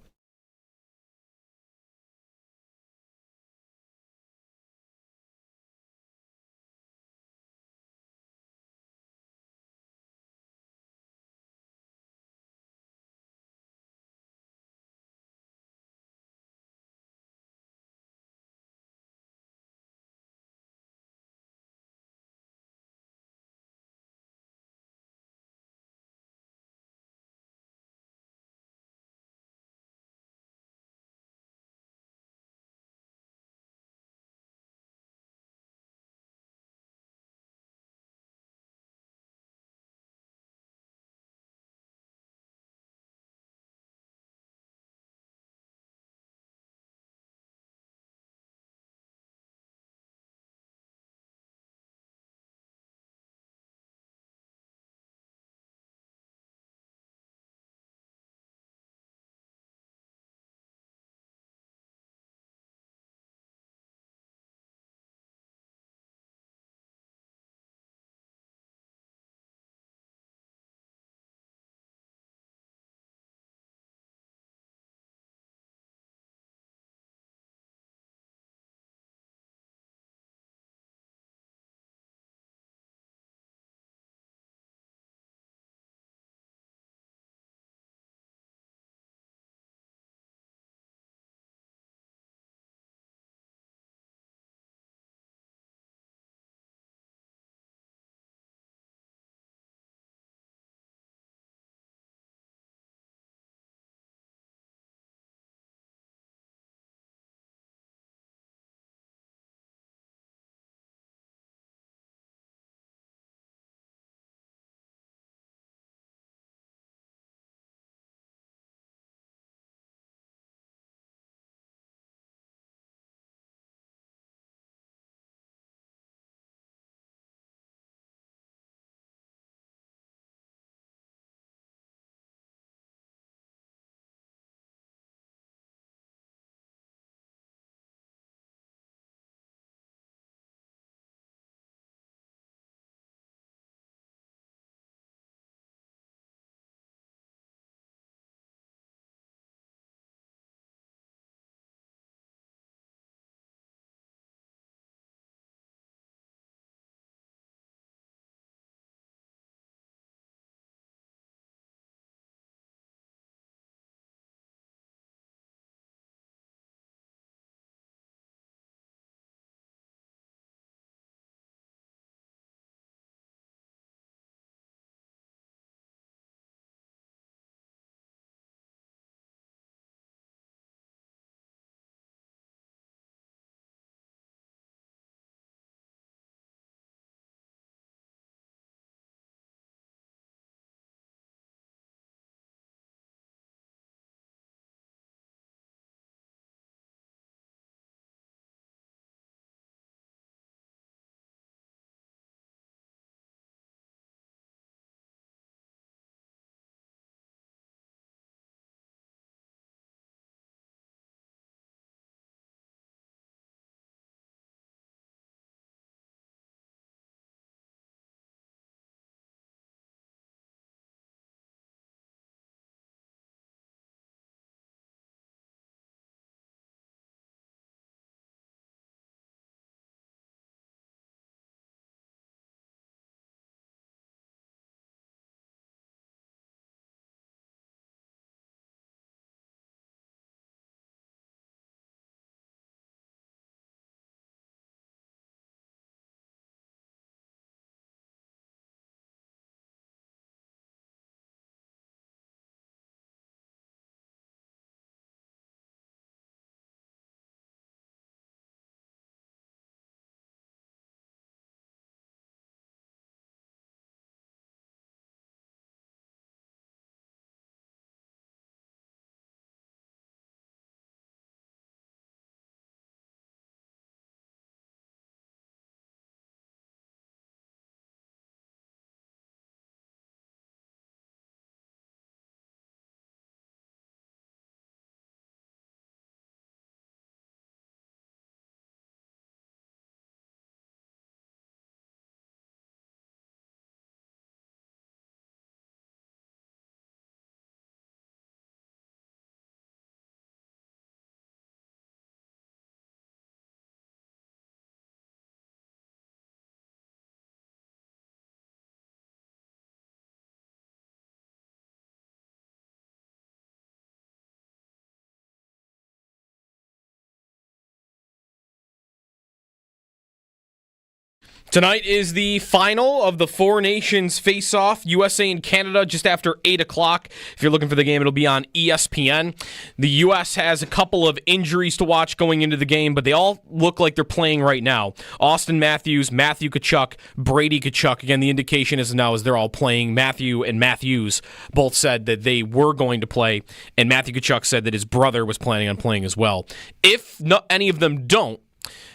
Tonight is the final of the Four Nations face-off, USA and Canada, just after 8 o'clock. If you're looking for the game, it'll be on ESPN. The U.S. has a couple of injuries to watch going into the game, but they all look like they're playing right now. Austin Matthews, Matthew Tkachuk, Brady Tkachuk. Again, the indication is now they're all playing. Matthew and Matthews both said that they were going to play, and Matthew Tkachuk said that his brother was planning on playing as well. If any of them don't,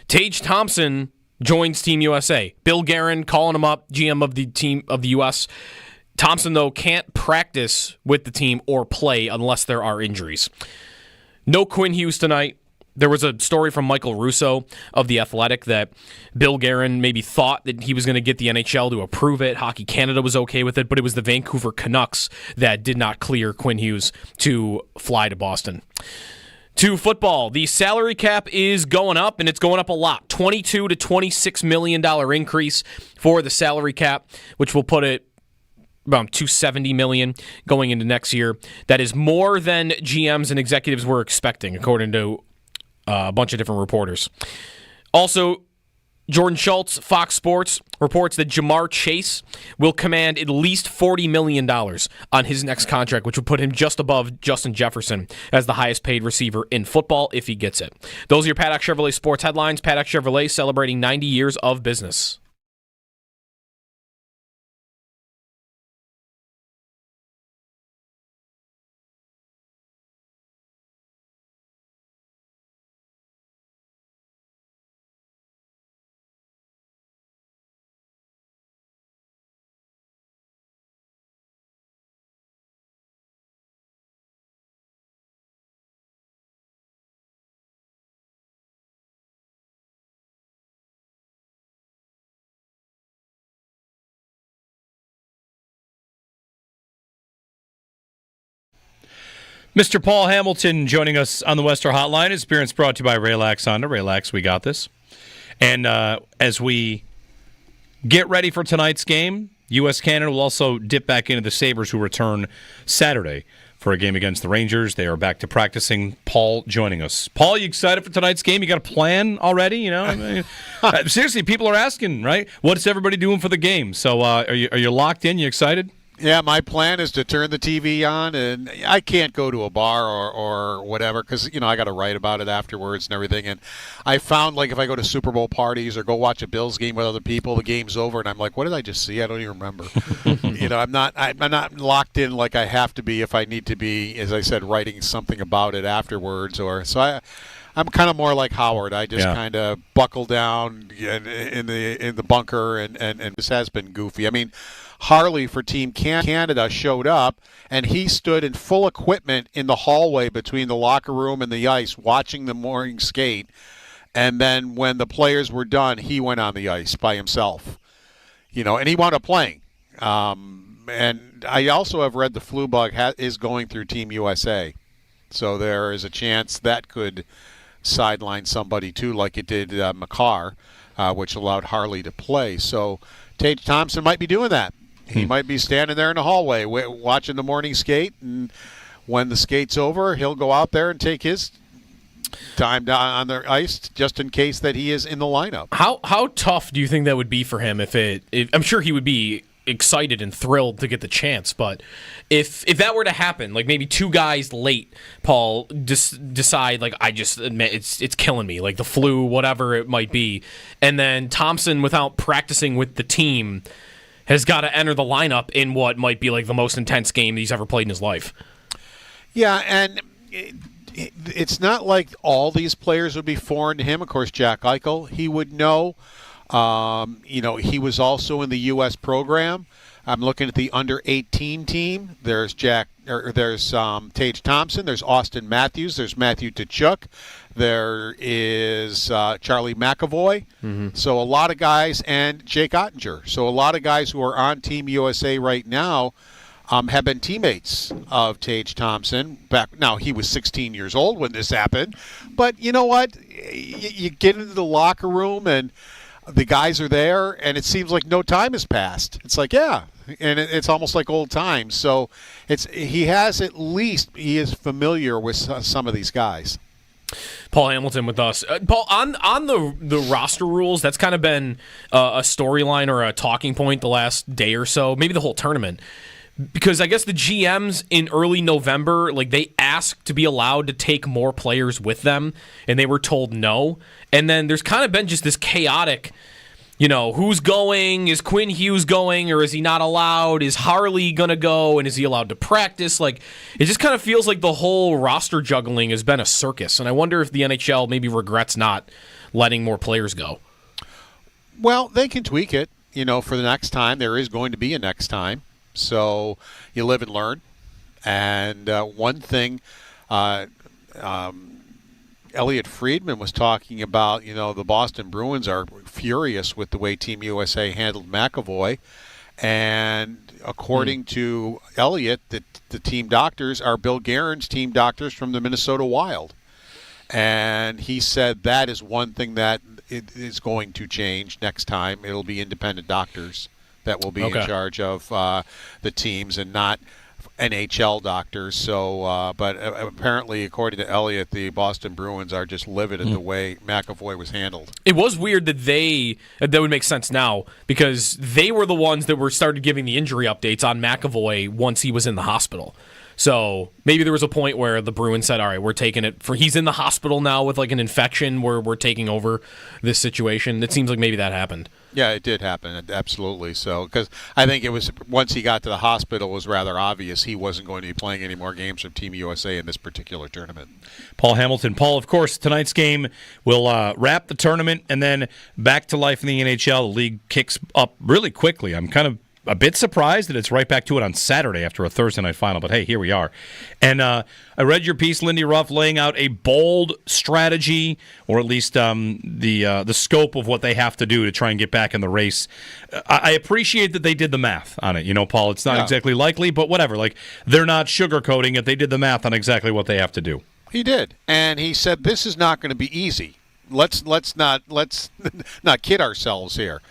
Tage Thompson joins Team USA. Bill Guerin calling him up, GM of the team of the U.S. Thompson, though, can't practice with the team or play unless there are injuries. No Quinn Hughes tonight. There was a story from Michael Russo of The Athletic that Bill Guerin maybe thought that he was going to get the NHL to approve it. Hockey Canada was okay with it, but it was the Vancouver Canucks that did not clear Quinn Hughes to fly to Boston. To football, the salary cap is going up, and it's going up a lot. $22 to $26 million increase for the salary cap, which will put it around $270 million going into next year. That is more than GMs and executives were expecting, according to a bunch of different reporters. Also, Jordan Schultz, Fox Sports, reports that Jamar Chase will command at least $40 million on his next contract, which would put him just above Justin Jefferson as the highest paid receiver in football if he gets it. Those are your Paddock Chevrolet sports headlines. Paddock Chevrolet celebrating 90 years of business. Mr. Paul Hamilton joining us on the Western Hotline. His appearance brought to you by Raylax Honda. Raylax, we got this. And as we get ready for tonight's game, U.S.-Canada will also dip back into the Sabres, who return Saturday for a game against the Rangers. They are back to practicing. Paul joining us. Paul, you excited for tonight's game? You got a plan already? You know, I mean, seriously, people are asking, right? What's everybody doing for the game? So are you locked in? You excited? Yeah, my plan is to turn the TV on, and I can't go to a bar or whatever because, you know, I got to write about it afterwards and everything. And I found, like, if I go to Super Bowl parties or go watch a Bills game with other people, the game's over, and I'm like, what did I just see? I don't even remember. You know, I'm not locked in like I have to be if I need to be, as I said, writing something about it afterwards. I'm kind of more like Howard. I just kind of buckle down in the bunker, and this has been goofy. I mean, Harley for Team Canada showed up, and he stood in full equipment in the hallway between the locker room and the ice watching the morning skate. And then when the players were done, he went on the ice by himself. You know, and he wound up playing. And I also have read the flu bug is going through Team USA. So there is a chance that could sideline somebody too, like it did Makar, which allowed Harley to play. So Tage Thompson might be doing that. He might be standing there in the hallway watching the morning skate, and when the skate's over, he'll go out there and take his time down on the ice just in case that he is in the lineup. How tough do you think that would be for him? If I'm sure he would be excited and thrilled to get the chance, but if that were to happen, like maybe two guys late, Paul, decide like I just admit it's killing me, like the flu, whatever it might be, and then Thompson, without practicing with the team, has got to enter the lineup in what might be like the most intense game he's ever played in his life. Yeah, and it's not like all these players would be foreign to him. Of course, Jack Eichel, he would know. You know, he was also in the U.S. program. I'm looking at the under-18 team. There's Tage Thompson. There's Austin Matthews. There's Matthew Tkachuk. There is Charlie McAvoy. Mm-hmm. So a lot of guys, and Jake Ottinger. So a lot of guys who are on Team USA right now have been teammates of Tage Thompson. Now, he was 16 years old when this happened. But you know what? You get into the locker room, and the guys are there, and it seems like no time has passed. It's like, yeah, and it's almost like old times. So he is familiar with some of these guys. Paul Hamilton with us. Paul, on the roster rules, that's kind of been a storyline or a talking point the last day or so, maybe the whole tournament. Because I guess the GMs in early November, like, they asked to be allowed to take more players with them, and they were told no. And then there's kind of been just this chaotic, who's going? Is Quinn Hughes going, or is he not allowed? Is Harley going to go, and is he allowed to practice? Like, it just kind of feels like the whole roster juggling has been a circus, and I wonder if the NHL maybe regrets not letting more players go. Well, they can tweak it, for the next time. There is going to be a next time. So you live and learn. And one thing, Elliot Friedman was talking about, the Boston Bruins are furious with the way Team USA handled McAvoy. And according to Elliot, the team doctors are Bill Guerin's team doctors from the Minnesota Wild. And he said that is one thing that it is going to change next time. It'll be independent doctors that will be in charge of the teams and not NHL doctors. So, but apparently, according to Elliott, the Boston Bruins are just livid at the way McAvoy was handled. It was weird that that would make sense now, because they were the ones that were started giving the injury updates on McAvoy once he was in the hospital. So maybe there was a point where the Bruins said, all right, we're taking it for, he's in the hospital now with like an infection, where we're taking over this situation. It seems like maybe that happened. Yeah, it did happen, absolutely. So, because I think it was, once he got to the hospital, it was rather obvious he wasn't going to be playing any more games from Team USA in this particular tournament. Paul Hamilton. Paul, of course, tonight's game will wrap the tournament, and then back to life in the NHL. The league kicks up really quickly. I'm kind of a bit surprised that it's right back to it on Saturday after a Thursday night final, but hey, here we are. And I read your piece, Lindy Ruff, laying out a bold strategy, or at least the scope of what they have to do to try and get back in the race. I appreciate that they did the math on it. Paul, it's not exactly likely, but whatever. Like, they're not sugarcoating it. They did the math on exactly what they have to do. He did, and he said this is not going to be easy. Let's not kid ourselves here.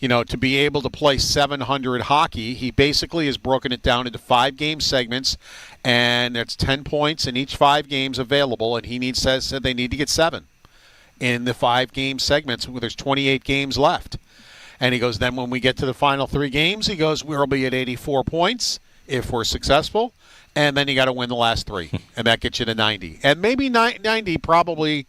To be able to play 700 hockey, he basically has broken it down into 5-game segments, and it's 10 points in each 5 games available, and he says they need to get 7 in the 5-game segments where there's 28 games left. And he goes, then when we get to the final 3 games, he goes, we'll be at 84 points if we're successful, and then you got to win the last 3, and that gets you to 90. And maybe 90 probably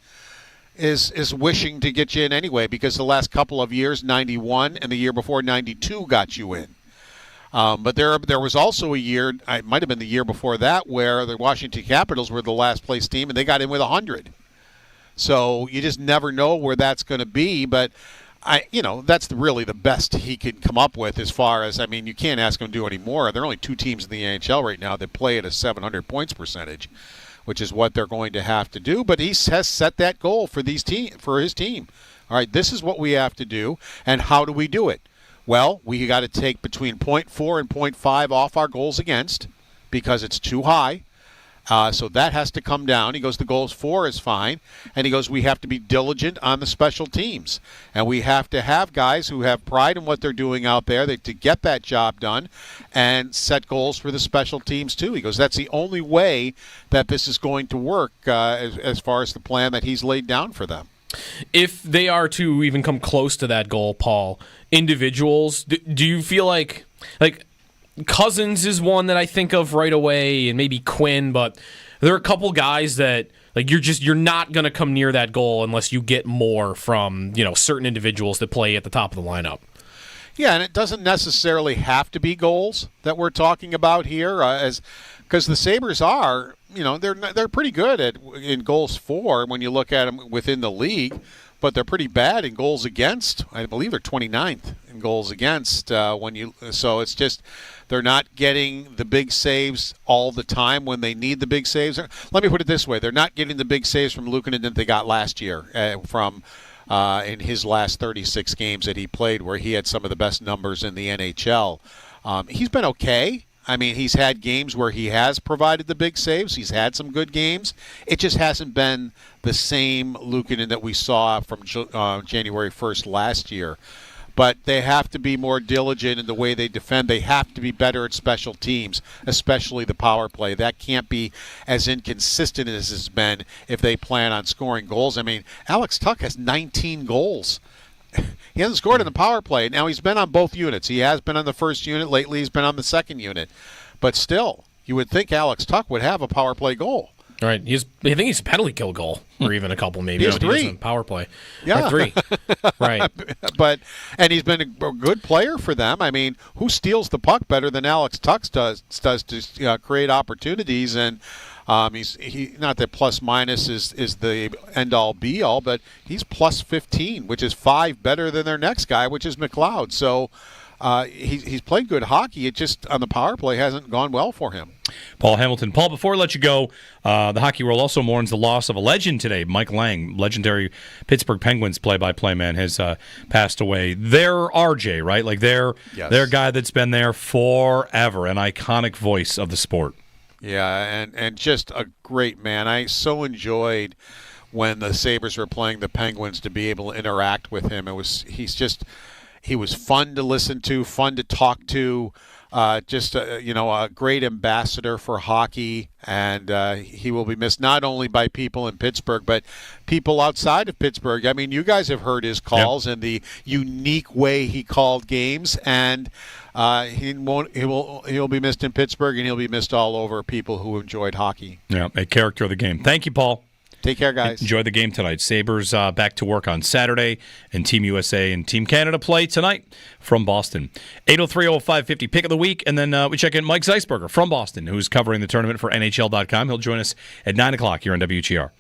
is wishing to get you in anyway, because the last couple of years, 91 and the year before, 92 got you in. But there was also a year, it might have been the year before that, where the Washington Capitals were the last place team and they got in with 100. So you just never know where that's going to be, but that's really the best he can come up with as far as, you can't ask him to do any more. There are only 2 teams in the NHL right now that play at a 700 points percentage, which is what they're going to have to do. But he has set that goal for his team. All right, this is what we have to do, and how do we do it? Well, we got to take between 0.4 and 0.5 off our goals against, because it's too high. So that has to come down. He goes, the goals for is fine. And he goes, we have to be diligent on the special teams. And we have to have guys who have pride in what they're doing out there to get that job done and set goals for the special teams too. He goes, that's the only way that this is going to work as far as the plan that he's laid down for them. If they are to even come close to that goal, Paul, individuals, do you feel like Cousins is one that I think of right away, and maybe Quinn, but there are a couple guys that you're not going to come near that goal unless you get more from certain individuals that play at the top of the lineup. Yeah, and it doesn't necessarily have to be goals that we're talking about here, because the Sabres are, they're pretty good in goals for when you look at them within the league, but they're pretty bad in goals against. I believe they're 29th in goals against. So it's just they're not getting the big saves all the time when they need the big saves. Let me put it this way: they're not getting the big saves from Luukkonen that they got last year in his last 36 games that he played, where he had some of the best numbers in the NHL. He's been okay. He's had games where he has provided the big saves. He's had some good games. It just hasn't been the same Luukkonen that we saw from January 1st last year. but they have to be more diligent in the way they defend. They have to be better at special teams, especially the power play. That can't be as inconsistent as it's been if they plan on scoring goals. I mean, Alex Tuch has 19 goals. He hasn't scored in the power play. Now, he's been on both units. He has been on the first unit. Lately, he's been on the second unit. But still, you would think Alex Tuch would have a power play goal. Right. I think he's a penalty kill goal, or even a couple maybe. He has 3. He doesn't power play. Yeah. Or 3. Right. And he's been a good player for them. I mean, who steals the puck better than Alex Tuch does to create opportunities? And he not that plus minus is the end all be all, but he's plus 15, which is 5 better than their next guy, which is McLeod. So he's played good hockey. It just on the power play hasn't gone well for him. Paul Hamilton. Paul, before we let you go, the hockey world also mourns the loss of a legend today. Mike Lang, legendary Pittsburgh Penguins play-by-play man, has passed away. Their RJ, right? Like their guy that's been there forever, an iconic voice of the sport. Yeah, and just a great man. I so enjoyed when the Sabres were playing the Penguins to be able to interact with him. He was fun to listen to, fun to talk to. Just a great ambassador for hockey, and he will be missed not only by people in Pittsburgh but people outside of Pittsburgh. I mean, you guys have heard his calls and the unique way he called games, and he'll be missed in Pittsburgh, and he'll be missed all over people who enjoyed hockey. Yeah, a character of the game. Thank you, Paul. Take care, guys. Enjoy the game tonight. Sabres back to work on Saturday, and Team USA and Team Canada play tonight from Boston. 803-0550, pick of the week, and then we check in Mike Zeisberger from Boston, who's covering the tournament for NHL.com. He'll join us at 9 o'clock here on WGR.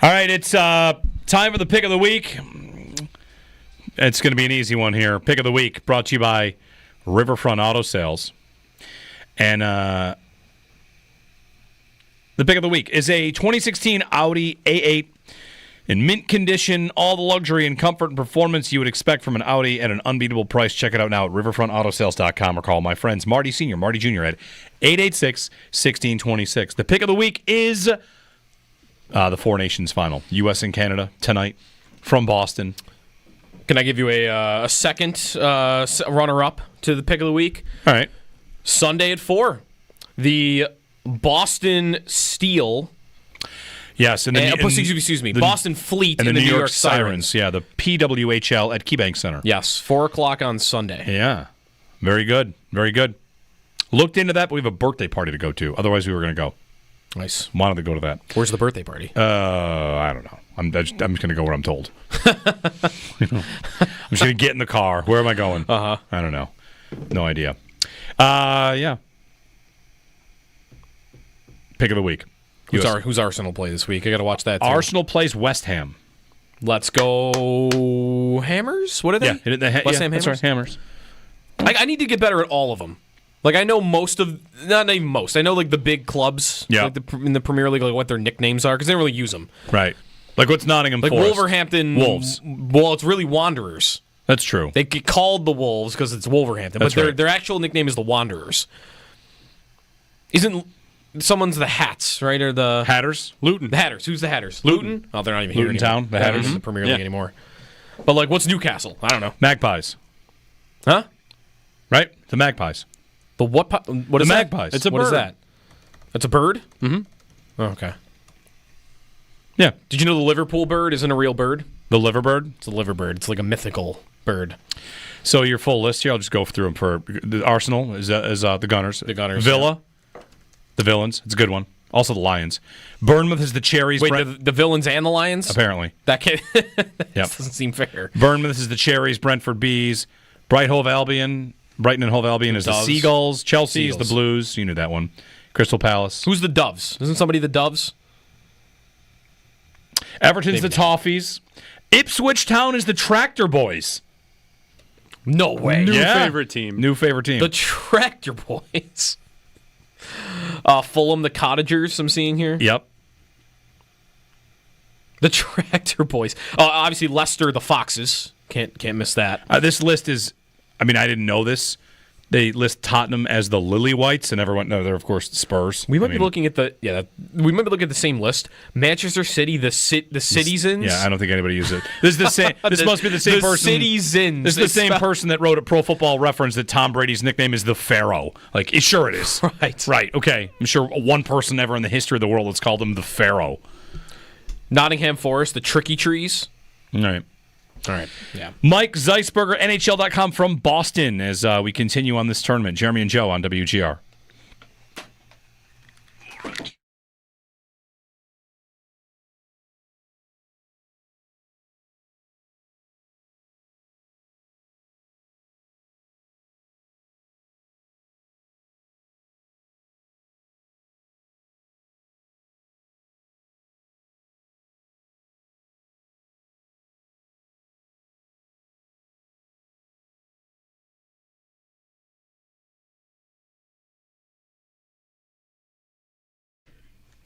All right, it's time for the pick of the week. It's going to be an easy one here. Pick of the week brought to you by Riverfront Auto Sales. And the pick of the week is a 2016 Audi A8 in mint condition, all the luxury and comfort and performance you would expect from an Audi at an unbeatable price. Check it out now at riverfrontautosales.com or call my friends Marty Sr., Marty Jr. at 886-1626. The pick of the week is the Four Nations final. U.S. and Canada tonight from Boston. Can I give you a second runner-up to the pick of the week? All right. Sunday at 4. The Boston Steel. Yes, and excuse me. Boston Fleet and the New York Sirens. Yeah, the PWHL at KeyBank Center. Yes, 4 o'clock on Sunday. Yeah, very good. Very good. Looked into that, but we have a birthday party to go to. Otherwise, we were going to go. Nice. Wanted to go to that. Where's the birthday party? I don't know. I'm just going to go where I'm told. I'm just going to get in the car. Where am I going? I don't know. No idea. Yeah. Pick of the week. Who's Arsenal play this week? I got to watch that too. Arsenal plays West Ham. Let's go Hammers? What are they? Yeah, West Ham Hammers? That's right, Hammers. I need to get better at all of them. Like, I know not even most. I know, like, the big clubs like in the Premier League, like, what their nicknames are, because they don't really use them. Right. Like, what's Nottingham Forest? Like, Wolverhampton. Wolves. Well, it's really Wanderers. That's true. They get called the Wolves because it's Wolverhampton, That's but right. their actual nickname is the Wanderers. Isn't someone's the Hats, right? Or the Hatters? Luton. The Hatters. Who's the Hatters? Luton? Oh, they're not even here Luton anymore. Town, the Hatters. In the Premier League anymore. But, like, what's Newcastle? I don't know. Magpies. Huh? Right? The Magpies. The what? What is the that? Magpies. It's a bird. What is that? That's a bird? Mm-hmm. Oh, okay. Yeah. Did you know the Liverpool bird isn't a real bird? The liverbird? It's a liverbird. It's like a mythical bird. So your full list here, I'll just go through them. For the Arsenal is the Gunners. The Gunners. Villa, the Villains. It's a good one. Also the Lions. Bournemouth is the Cherries. Wait, the Villains and the Lions? Apparently. That doesn't seem fair. Bournemouth is the Cherries. Brentford Bees. Brighton and Hove Albion is the Seagulls. Chelsea is the Blues. You knew that one. Crystal Palace. Who's the Doves? Isn't somebody the Doves? Everton's the Toffees. Ipswich Town is the Tractor Boys. No way. New favorite team. The Tractor Boys. Fulham, the Cottagers, I'm seeing here. Yep. The Tractor Boys. Obviously, Leicester, the Foxes. Can't miss that. This list is, I didn't know this. They list Tottenham as the Lily Whites, and everyone, no, they're of course Spurs. We might be looking at the same list. Manchester City, the Citizens. Yeah, I don't think anybody uses it. This is the same. This must be the same person. Citizens. This is the same person that wrote a Pro Football Reference that Tom Brady's nickname is the Pharaoh. Sure it is. Right. Okay. I'm sure one person ever in the history of the world has called him the Pharaoh. Nottingham Forest, the Tricky Trees. All right. Yeah. Mike Zeisberger, NHL.com from Boston as we continue on this tournament. Jeremy and Joe on WGR.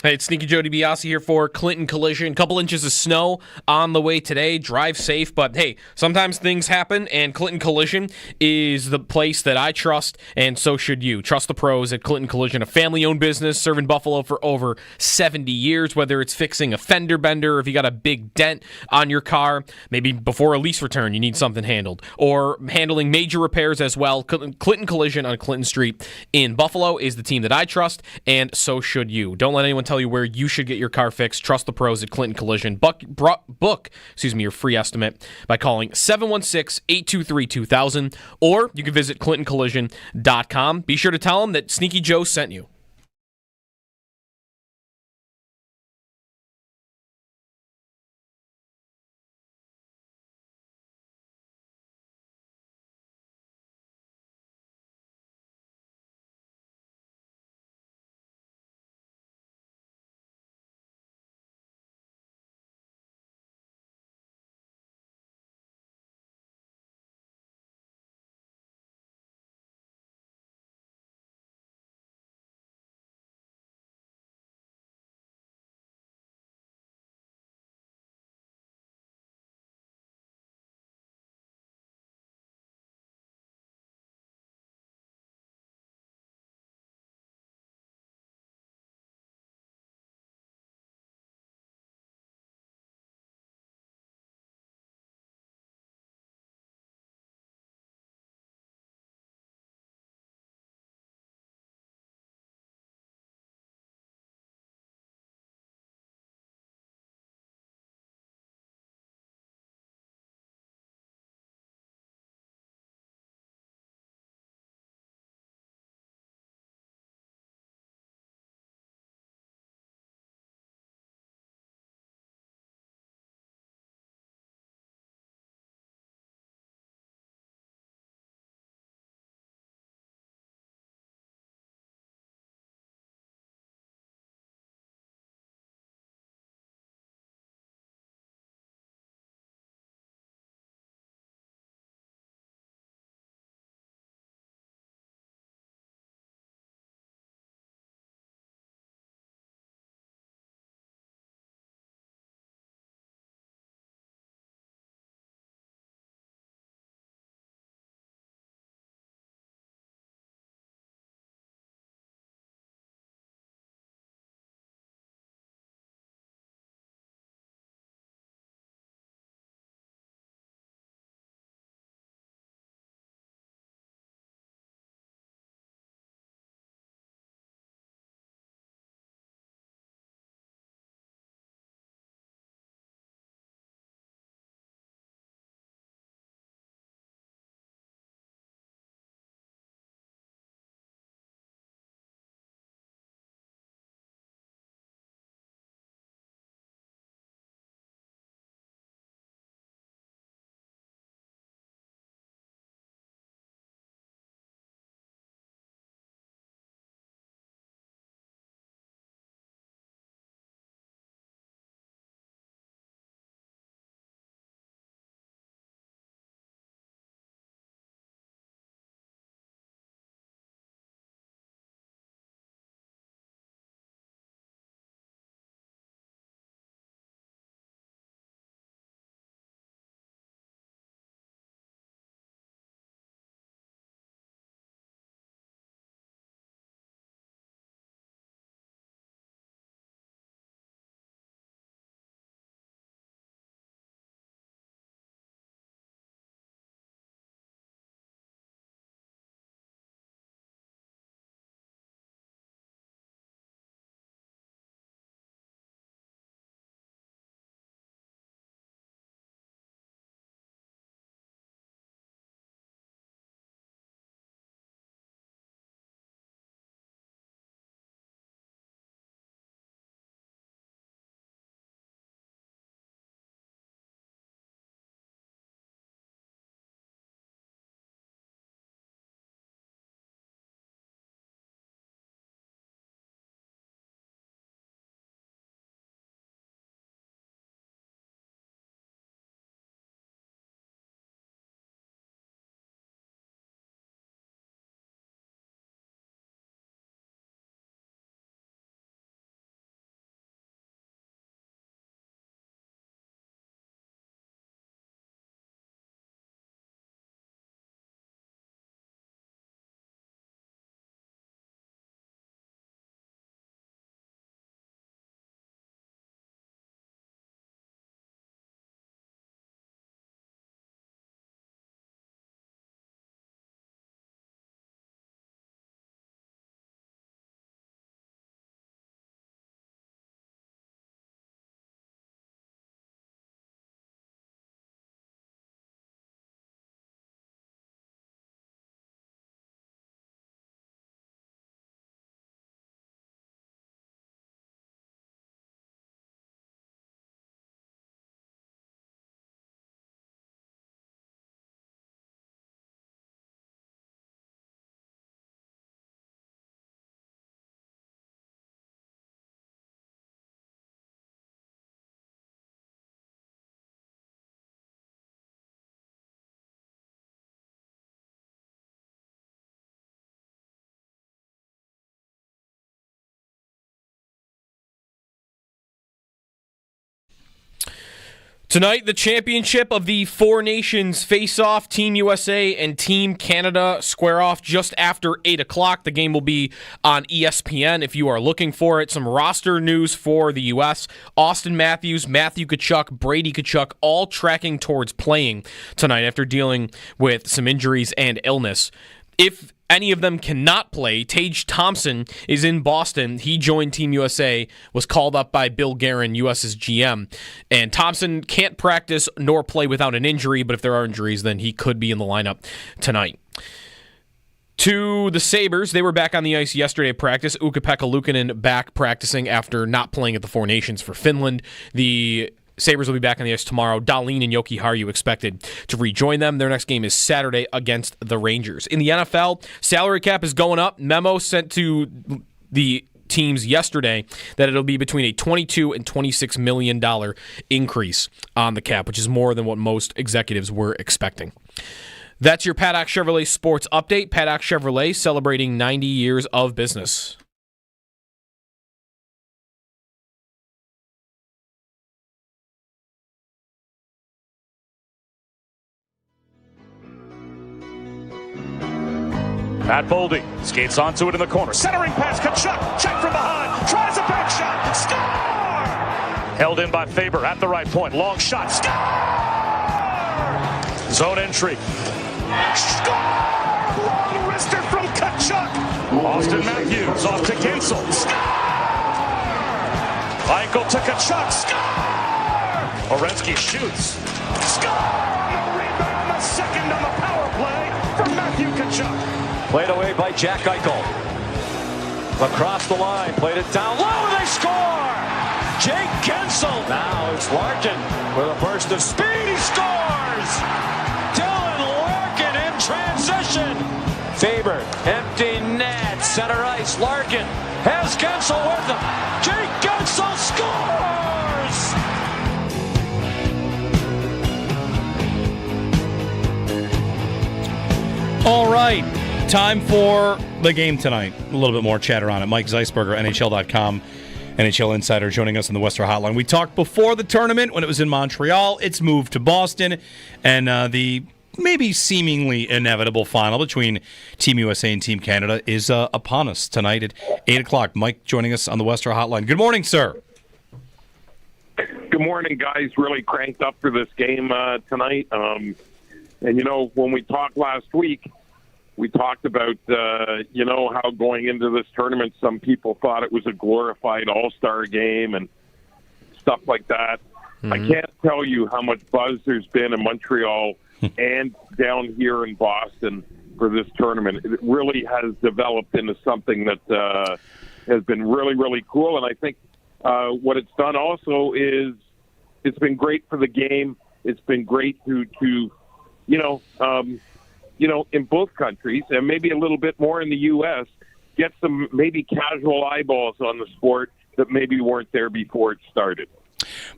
Hey, it's Sneaky Joe DiBiase here for Clinton Collision. Couple inches of snow on the way today. Drive safe, but hey, sometimes things happen, and Clinton Collision is the place that I trust, and so should you. Trust the pros at Clinton Collision, a family-owned business serving Buffalo for over 70 years, whether it's fixing a fender bender, if you got a big dent on your car, maybe before a lease return you need something handled, or handling major repairs as well. Clinton Collision on Clinton Street in Buffalo is the team that I trust, and so should you. Don't let anyone tell you where you should get your car fixed. Trust the pros at Clinton Collision. Book your free estimate by calling 716-823-2000, or you can visit ClintonCollision.com. Be sure to tell them that Sneaky Joe sent you. Tonight, the championship of the Four Nations face-off. Team USA and Team Canada square off just after 8 o'clock. The game will be on ESPN if you are looking for it. Some roster news for the U.S. Austin Matthews, Matthew Tkachuk, Brady Tkachuk, all tracking towards playing tonight after dealing with some injuries and illness. If any of them cannot play, Tage Thompson is in Boston. He joined Team USA, was called up by Bill Guerin, US's GM. And Thompson can't practice nor play without an injury, but if there are injuries, then he could be in the lineup tonight. To the Sabres, they were back on the ice yesterday at practice. Ukko-Pekka Luukkonen back practicing after not playing at the Four Nations for Finland. The Sabres will be back on the ice tomorrow. Dahlin and Joki Harju expected to rejoin them. Their next game is Saturday against the Rangers. In the NFL, salary cap is going up. Memo sent to the teams yesterday that it'll be between a $22 and $26 million increase on the cap, which is more than what most executives were expecting. That's your Paddock Chevrolet Sports Update. Paddock Chevrolet celebrating 90 years of business. Matt Boldy skates onto it in the corner. Centering pass, Tkachuk, check from behind, tries a back shot, score! Held in by Faber at the right point, long shot, score! Zone entry, score! Long wrister from Tkachuk. Austin Matthews off to Gensel, score! Eichel to Tkachuk, score! Orensky shoots, score! No rebound, the second on the power play from Matthew Tkachuk. Played away by Jack Eichel. Across the line, played it down low, and they score! Jake Gensel. Now it's Larkin with a burst of speed. He scores! Dylan Larkin in transition. Faber, empty net, center ice. Larkin has Gensel with him. Jake Gensel scores! All right. Time for the game tonight. A little bit more chatter on it. Mike Zeisberger, NHL.com, NHL Insider, joining us on the Western Hotline. We talked before the tournament when it was in Montreal. It's moved to Boston, and the maybe seemingly inevitable final between Team USA and Team Canada is upon us tonight at 8 o'clock. Mike joining us on the Western Hotline. Good morning, sir. Good morning, guys. Really cranked up for this game tonight. And, you know, when we talked last week, we talked about, how going into this tournament, some people thought it was a glorified all-star game and stuff like that. Mm-hmm. I can't tell you how much buzz there's been in Montreal and down here in Boston for this tournament. It really has developed into something that has been really, really cool. And I think what it's done also is it's been great for the game. It's been great to in both countries, and maybe a little bit more in the U.S., get some maybe casual eyeballs on the sport that maybe weren't there before it started.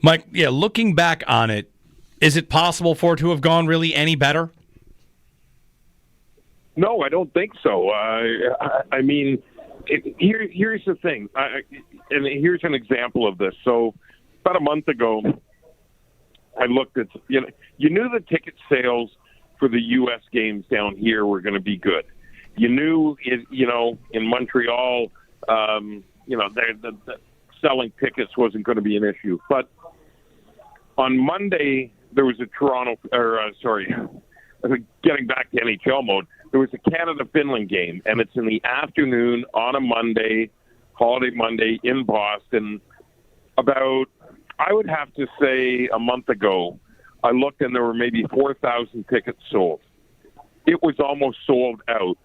Mike, looking back on it, is it possible for it to have gone really any better? No, I don't think so. I mean, here's the thing, and here's an example of this. So about a month ago, I looked at, you knew the ticket sales for the U.S. games down here were going to be good. You knew, in Montreal, the selling tickets wasn't going to be an issue. But on Monday, there was getting back to NHL mode, there was a Canada-Finland game, and it's in the afternoon on a Monday, holiday Monday in Boston. About, I would have to say, a month ago, I looked and there were maybe 4,000 tickets sold. It was almost sold out,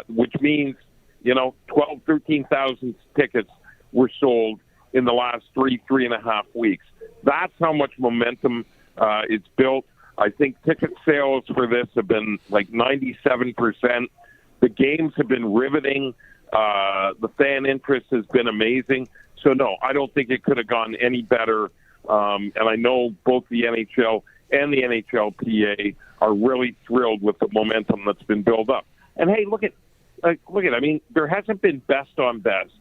which means, 12,000, 13,000 tickets were sold in the last 3.5 weeks. That's how much momentum it's built. I think ticket sales for this have been like 97%. The games have been riveting. The fan interest has been amazing. So, no, I don't think it could have gone any better. And I know both the NHL and the NHLPA are really thrilled with the momentum that's been built up. And hey, look at. I mean, there hasn't been best on best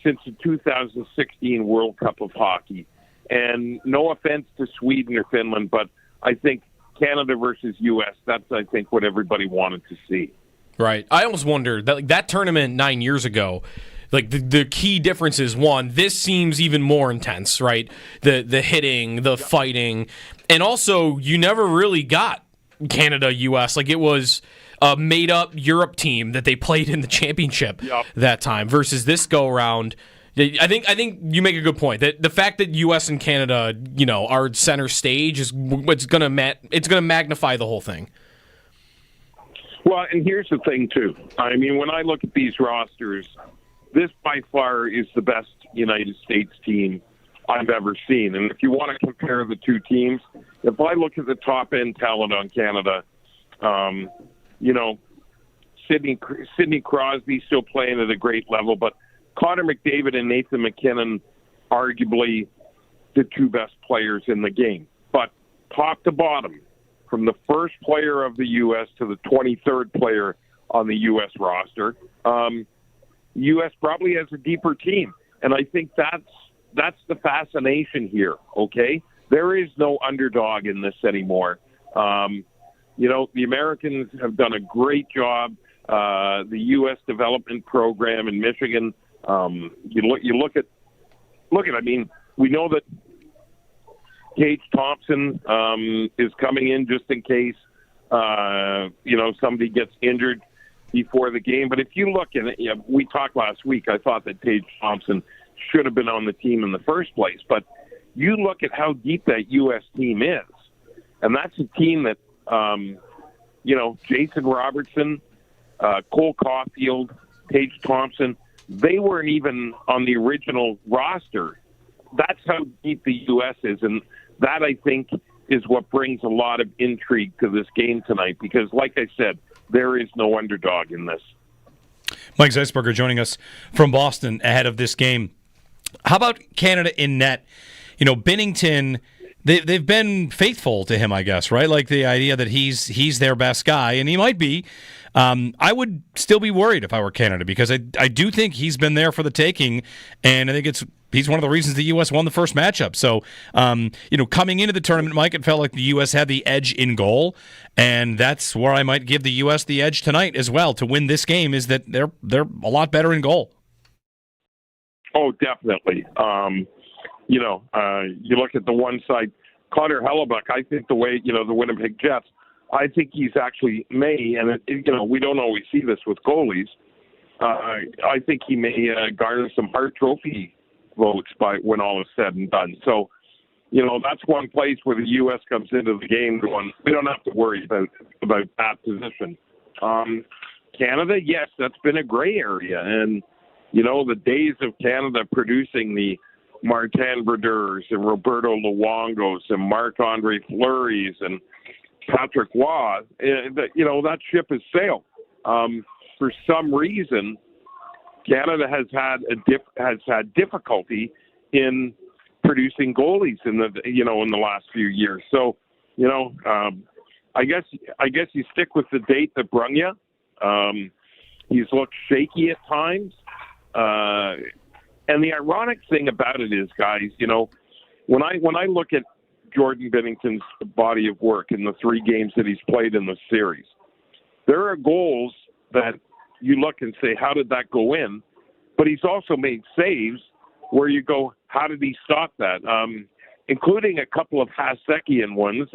since the 2016 World Cup of Hockey, And no offense to Sweden or Finland, but I think Canada versus U.S., that's, I think, what everybody wanted to see. Right. I almost wondered, that tournament 9 years ago, like the key difference is, one, this seems even more intense, right? The hitting, the fighting, and also you never really got Canada-U.S. Like, it was a made-up Europe team that they played in the championship that time versus this go-around. I think you make a good point that the fact that U.S. and Canada, are center stage is what's going to magnify the whole thing. Well, and here's the thing too. I mean, when I look at these rosters, this by far is the best United States team I've ever seen. And if you want to compare the two teams, if I look at the top end talent on Canada, Sidney Crosby still playing at a great level, but Connor McDavid and Nathan McKinnon, arguably the two best players in the game. But top to bottom, from the first player of the U.S. to the 23rd player on the U.S. roster, U.S. probably has a deeper team. And I think that's the fascination here, okay? There is no underdog in this anymore. The Americans have done a great job. The U.S. development program in Michigan, you look at. I mean, we know that Tage Thompson is coming in just in case somebody gets injured before the game. But if you look at it, we talked last week. I thought that Tage Thompson should have been on the team in the first place. But you look at how deep that U.S. team is, and that's a team that Jason Robertson, Cole Caulfield, Tage Thompson. They weren't even on the original roster. That's how deep the U.S. is, and that, I think, is what brings a lot of intrigue to this game tonight because, like I said, there is no underdog in this. Mike Zeisberger joining us from Boston ahead of this game. How about Canada in net? Binnington, they've been faithful to him, I guess, right? Like the idea that he's their best guy, and he might be. I would still be worried if I were Canada because I do think he's been there for the taking, and I think he's one of the reasons the U.S. won the first matchup. So, coming into the tournament, Mike, it felt like the U.S. had the edge in goal, and that's where I might give the U.S. the edge tonight as well to win this game. Is that they're a lot better in goal. Oh, definitely. You look at the one side, Connor Hellebuck. I think the way the Winnipeg Jets. I think he's actually and we don't always see this with goalies. I think he may garner some Hart Trophy votes when all is said and done. So, that's one place where the U.S. comes into the game going, we don't have to worry about that position. Canada, yes, that's been a gray area. And, the days of Canada producing the Martin Brodeurs and Roberto Luongos and Marc-Andre Fleury's and Patrick Waugh, that ship has sailed. For some reason, Canada has had difficulty in producing goalies in the last few years. So, I guess you stick with the date that brung you. He's looked shaky at times, and the ironic thing about it is, guys, when I look at Jordan Binnington's body of work in the 3 games that he's played in the series, there are goals that you look and say, how did that go in? But he's also made saves where you go, how did he stop that? Including a couple of Hasekian ones,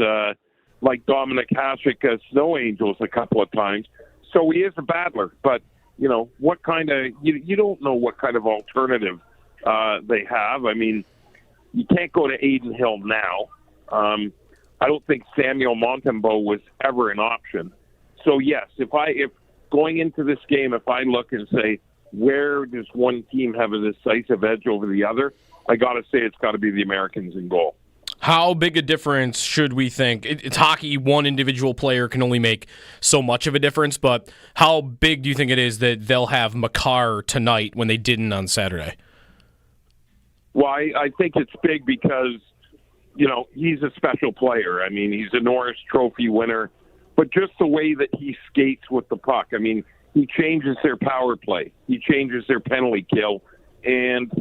like Dominic Hasek, Snow Angels a couple of times. So he is a battler, but what kind of, you don't know what kind of alternative they have. I mean, you can't go to Aiden Hill now. I don't think Samuel Montembeault was ever an option. So yes, if going into this game, if I look and say, where does one team have a decisive edge over the other, I got to say it's got to be the Americans in goal. How big a difference should we think? It's hockey. One individual player can only make so much of a difference, but how big do you think it is that they'll have Makar tonight when they didn't on Saturday? Well, I think it's big because, he's a special player. I mean, he's a Norris Trophy winner, but just the way that he skates with the puck. I mean, he changes their power play. He changes their penalty kill. And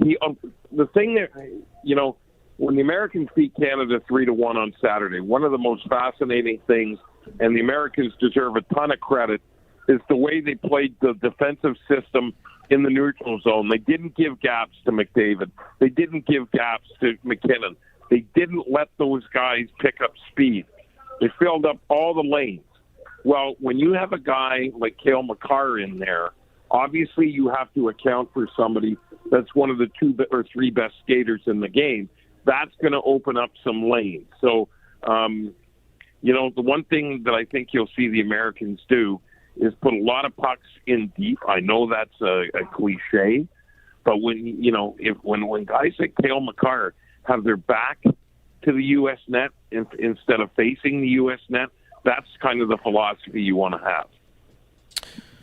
the thing that, when the Americans beat Canada 3-1 on Saturday, one of the most fascinating things, and the Americans deserve a ton of credit, is the way they played the defensive system in the neutral zone. They didn't give gaps to McDavid. They didn't give gaps to McKinnon. They didn't let those guys pick up speed. They filled up all the lanes. Well, when you have a guy like Cale Makar in there, obviously you have to account for somebody that's one of the 2 or 3 best skaters in the game. That's going to open up some lanes. So, the one thing that I think you'll see the Americans do is put a lot of pucks in deep. I know that's a cliche, but when guys like Cale Makar have their back to the U.S. net instead of facing the U.S. net, that's kind of the philosophy you want to have.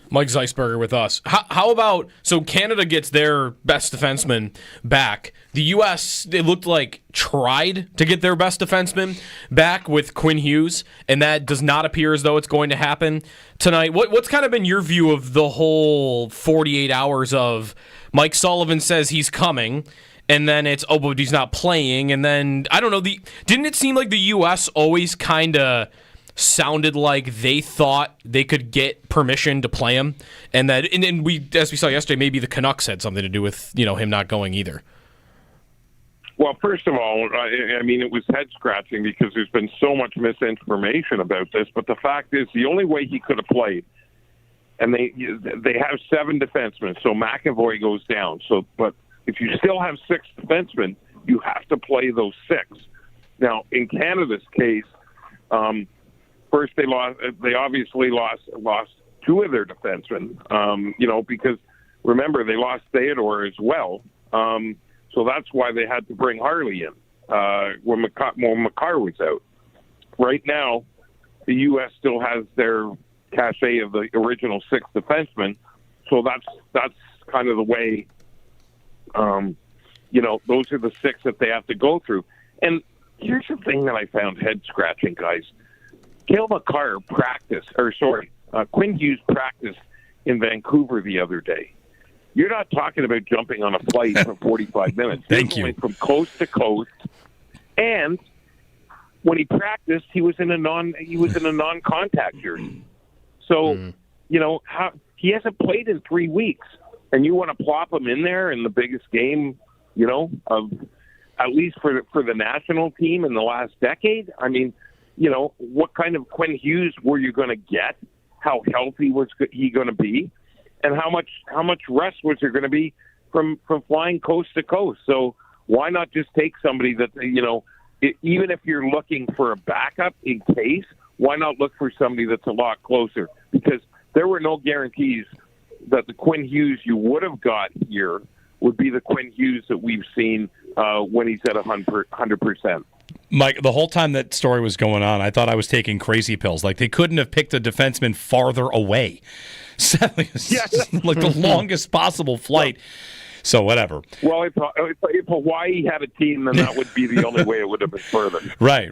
Mike Zeisberger with us. How about, so Canada gets their best defenseman back. The U.S., it looked like, tried to get their best defenseman back with Quinn Hughes, and that does not appear as though it's going to happen tonight. What's kind of been your view of the whole 48 hours of Mike Sullivan says he's coming, and then it's, but he's not playing, and then, I don't know, didn't it seem like the U.S. always kind of sounded like they thought they could get permission to play him, and that, and we, as we saw yesterday, maybe the Canucks had something to do with him not going either. Well, first of all, I mean, it was head scratching because there's been so much misinformation about this. But the fact is, the only way he could have played, and they have 7 defensemen, so McAvoy goes down. So, but if you still have 6 defensemen, you have to play those 6. Now, in Canada's case, first, they obviously lost 2 of their defensemen, because remember, they lost Theodore as well. So that's why they had to bring Harley in when Makar was out. Right now, the U.S. still has their cachet of the original 6 defensemen. So that's kind of the way, those are the 6 that they have to go through. And here's the thing that I found head-scratching, guys. Cale Makar Quinn Hughes practiced in Vancouver the other day. You're not talking about jumping on a flight for 45 minutes. Thank you. From coast to coast, and when he practiced, he was in a non-contact jersey. So, he hasn't played in 3 weeks, and you want to plop him in there in the biggest game, of at least for the national team in the last decade. I mean, what kind of Quinn Hughes were you going to get? How healthy was he going to be? And how much rest was there going to be from flying coast to coast? So why not just take somebody that, even if you're looking for a backup in case, why not look for somebody that's a lot closer? Because there were no guarantees that the Quinn Hughes you would have got here would be the Quinn Hughes that we've seen when he's at 100%. Mike, the whole time that story was going on, I thought I was taking crazy pills. Like, they couldn't have picked a defenseman farther away. Yes. Like the longest possible flight. So whatever. Well, if Hawaii had a team, then that would be the only way it would have been further. Right.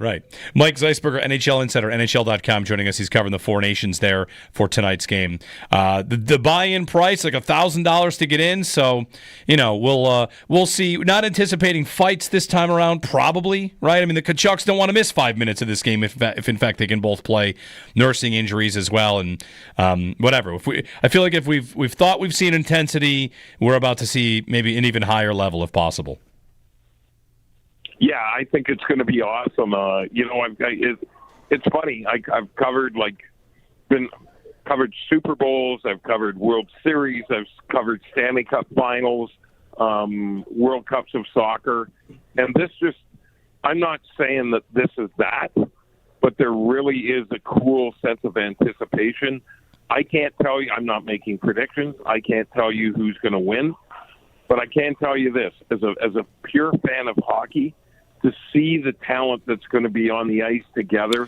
Mike Zeisberger, NHL Insider, NHL.com, joining us. He's covering the 4 nations there for tonight's game. The buy-in price, like $1,000 to get in. So, we'll see. Not anticipating fights this time around, probably, right? I mean, the Kachucks don't want to miss 5 minutes of this game if in fact they can both play, nursing injuries as well, and whatever. I feel like if we've thought we've seen intensity, we're about to see maybe an even higher level if possible. Yeah, I think it's going to be awesome. It's funny. I've covered covered Super Bowls. I've covered World Series. I've covered Stanley Cup Finals, World Cups of soccer, and I'm not saying that this is that, but there really is a cool sense of anticipation. I can't tell you. I'm not making predictions. I can't tell you who's going to win. But I can tell you this, as a pure fan of hockey, to see the talent that's going to be on the ice together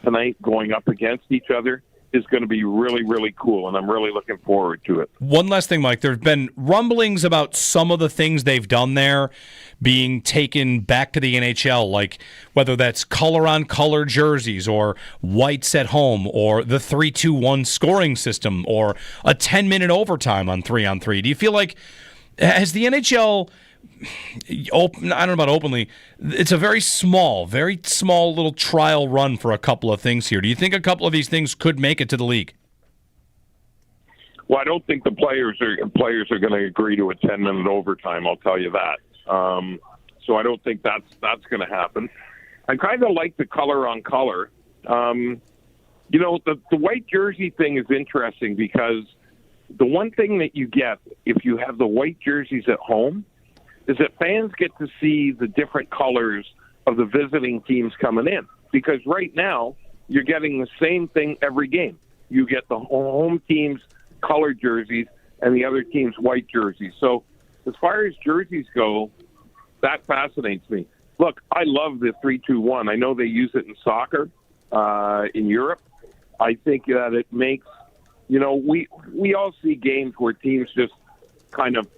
tonight going up against each other is going to be really, really cool, and I'm really looking forward to it. One last thing, Mike. There have been rumblings about some of the things they've done there being taken back to the NHL, like whether that's color-on-color jerseys or whites at home or the 3-2-1 scoring system or a 10-minute overtime on 3-on-3. Do you feel like... Has the NHL I don't know about openly. It's a very small little trial run for a couple of things here. Do you think a couple of these things could make it to the league? Well, I don't think the players are going to agree to a 10-minute overtime. I'll tell you that. So I don't think that's going to happen. I kind of like the color on color. The white jersey thing is interesting because the one thing that you get if you have the white jerseys at home is that fans get to see the different colors of the visiting teams coming in. Because right now, you're getting the same thing every game. You get the home team's colored jerseys and the other team's white jerseys. So as far as jerseys go, that fascinates me. Look, I love the 3-2-1. I know they use it in soccer in Europe. I think that it makes, we all see games where teams just kind of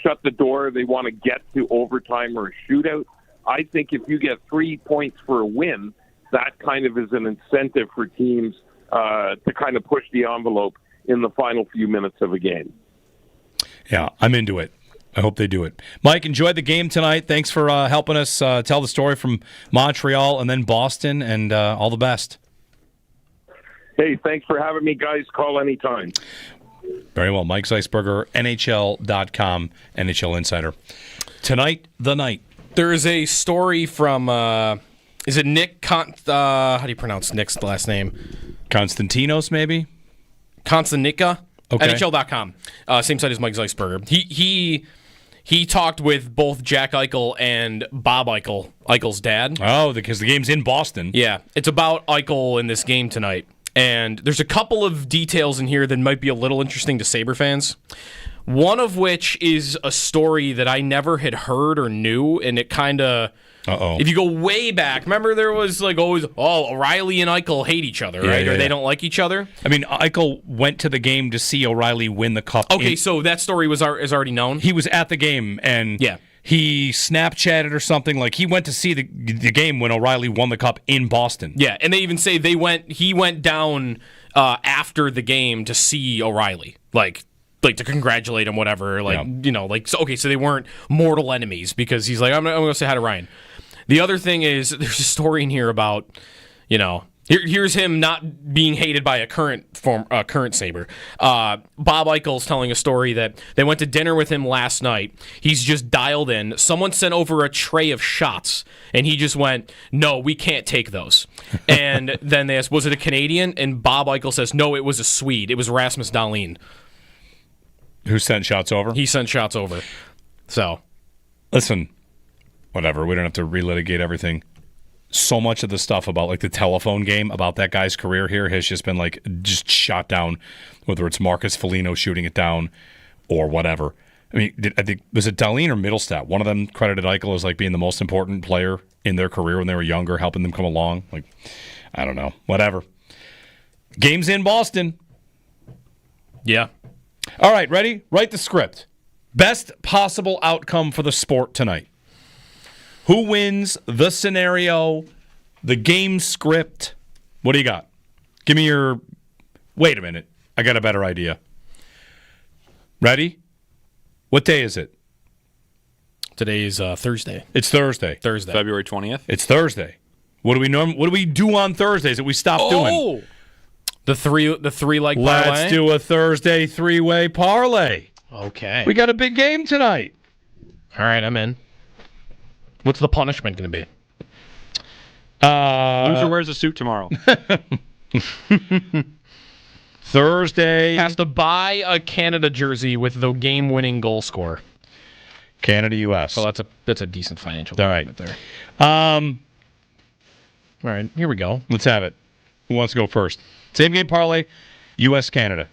shut the door. They want to get to overtime or a shootout. I think if you get 3 points for a win, that kind of is an incentive for teams to kind of push the envelope in the final few minutes of a game. Yeah, I'm into it. I hope they do it. Mike, enjoyed the game tonight. Thanks for helping us tell the story from Montreal and then Boston, and all the best. Hey, thanks for having me, guys. Call anytime. Very well. Mike Zeisberger, NHL.com, NHL Insider. Tonight, the night. There is a story from, is it Nick, how do you pronounce Nick's last name? Konstantinos, maybe? Konstantika? Okay. NHL.com. Same site as Mike Zeisberger. He talked with both Jack Eichel and Bob Eichel, Eichel's dad. Oh, because the game's in Boston. Yeah, it's about Eichel in this game tonight. And there's a couple of details in here that might be a little interesting to Sabre fans. One of which is a story that I never had heard or knew, and it kind of... If you go way back, remember there was always, O'Reilly and Eichel hate each other, right? Yeah, or they don't like each other. I mean, Eichel went to the game to see O'Reilly win the cup. Okay, so that story is already known? He was at the game, and he Snapchatted or something. Like, he went to see the game when O'Reilly won the cup in Boston. Yeah, and they even say he went down after the game to see O'Reilly, like to congratulate him, whatever. So they weren't mortal enemies because he's like, I'm going to say hi to Ryan. The other thing is, there's a story in here about, here's him not being hated by a current Sabre. Bob Eichel's telling a story that they went to dinner with him last night. He's just dialed in. Someone sent over a tray of shots, and he just went, "No, we can't take those." And then they asked, "Was it a Canadian?" And Bob Eichel says, "No, it was a Swede. It was Rasmus Dahlin." Who sent shots over? He sent shots over. So, listen. Whatever, we don't have to relitigate everything. So much of the stuff about the telephone game about that guy's career here has just been just shot down, whether it's Marcus Foligno shooting it down or whatever. I mean, I think, was it Dahlin or Middlestat? One of them credited Eichel as being the most important player in their career when they were younger, helping them come along. I don't know, whatever. Game's in Boston. Yeah. All right, ready? Write the script. Best possible outcome for the sport tonight. Who wins the scenario, the game script? What do you got? Give me your... Wait a minute. I got a better idea. Ready? What day is it? Today is Thursday. It's Thursday. February 20th. It's Thursday. What do we do on Thursdays that we stopped doing? The three leg parlay? Let's do a Thursday three-way parlay. Okay. We got a big game tonight. All right, I'm in. What's the punishment going to be? Loser wears a suit tomorrow. Thursday. Has to buy a Canada jersey with the game-winning goal score. Canada-U.S. So that's a decent financial all right there. All right, here we go. Let's have it. Who wants to go first? Same game parlay, U.S.-Canada.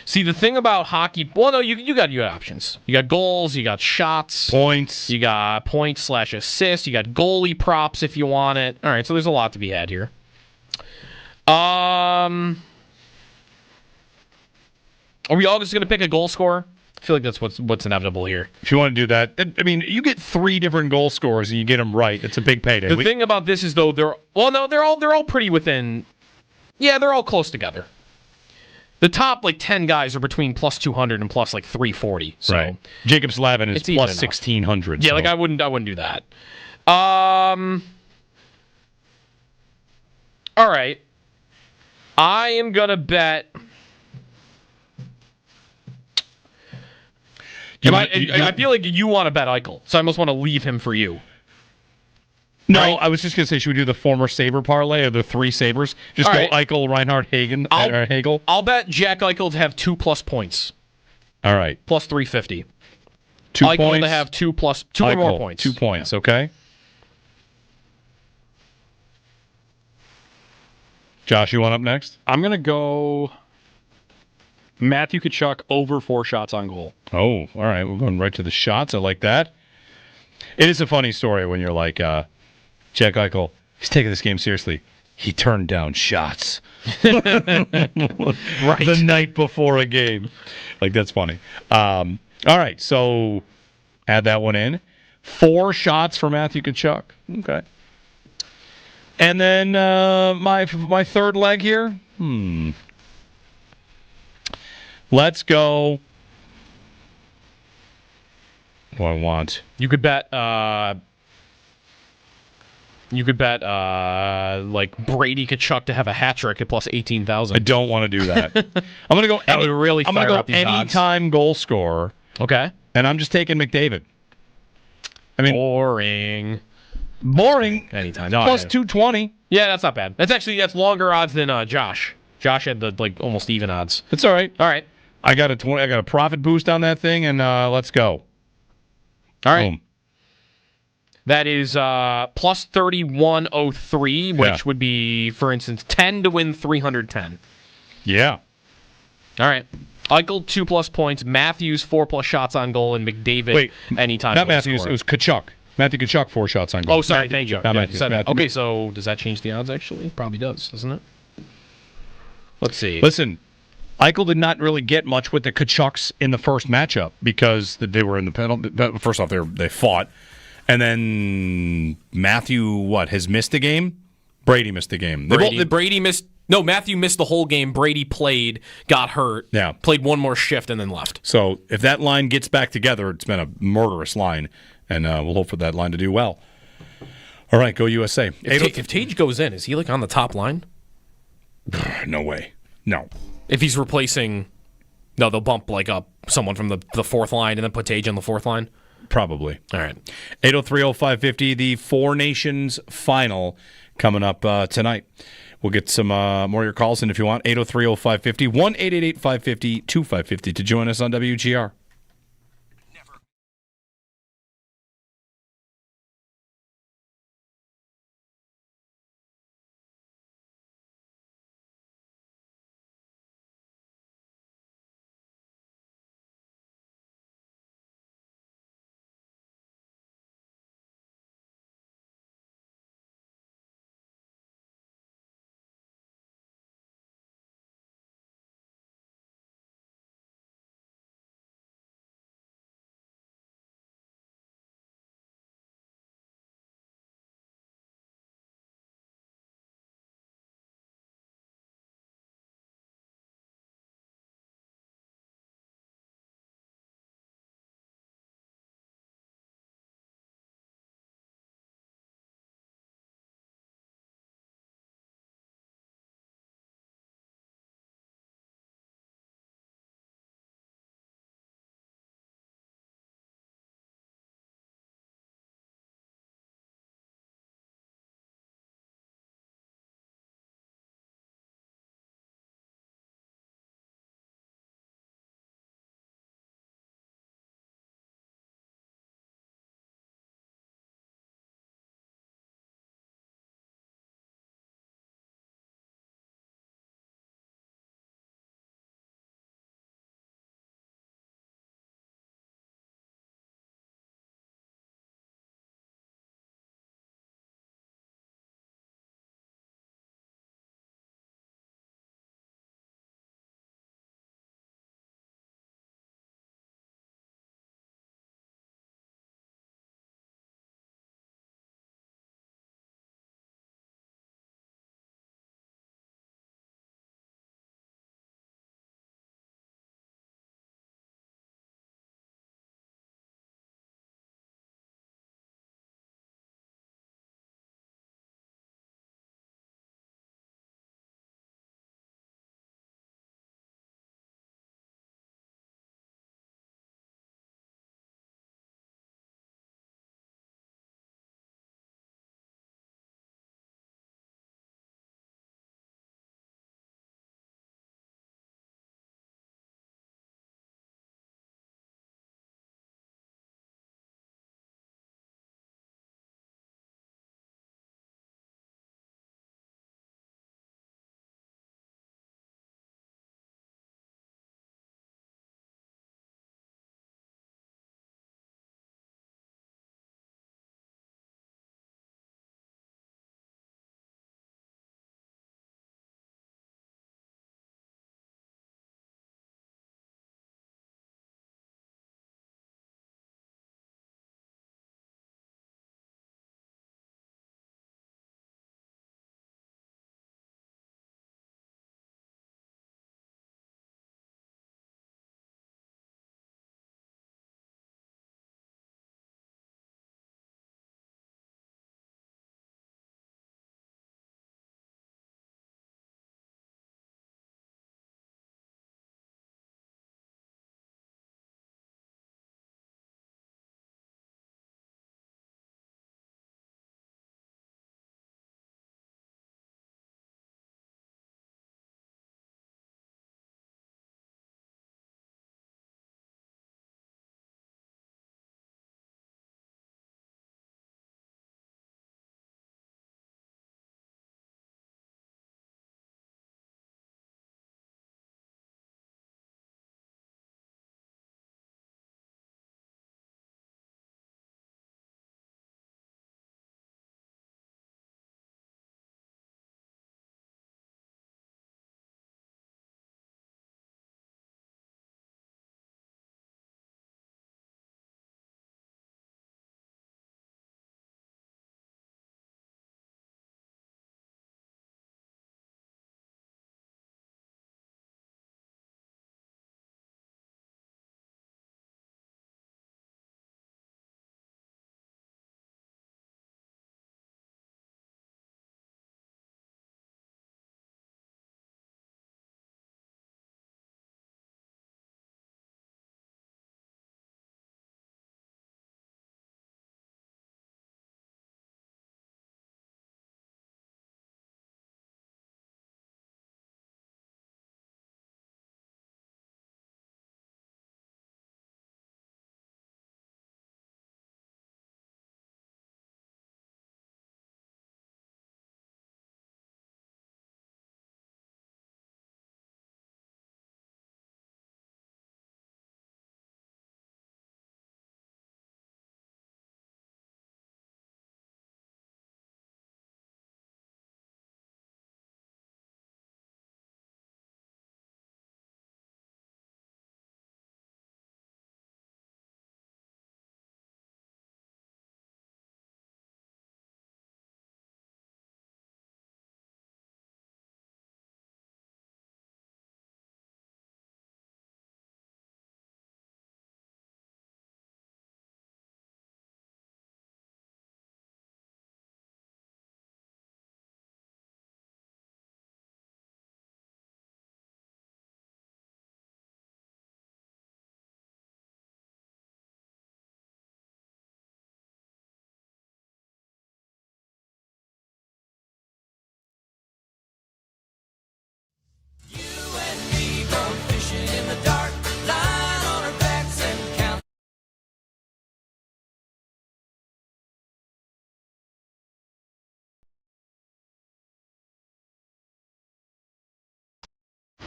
See, the thing about hockey, you got your options. You got goals, you got shots. Points. You got points/assists. You got goalie props if you want it. All right, so there's a lot to be had here. Are we all just going to pick a goal scorer? I feel like that's what's inevitable here. If you want to do that, I mean, you get 3 different goal scorers and you get them right. It's a big payday. The thing about this is, though, they're all pretty within. Yeah, they're all close together. The top 10 guys are between plus 200 and plus 340. So right. Jacob Slavin is plus 1,600. Yeah, so. I wouldn't do that. All right. I am gonna bet. I feel like you want to bet Eichel, so I almost want to leave him for you. No, right? I was just going to say, should we do the former Sabre parlay of the 3 Sabres? Just all go right. Eichel, Reinhart, Hagel? I'll bet Jack Eichel to have 2+ points. All right. Plus 350. 2 Eichel points? to have 2 or more points. 2 points, okay. Josh, you want up next? I'm going to go Matthew Tkachuk over 4 shots on goal. Oh, all right. We're going right to the shots. I like that. It is a funny story when you're like, Jack Eichel, he's taking this game seriously. He turned down shots. Right. The night before a game. That's funny. All right, so add that one in. 4 shots for Matthew Tkachuk. Okay. And then my third leg here. Let's go. What do I want? You could bet Brady Tkachuk to have a hat trick at plus 18,000. I don't want to do that. I'm going to go. That would really fire up these anytime goal scorer. Okay. And I'm just taking McDavid. I mean, boring. Anytime. No, plus 220. Yeah, that's not bad. That's longer odds than Josh. Josh had the almost even odds. It's all right. All right. I got a profit boost on that thing, and let's go. All right. Boom. That is plus 3103, which would be, for instance, 10 to win 310. Yeah. All right. Eichel 2+ points, Matthews 4+ shots on goal, and McDavid anytime. Not Matthews. Score. It was Tkachuk. Matthew Tkachuk 4 shots on goal. Oh, sorry. Thank you. Matthews. Okay, so does that change the odds? Actually, probably does, doesn't it? Let's see. Listen. Eichel did not really get much with the Tkachuks in the first matchup because they were in the penalty. First off, they fought. And then Matthew, has missed a game? Brady missed the game. Brady missed. No, Matthew missed the whole game. Brady played, got hurt, played one more shift, and then left. So if that line gets back together, it's been a murderous line, and we'll hope for that line to do well. All right, go USA. If Tage goes in, is he on the top line? No way. No. If he's replacing, they'll bump up someone from the fourth line and then put Tage on the fourth line? Probably. All right. 803-0550, the Four Nations final coming up tonight. We'll get some more of your calls in if you want. 803-0550, 1-888-550-2550 to join us on WGR.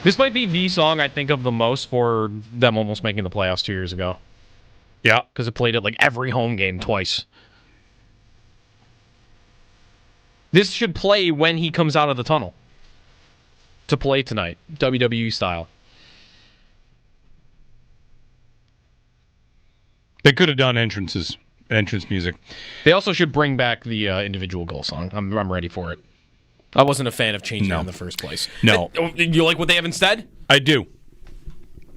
This might be the song I think of the most for them almost making the playoffs 2 years ago. Yeah. Because it played at like every home game twice. This should play when he comes out of the tunnel. To play tonight, WWE style. They could have done entrance music. They also should bring back the individual goal song. I'm ready for it. I wasn't a fan of changing it in the first place. No. You like what they have instead? I do.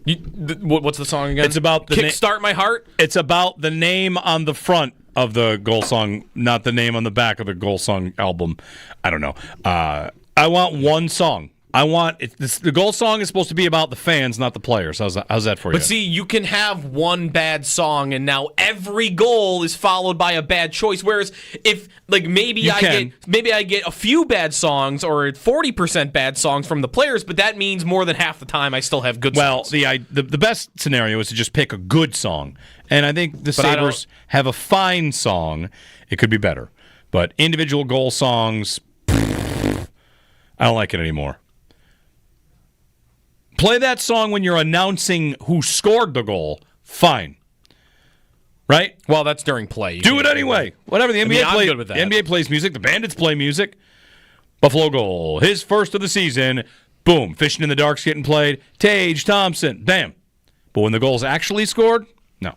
What's the song again? It's about the Kickstart My Heart? It's about the name on the front of the goal song, not the name on the back of the goal song album. I don't know. I want one song. The goal song is supposed to be about the fans, not the players. How's that for you? But see, you can have one bad song, and now every goal is followed by a bad choice. Whereas if maybe I get a few bad songs or 40% bad songs from the players, but that means more than half the time I still have good songs. Well, the best scenario is to just pick a good song, and I think the Sabres have a fine song. It could be better, but individual goal songs, I don't like it anymore. Play that song when you're announcing who scored the goal. Fine. Right? Well, that's during play. Do it anyway. Whatever. The NBA I'm good with that. The NBA plays music. The Bandits play music. Buffalo goal. His first of the season. Boom. Fishing in the Dark's getting played. Tage Thompson. Bam. But when the goal's actually scored, no.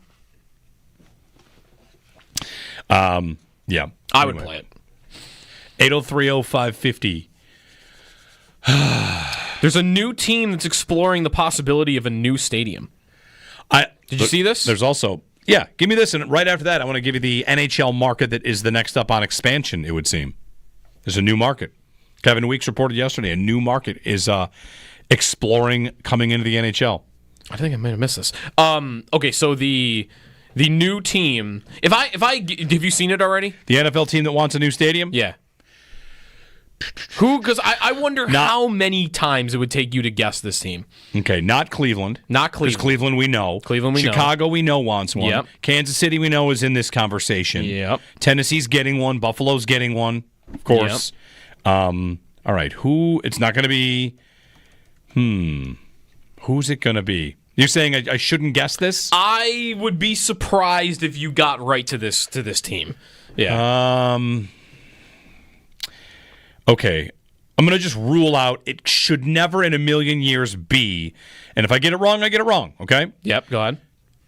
Yeah. I would play it. 803-0550. There's a new team that's exploring the possibility of a new stadium. Did you see this? There's also, give me this, and right after that, I want to give you the NHL market that is the next up on expansion, it would seem. There's a new market. Kevin Weeks reported yesterday a new market is exploring coming into the NHL. I think I might have missed this. Okay, so the new team, have you seen it already? The NFL team that wants a new stadium? Yeah. Who? Because I wonder how many times it would take you to guess this team. Okay, not Cleveland. Because Cleveland we know. Chicago we know wants one. Yep. Kansas City we know is in this conversation. Yep. Tennessee's getting one. Buffalo's getting one, of course. Yep. All right, it's not going to be... Who's it going to be? You're saying I shouldn't guess this? I would be surprised if you got right to this team. Yeah. Okay, I'm going to just rule out it should never in a million years be, and if I get it wrong, I get it wrong, okay? Yep, go ahead.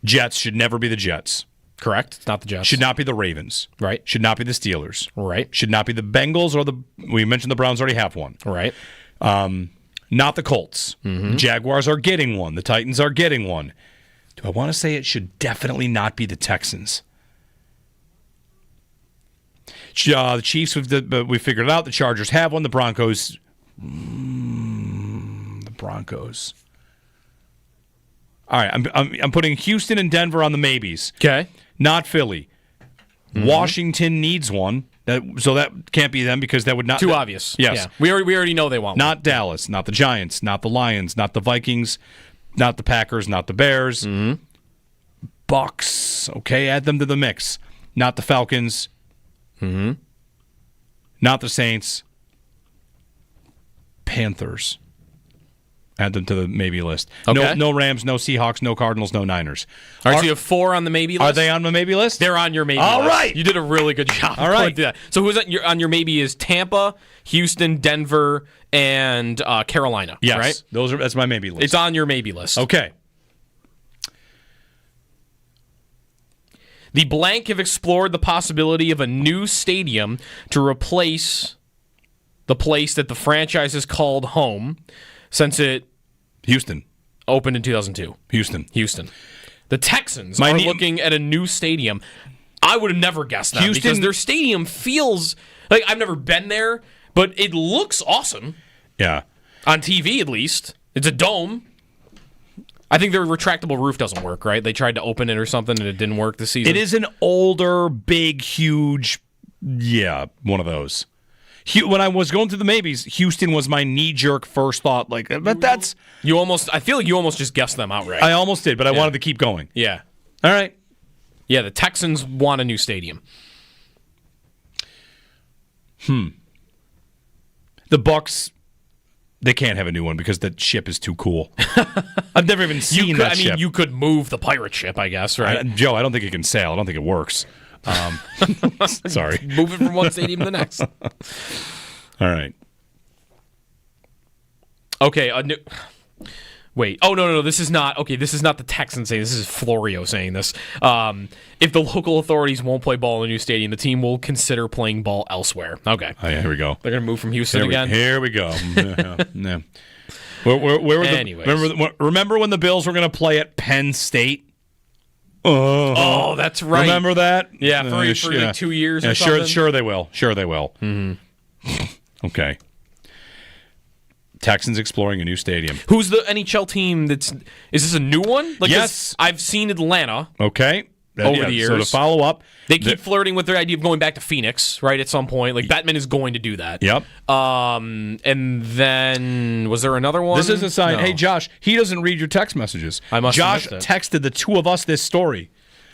Jets should never be the Jets. Correct, it's not the Jets. Should not be the Ravens. Right. Should not be the Steelers. Right. Should not be the Bengals we mentioned the Browns already have one. Right. Not the Colts. Mm-hmm. The Jaguars are getting one. The Titans are getting one. Do I want to say it should definitely not be the Texans? The Chiefs, we figured it out. The Chargers have one. The Broncos. The Broncos. All right, I'm putting Houston and Denver on the maybes. Okay. Not Philly. Mm-hmm. Washington needs one. So that can't be them because that would not... Too obvious. Yes. Yeah. We already know they want one. Not Dallas, not the Giants, not the Lions, not the Vikings, not the Packers, not the Bears. Mm-hmm. Bucks. Okay, add them to the mix. Not the Falcons. Mm-hmm. Not the Saints. Panthers. Add them to the maybe list. Okay. No Rams, no Seahawks, no Cardinals, no Niners. All right, so you have 4 on the maybe list? Are they on the maybe list? They're on your maybe All list. right. You did a really good job. All right. That. So who's on your maybe is Tampa, Houston, Denver, and Carolina. Yes. Right? That's my maybe list. It's on your maybe list. Okay. The blank have explored the possibility of a new stadium to replace the place that the franchise has called home since it Houston opened in 2002. Houston. The Texans are looking at a new stadium. I would have never guessed that because their stadium feels like I've never been there, but it looks awesome. Yeah. On TV, at least. It's a dome. I think their retractable roof doesn't work, right? They tried to open it or something, and it didn't work this season. It is an older, big, huge, one of those. When I was going through the maybes, Houston was my knee-jerk first thought. But that's... I feel like you almost just guessed them outright. I almost did, but I wanted to keep going. Yeah. All right. Yeah, the Texans want a new stadium. The Bucks They can't have a new one because that ship is too cool. I've never even seen that ship. You could move the pirate ship, I guess, right? Joe, I don't think it can sail. I don't think it works. Sorry. Move it from one stadium to the next. All right. Okay. Wait. Oh, no. This is not. Okay, this is not the Texans saying this. This is Florio saying this. If the local authorities won't play ball in a new stadium, the team will consider playing ball elsewhere. Okay. Oh, yeah, here we go. They're going to move from Houston again? Here we go. Yeah. Remember when the Bills were going to play at Penn State? Oh, that's right. Remember that? Yeah, for like 2 years or something? Sure they will. Mm-hmm. Okay. Texans exploring a new stadium. Who's the NHL team is this a new one? Yes. I've seen Atlanta. Okay. Over the years. So to follow up. They keep flirting with their idea of going back to Phoenix, right, at some point. Like, Bettman is going to do that. Yep. And then, was there another one? This is a sign. No. Hey, Josh, he doesn't read your text messages. Josh texted the two of us this story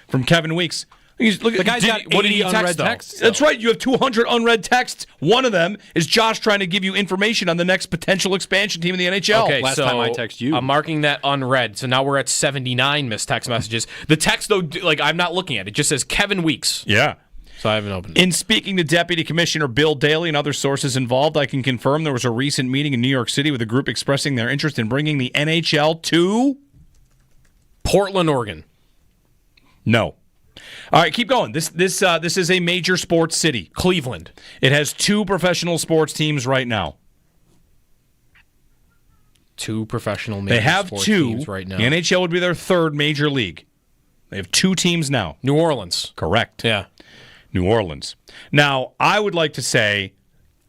from Kevin Weeks. Look, the guy's got 80 unread texts. That's right. You have 200 unread texts. One of them is Josh trying to give you information on the next potential expansion team in the NHL. Okay, last time I text you. I'm marking that unread. So now we're at 79 missed text messages. The text, though, I'm not looking at it. It just says Kevin Weeks. Yeah. So I haven't opened it. In speaking to Deputy Commissioner Bill Daly and other sources involved, I can confirm there was a recent meeting in New York City with a group expressing their interest in bringing the NHL to Portland, Oregon. No. All right, keep going. This is a major sports city. Cleveland. It has 2 professional sports teams right now. 2 professional major sports teams right now. The NHL would be their 3rd major league. They have 2 teams now. New Orleans. Correct. Yeah. New Orleans. Now, I would like to say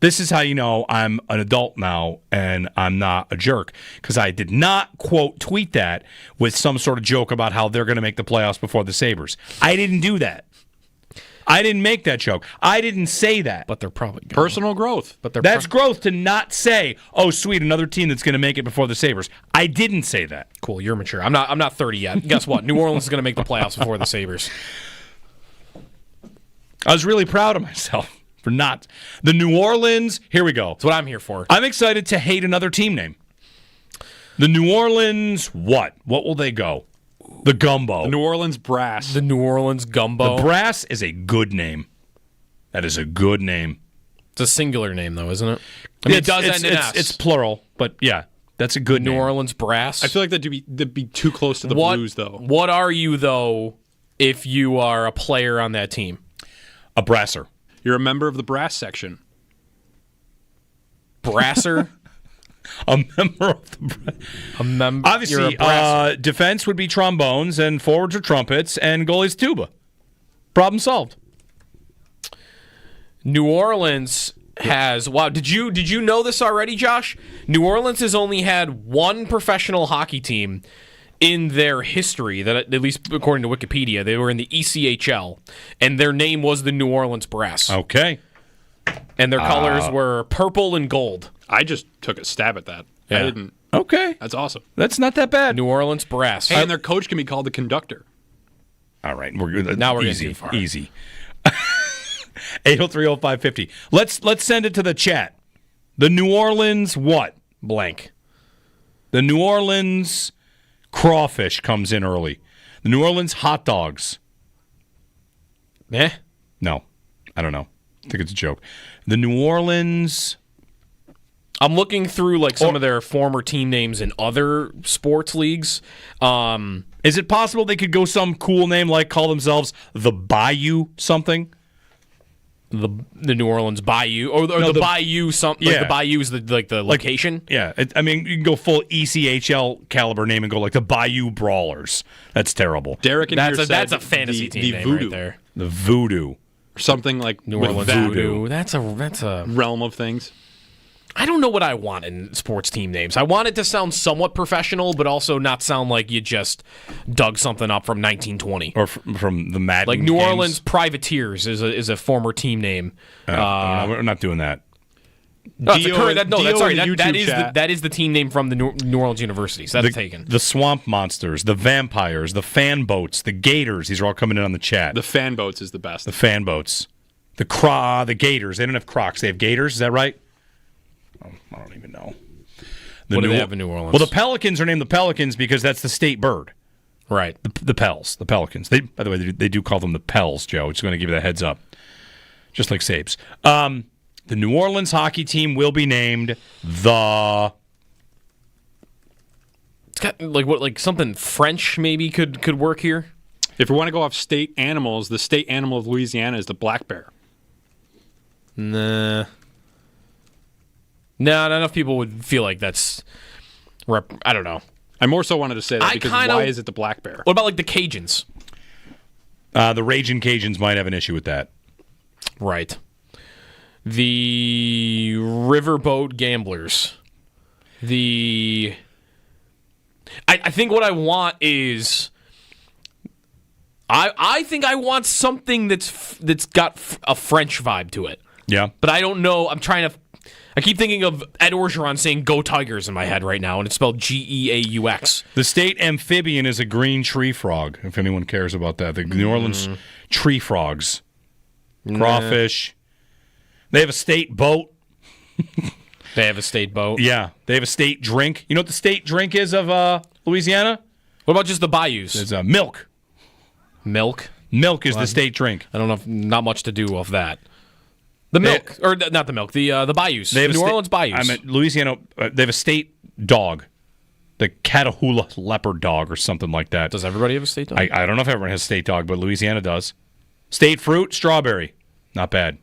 this is how you know I'm an adult now and I'm not a jerk, because I did not, quote, tweet that with some sort of joke about how they're going to make the playoffs before the Sabres. I didn't do that. I didn't make that joke. I didn't say that. But they're probably going. Personal growth. But that's growth to not say, oh, sweet, another team that's going to make it before the Sabres. I didn't say that. Cool, you're mature. I'm not 30 yet. Guess what? New Orleans is going to make the playoffs before the Sabres. I was really proud of myself. For not. The New Orleans, here we go. That's what I'm here for. I'm excited to hate another team name. The New Orleans what? What will they go? The Gumbo. The New Orleans Brass. The New Orleans Gumbo. The Brass is a good name. That is a good name. It's a singular name, though, isn't it? I mean, it does end in S. It's plural, but yeah, that's a good name. New Orleans Brass. I feel like that'd be too close to the Blues, though. What are you, though, if you are a player on that team? A brasser. You're a member of the brass section. Brasser? A member of the Obviously, defense would be trombones, and forwards are trumpets, and goalies tuba. Problem solved. New Orleans has... Wow, did you know this already, Josh? New Orleans has only had 1 professional hockey team in their history, that at least according to Wikipedia. They were in the ECHL, and their name was the New Orleans Brass. Okay. And their colors were purple and gold. I just took a stab at that. Yeah. I didn't. Okay. That's awesome. That's not that bad. New Orleans Brass. And their coach can be called the conductor. All right. We're good. Now we're easy. Getting too far. Easy. 803-0550. Let's send it to the chat. The New Orleans what? Blank. The New Orleans crawfish comes in early. The New Orleans hot dogs. No. I don't know. I think it's a joke. The New Orleans... I'm looking through like some of their former team names in other sports leagues. Is it possible they could go some cool name like call themselves the Bayou something? The New Orleans Bayou, or the Bayou something. Yeah. Like the Bayou is the location. Yeah, I mean you can go full ECHL caliber name and go like the Bayou Brawlers. That's terrible. Derek and that's a fantasy team name Voodoo. right there. The Voodoo, or something like New Orleans Voodoo. That's a realm of things. I don't know what I want in sports team names. I want it to sound somewhat professional, but also not sound like you just dug something up from 1920 or from the Madden. Like New games. Orleans Privateers is a former team name. We're not doing that. That is the team name from the New Orleans University. So that's taken. The Swamp Monsters, the Vampires, the Fan Boats, the Gators. These are all coming in on the chat. The Fan Boats is the best. The Fan Boats, the Gators. They don't have Crocs. They have Gators. Is that right? I don't even know. What do they have in New Orleans? Well, the Pelicans are named the Pelicans because that's the state bird. Right. The Pels, the Pelicans. By the way, they do call them the Pels, Joe. Just going to give you that heads up. Just like Sabes. The New Orleans hockey team will be named the... It's got like something French maybe could work here. If we want to go off state animals, the state animal of Louisiana is the black bear. Nah. No, not enough people would feel like that's... I don't know. I more so wanted to say that because why is it the black bear? What about like the Cajuns? The Raging Cajuns might have an issue with that. Right. The Riverboat Gamblers. I think what I want is... I think I want something that's got a French vibe to it. Yeah. But I don't know. I keep thinking of Ed Orgeron saying "Go Tigers" in my head right now, and it's spelled Geaux. The state amphibian is a green tree frog, if anyone cares about that. The New Orleans tree frogs. Crawfish. They have a state boat. They have a state boat? Yeah. They have a state drink. You know what the state drink is of Louisiana? What about just the bayous? It's milk. Milk? Milk is the state drink. I don't know. Not much to do with that. The milk, or not the milk, the bayous. They have New Orleans bayous. I mean, Louisiana, they have a state dog. The Catahoula leopard dog or something like that. Does everybody have a state dog? I don't know if everyone has a state dog, but Louisiana does. State fruit, strawberry. Not bad.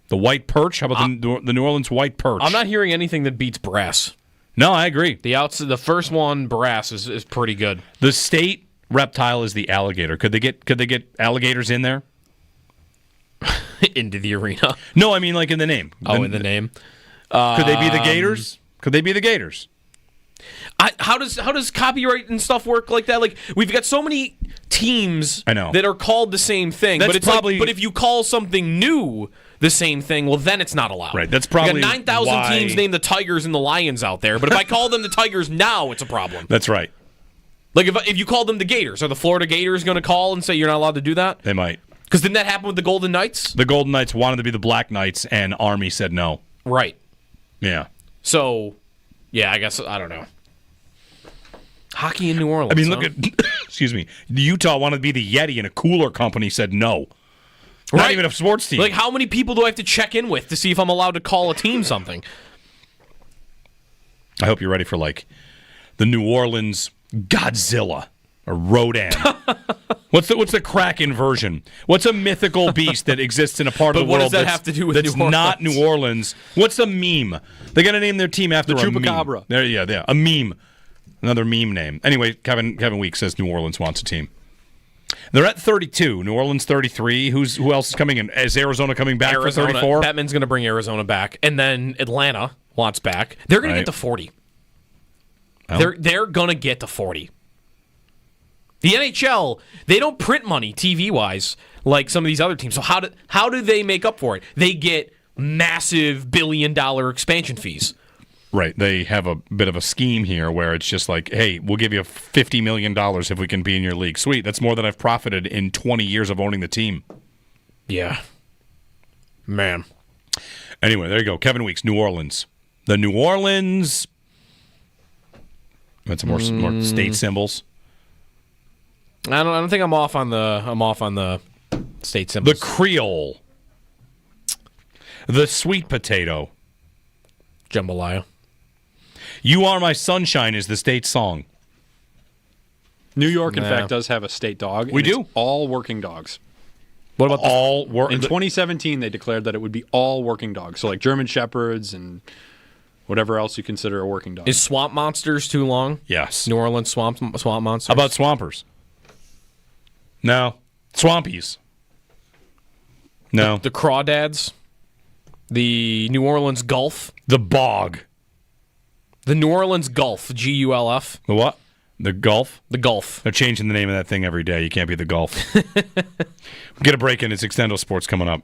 The white perch, how about the New Orleans white perch? I'm not hearing anything that beats brass. No, I agree. The first one, brass, is pretty good. The state reptile is the alligator. Could they get alligators in there? Into the arena? No, I mean like in the name. In the name. Could they be the Gators? Could they be the Gators? How does copyright and stuff work like that? Like we've got so many teams that are called the same thing, That's but it's probably, but if you call something new the same thing, well then it's not allowed. Right. That's probably we got 9,000 teams named the Tigers and the Lions out there, but if I call them the Tigers now, it's a problem. That's right. Like if you call them the Gators, are the Florida Gators going to call and say you're not allowed to do that? They might. Because didn't that happen with the Golden Knights? The Golden Knights wanted to be the Black Knights, and Army said no. Right. Yeah. So, yeah, I guess, I don't know. Hockey in New Orleans. I mean, look at, excuse me, Utah wanted to be the Yeti, and a cooler company said no. Not Right. even a sports team. Like, how many people do I have to check in with to see if I'm allowed to call a team something? I hope you're ready for, like, the New Orleans Godzilla or Rodan. What's the Kraken version? What's a mythical beast that exists in a part of the world what does that have to do with that's New Orleans? not New Orleans? What's a meme? They got to name their team after The a meme. Chupacabra. Yeah, a meme. Another meme name. Anyway, Kevin Week says New Orleans wants a team. They're at 32. New Orleans 33. Who else is coming in? Is Arizona coming back for 34? Batman's going to bring Arizona back, and then Atlanta wants back. They're going to get to 40. Oh. They're going to get to 40. The NHL, they don't print money TV-wise like some of these other teams. So how do they make up for it? They get massive billion-dollar expansion fees. Right. They have a bit of a scheme here where it's just like, hey, we'll give you $50 million if we can be in your league. Sweet. That's more than I've profited in 20 years of owning the team. Yeah. Man. Anyway, there you go. Kevin Weeks, New Orleans. The New Orleans. That's more state symbols. I don't think I'm off on the state symbols. The Creole. The sweet potato. Jambalaya. You Are My Sunshine is the state song. New York, in fact, does have a state dog. We do. It's all working dogs. What about all In 2017, they declared that it would be all working dogs. So like German Shepherds and whatever else you consider a working dog. Is Swamp Monsters too long? Yes. New Orleans Swamp Monsters? How about Swampers? No. Swampies. No. The Crawdads? The New Orleans Gulf? The Bog. The New Orleans Gulf, Gulf. The what? The Gulf? The Gulf. They're changing the name of that thing every day. You can't be the Gulf. Get a break in. It's Extendo Sports coming up.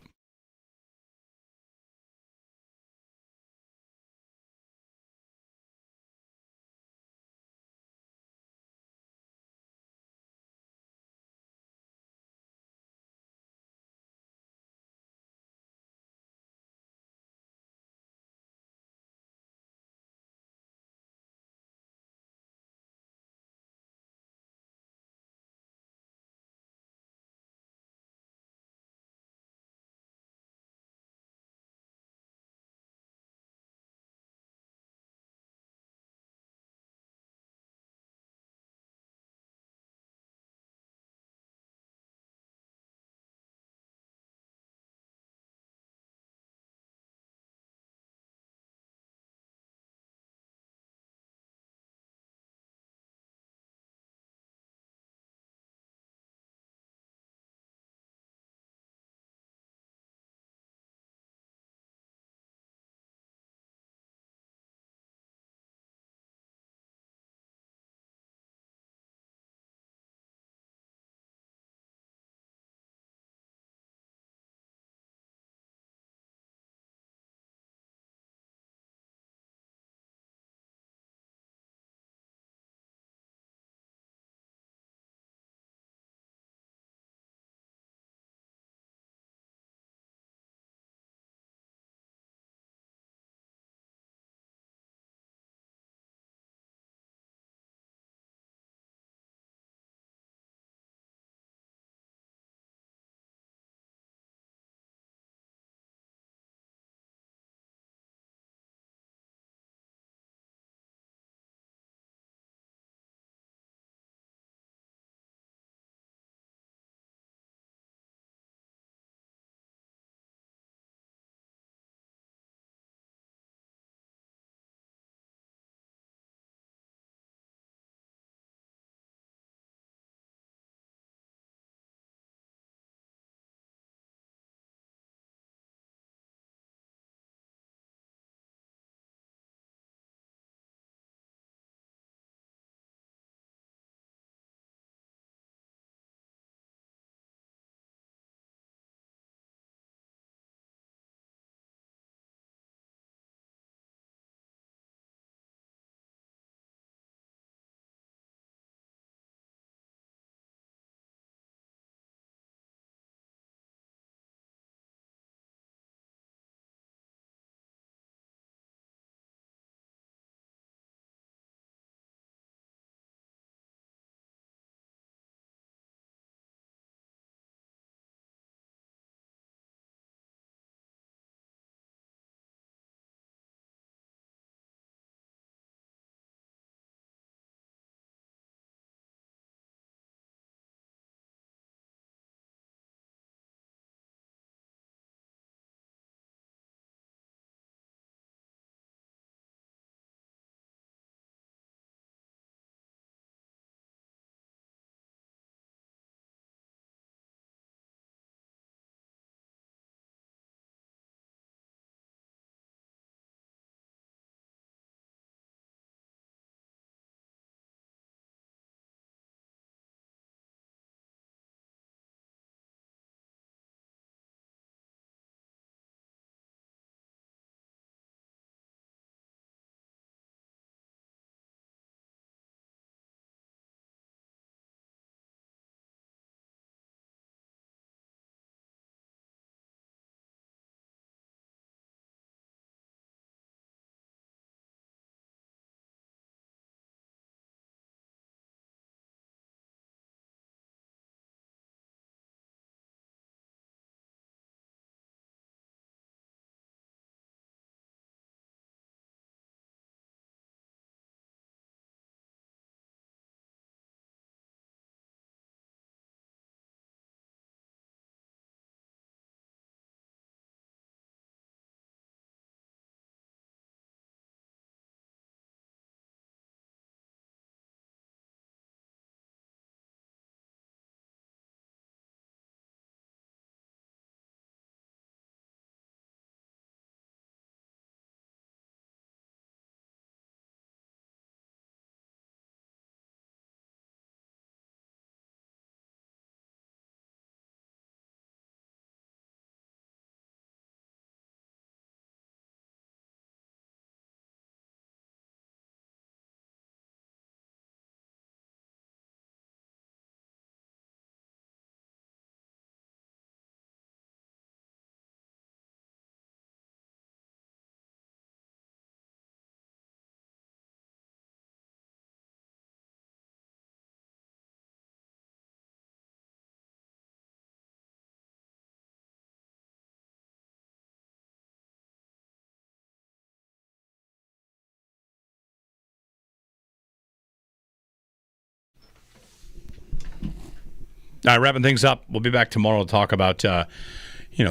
All right, wrapping things up. We'll be back tomorrow to talk about, the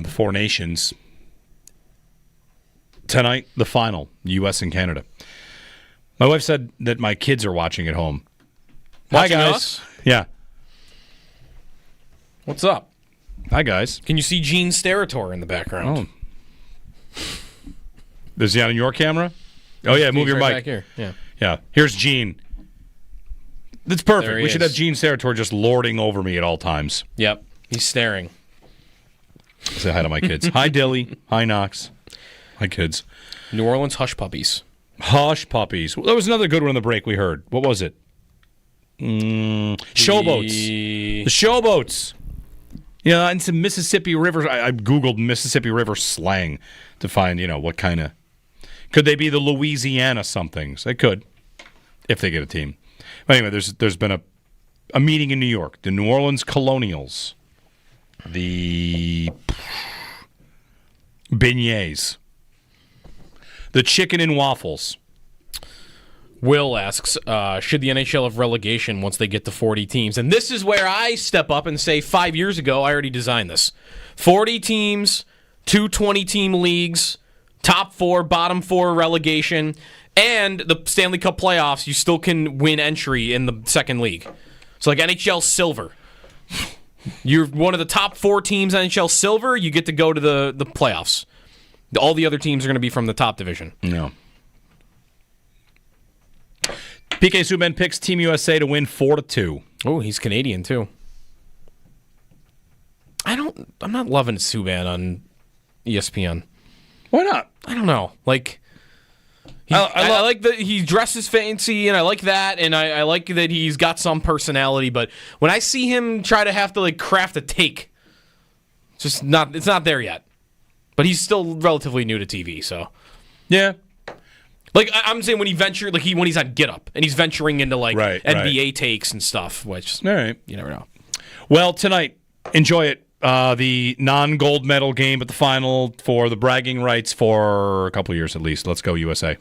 Four Nations. Tonight, the final, U.S. and Canada. My wife said that my kids are watching at home. Watching Hi, guys. us? Yeah. What's up? Hi, guys. Can you see Gene Steratore in the background? Oh. Is he on your camera? Oh, yeah, move your right mic. back here. Yeah. Yeah. Here's Gene. That's perfect. There he We should is. have Gene Steratore just lording over me at all times. Yep. He's staring. Say hi to my kids. Hi, Dilly. Hi, Knox. Hi, kids. New Orleans Hush Puppies. Hush Puppies. Well, that was another good one on the break we heard. What was it? Showboats. The Showboats. Yeah, and some Mississippi River. I Googled Mississippi River slang to find, what kind of. Could they be the Louisiana somethings? They could, if they get a team. But anyway, there's been a meeting in New York. The New Orleans Colonials. The beignets. The chicken and waffles. Will asks, should the NHL have relegation once they get to 40 teams? And this is where I step up and say 5 years ago, I already designed this. 40 teams, 2 20-team leagues, top 4, bottom 4 relegation, and the Stanley Cup playoffs, you still can win entry in the second league. So like NHL Silver. You're one of the top 4 teams NHL Silver, you get to go to the playoffs. All the other teams are going to be from the top division. No. PK Subban picks Team USA to win 4-2. Oh, he's Canadian too. I'm not loving Subban on ESPN. Why not? I don't know. Like, I like that he dresses fancy, and I like that, and I like that he's got some personality. But when I see him try to have to craft a take, it's not there yet. But he's still relatively new to TV, so yeah. Like I'm saying, when he ventured, when he's on Get Up and he's venturing into NBA takes and stuff, which all right, you never know. Well, tonight, enjoy it. The non-gold medal game at the final for the bragging rights for a couple of years at least. Let's go USA.